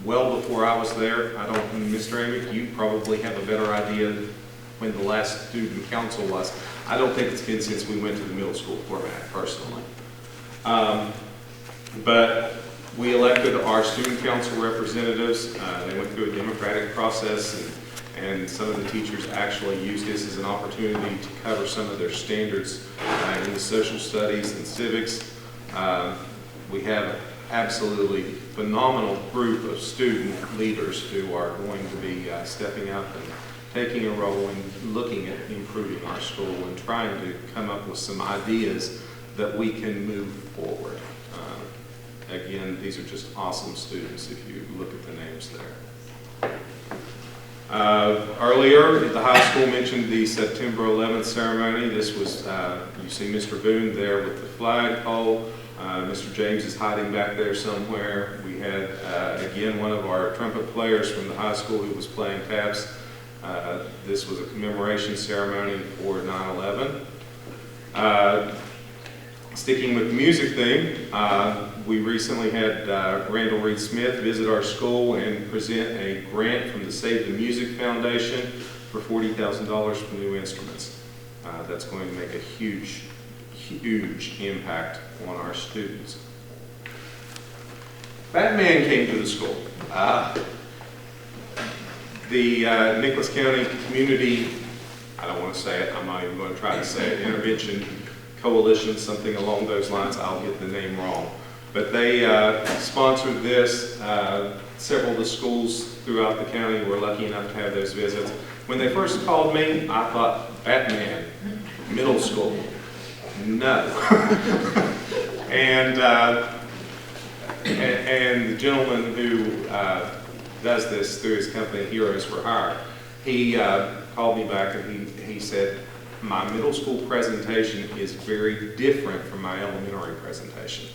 Well before I was there, Mr. Amick, you probably have a better idea when the last student council was. I don't think it's been since we went to the middle school format, personally. But we elected our student council representatives. They went through a democratic process, and some of the teachers actually used this as an opportunity to cover some of their standards in the social studies and civics. We have an absolutely phenomenal group of student leaders who are going to be stepping up and taking a role in looking at improving our school and trying to come up with some ideas that we can move forward. Again, these are just awesome students if you look at the names there. Earlier, the high school mentioned the September 11th ceremony. This was, you see Mr. Boone there with the flagpole. Mr. James is hiding back there somewhere. We had, again, one of our trumpet players from the high school who was playing taps. This was a commemoration ceremony for 9/11. Sticking with the music theme, we recently had Randall Reed Smith visit our school and present a grant from the Save the Music Foundation for $40,000 for new instruments. That's going to make a huge impact on our students. Batman came to the school. The Nicholas County Community, I don't want to say it, I'm not even going to try to say it, Intervention Coalition, something along those lines, I'll get the name wrong. But they sponsored this. Several of the schools throughout the county were lucky enough to have those visits. When they first called me, I thought, Batman, middle school. No. and the gentleman who does this through his company, Heroes for Hire, he called me back and he said, my middle school presentation is very different from my elementary presentation.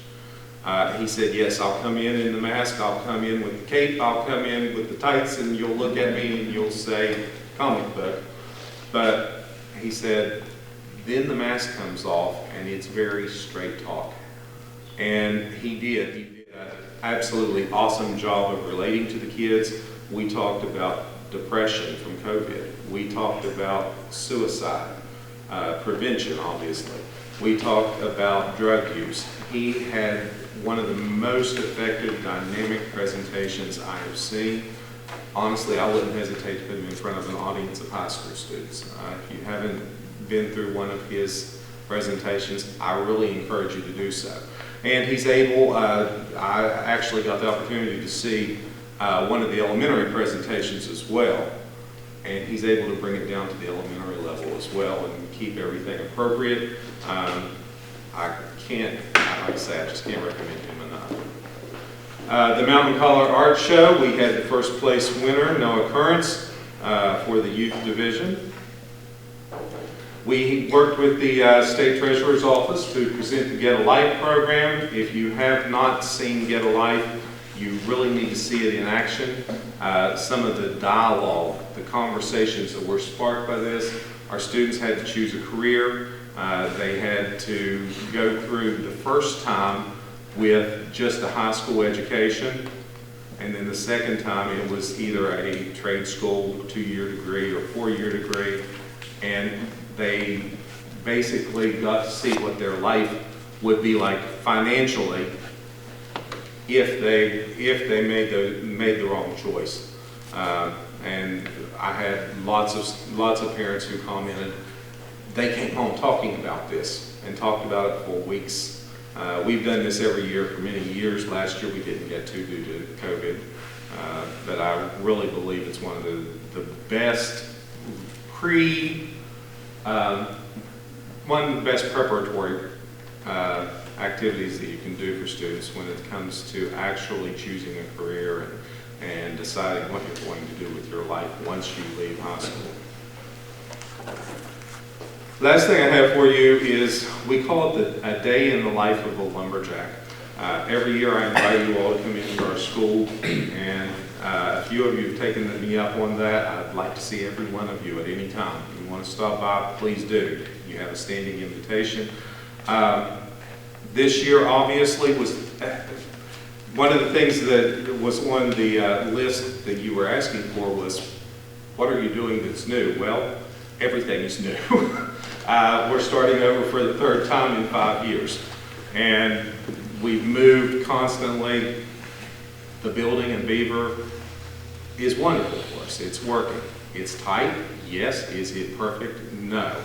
He said, yes, I'll come in the mask, I'll come in with the cape, I'll come in with the tights, and you'll look at me and you'll say comic book. But he said, then the mask comes off and it's very straight talk. And he did an absolutely awesome job of relating to the kids. We talked about depression from COVID. We talked about suicide, prevention, obviously. We talked about drug use. He had one of the most effective dynamic presentations I have seen. Honestly, I wouldn't hesitate to put him in front of an audience of high school students. If you haven't been through one of his presentations, I really encourage you to do so. And he's able, I actually got the opportunity to see one of the elementary presentations as well. And he's able to bring it down to the elementary level as well and keep everything appropriate. I can't, like I say, I just can't recommend him enough. The Mountain Collar Art Show, we had the first place winner, Noah Currents, for the youth division. We worked with the State Treasurer's Office to present the Get a Life program. If you have not seen Get a Life, You really need to see it in action. Some of the dialogue, the conversations that were sparked by this, our students had to choose a career. They had to go through the first time with just a high school education, and then the second time it was either a trade school 2-year degree or 4-year degree, and they basically got to see what their life would be like financially if they made the wrong choice. And I had lots of parents who commented. They came home talking about this and talked about it for weeks. We've done this every year for many years. Last year we didn't get to due to COVID, but I really believe it's one of the best one of the best preparatory activities that you can do for students when it comes to actually choosing a career and deciding what you're going to do with your life once you leave high school. Last thing I have for you is, we call it a day in the life of a lumberjack. Every year I invite you all to come into our school, and a few of you have taken me up on that. I'd like to see every one of you at any time. If you want to stop by, please do. You have a standing invitation. This year obviously was one of the things that was on the list that you were asking for was, what are you doing that's new? Well, everything is new. We're starting over for the third time in 5 years. And we've moved constantly. The building in Beaver is wonderful for us. It's working. It's tight. Yes. Is it perfect? No.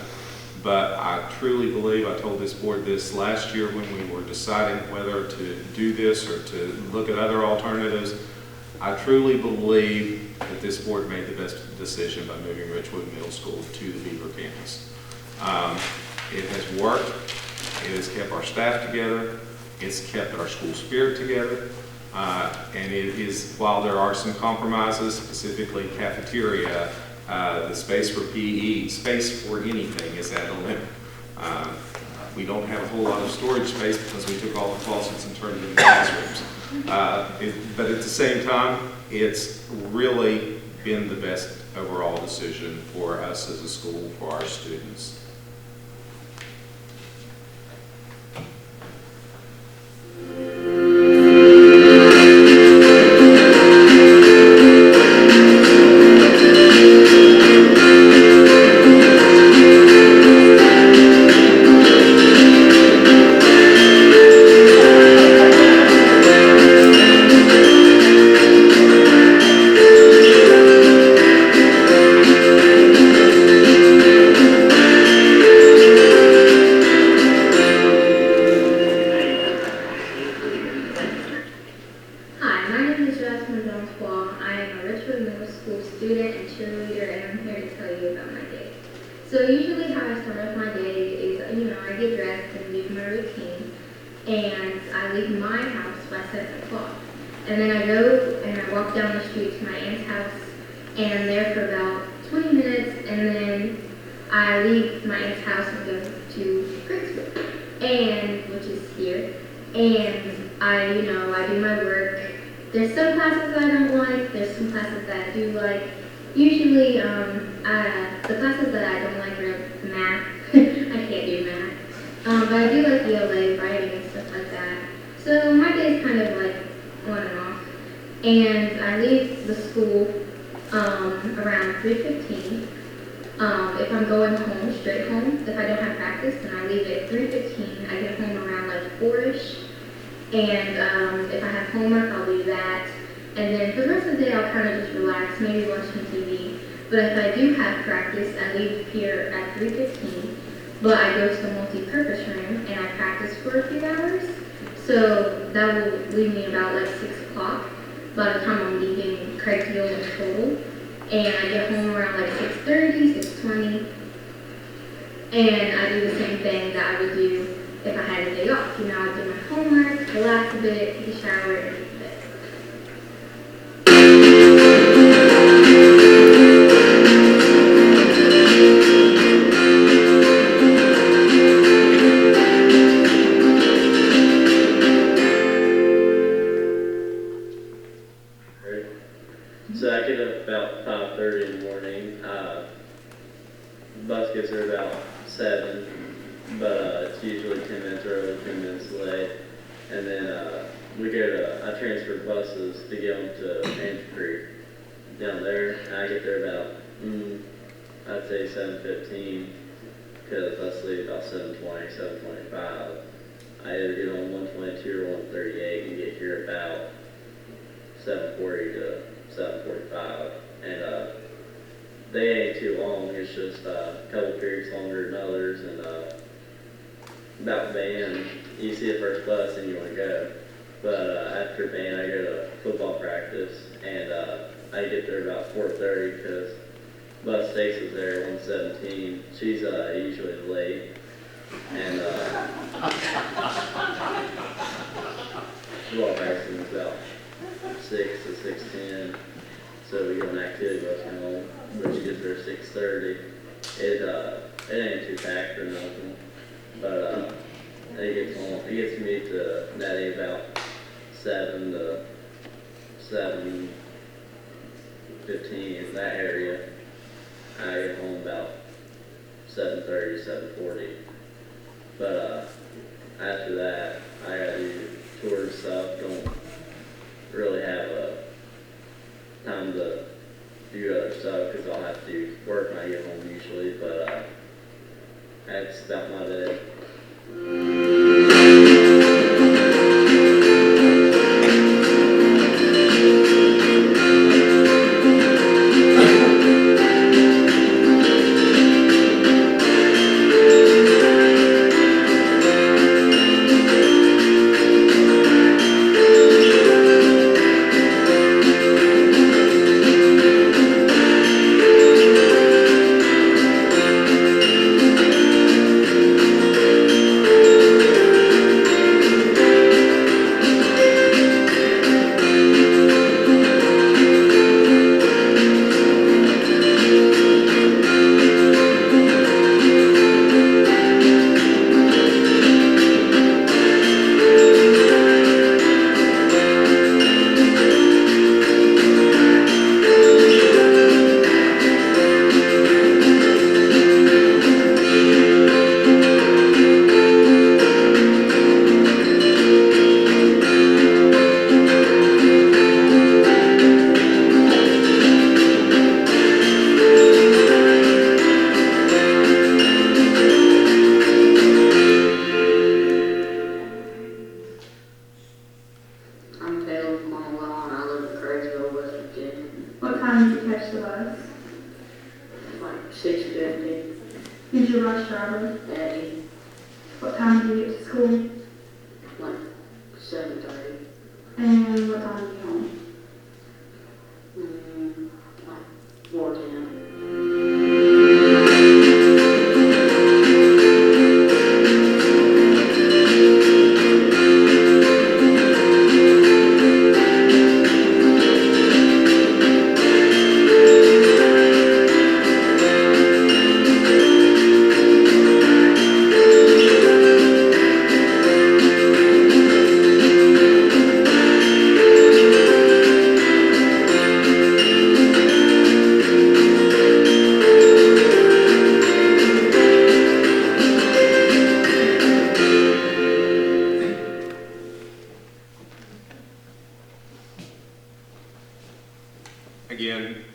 But I truly believe, I told this board this last year when we were deciding whether to do this or to look at other alternatives, I truly believe that this board made the best decision by moving Richwood Middle School to the Beaver campus. It has worked. It has kept our staff together. It's kept our school spirit together. And it is, while there are some compromises, specifically cafeteria, the space for PE, space for anything is at a limit. We don't have a whole lot of storage space because we took all the closets and turned them into classrooms. But at the same time, it's really been the best overall decision for us as a school, for our students. But I go to the multi-purpose room and I practice for a few hours. So that will leave me about like 6 o'clock by the time I'm leaving Craigfield in total. And I get home around like 6:30, 6:20. And I do the same thing that I would do if I had a day off. You know, I do my homework, relax a bit, take a shower, and go to bed. So I get up about 5:30 in the morning. Bus gets there about 7, but it's usually 10 minutes early, 10 minutes late. And then I transfer buses to get them to Panther Creek down there. And I get there about, I'd say 7:15, because I leave about 7:20, 7:25. I either get on 122 or 138 and get here about 7:40 to 7:45. And they ain't too long, it's just a couple periods longer than others. And about band, you see the first bus and you want to go. But after band, I go to football practice, and I get there about 4:30 because bus Stacy's there at 1:17. She's usually late. And football practice is about 6 to 6:10. So we go on activity bus home, which gets there at 6:30. It ain't too packed or nothing, but it gets me to Natty about 7 to 7:15 in that area. I get home about 7:30, 7:40. But after that, I gotta do tours and stuff. Don't really have time to do other stuff because I'll have to do work when I get home usually. But that's about my day. Who's your bus driver? Daddy. What time do you get to school? Like 7:30. And what time do you home? Like 4:10. Again,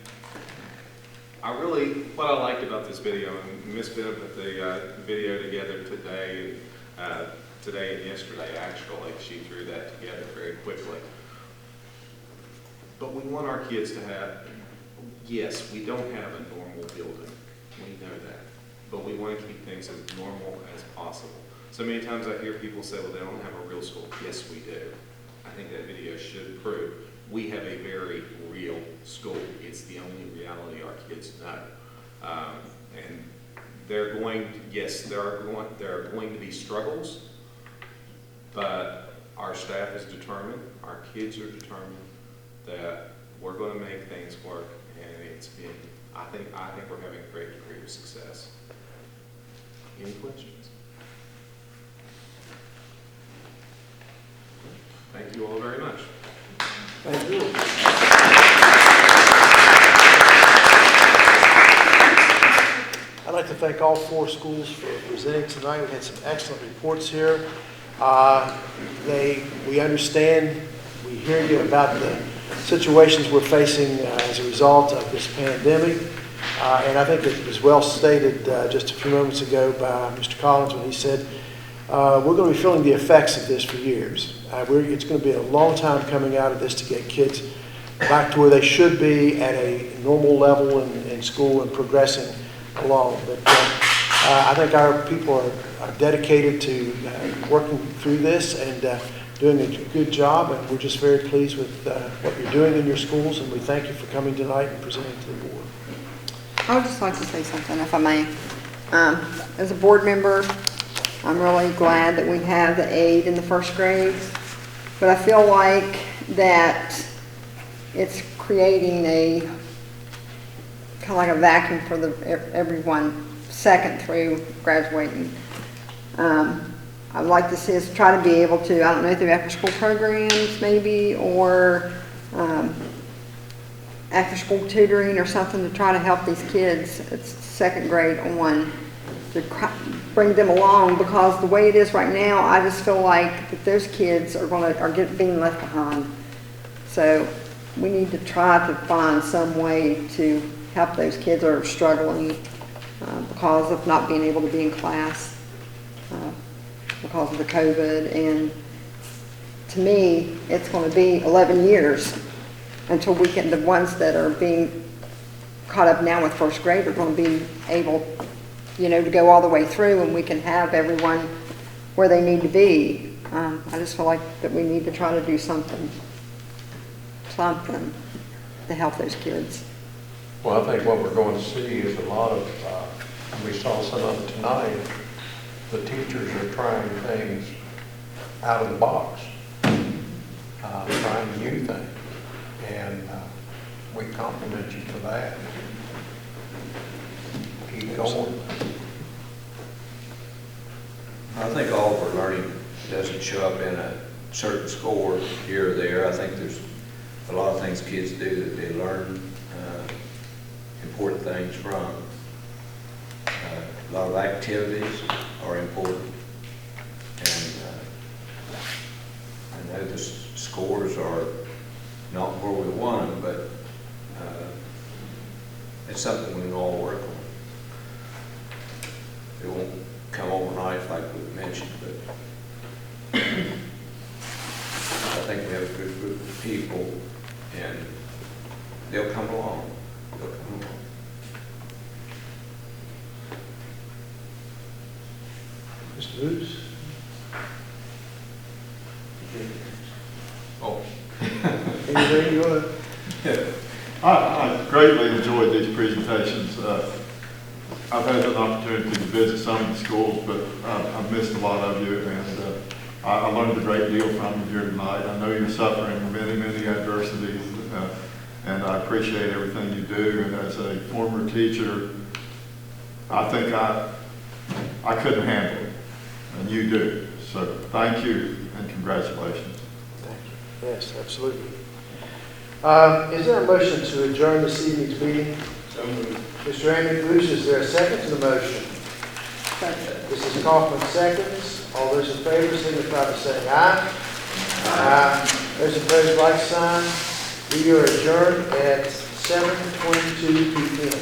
what I liked about this video, and Miss Bibb put the video together today and yesterday actually, she threw that together very quickly. But we want our kids to have, yes, we don't have a normal building, we know that, but we want to keep things as normal as possible. So many times I hear people say, well, they don't have a real school. Yes, we do. I think that video should prove we have a very real school. It's the only reality our kids know. And they're going to, yes, there are going to be struggles, but our staff is determined, our kids are determined that we're going to make things work, and it's been, I think we're having a great degree of success. Any questions? Thank you all very much. Thank you. thank all 4 schools for presenting tonight. We had some excellent reports here. We understand, we hear you about the situations we're facing as a result of this pandemic. And I think it was well stated just a few moments ago by Mr. Collins when he said, we're going to be feeling the effects of this for years. It's going to be a long time coming out of this to get kids back to where they should be at a normal level in school and progressing along. But I think our people are dedicated to working through this and doing a good job, and we're just very pleased with what you're doing in your schools, and we thank you for coming tonight and presenting to the board. I would just like to say something, if I may. As a board member, I'm really glad that we have the aid in the first grades, but I feel like that it's creating a kind of like a vacuum for everyone second through graduating. I'd like to see us try to be able to, I don't know, through after-school programs maybe, or after-school tutoring or something to try to help these kids, it's second grade on, to bring them along, because the way it is right now, I just feel like that those kids are being left behind. So we need to try to find some way to help those kids that are struggling because of not being able to be in class because of the COVID. And to me, it's going to be 11 years until we can, the ones that are being caught up now with first grade are going to be able, to go all the way through, and we can have everyone where they need to be. I just feel like that we need to try to do something to help those kids. Well, I think what we're going to see is a lot of, we saw some of it tonight, the teachers are trying things out of the box, trying new things, and we compliment you for that. Keep going. I think all of our learning doesn't show up in a certain score here or there. I think there's a lot of things kids do that they learn important things from. A lot of activities are important. And I know the scores are not where we want them, but it's something we can all work on. It won't come overnight like we mentioned, but I think we have a good group of people, and they'll come along. They'll come along. Mr. Boots? Oh. Anything you want to? I greatly enjoyed these presentations. I've had an opportunity to visit some of the schools, but I've missed a lot of you, and I learned a great deal from you here tonight. I know you're suffering many, many adversities, and I appreciate everything you do. And as a former teacher, I think I couldn't handle it, and you do. So thank you and congratulations. Thank you. Yes, absolutely. Is there a motion to adjourn this evening's meeting? So moved. Mr. Amy Booth, is there a second to the motion? Second. Mrs. Kaufman seconds. All those in favor signify by saying aye. Aye. Those opposed, like sign. We are adjourned at 7:22 p.m.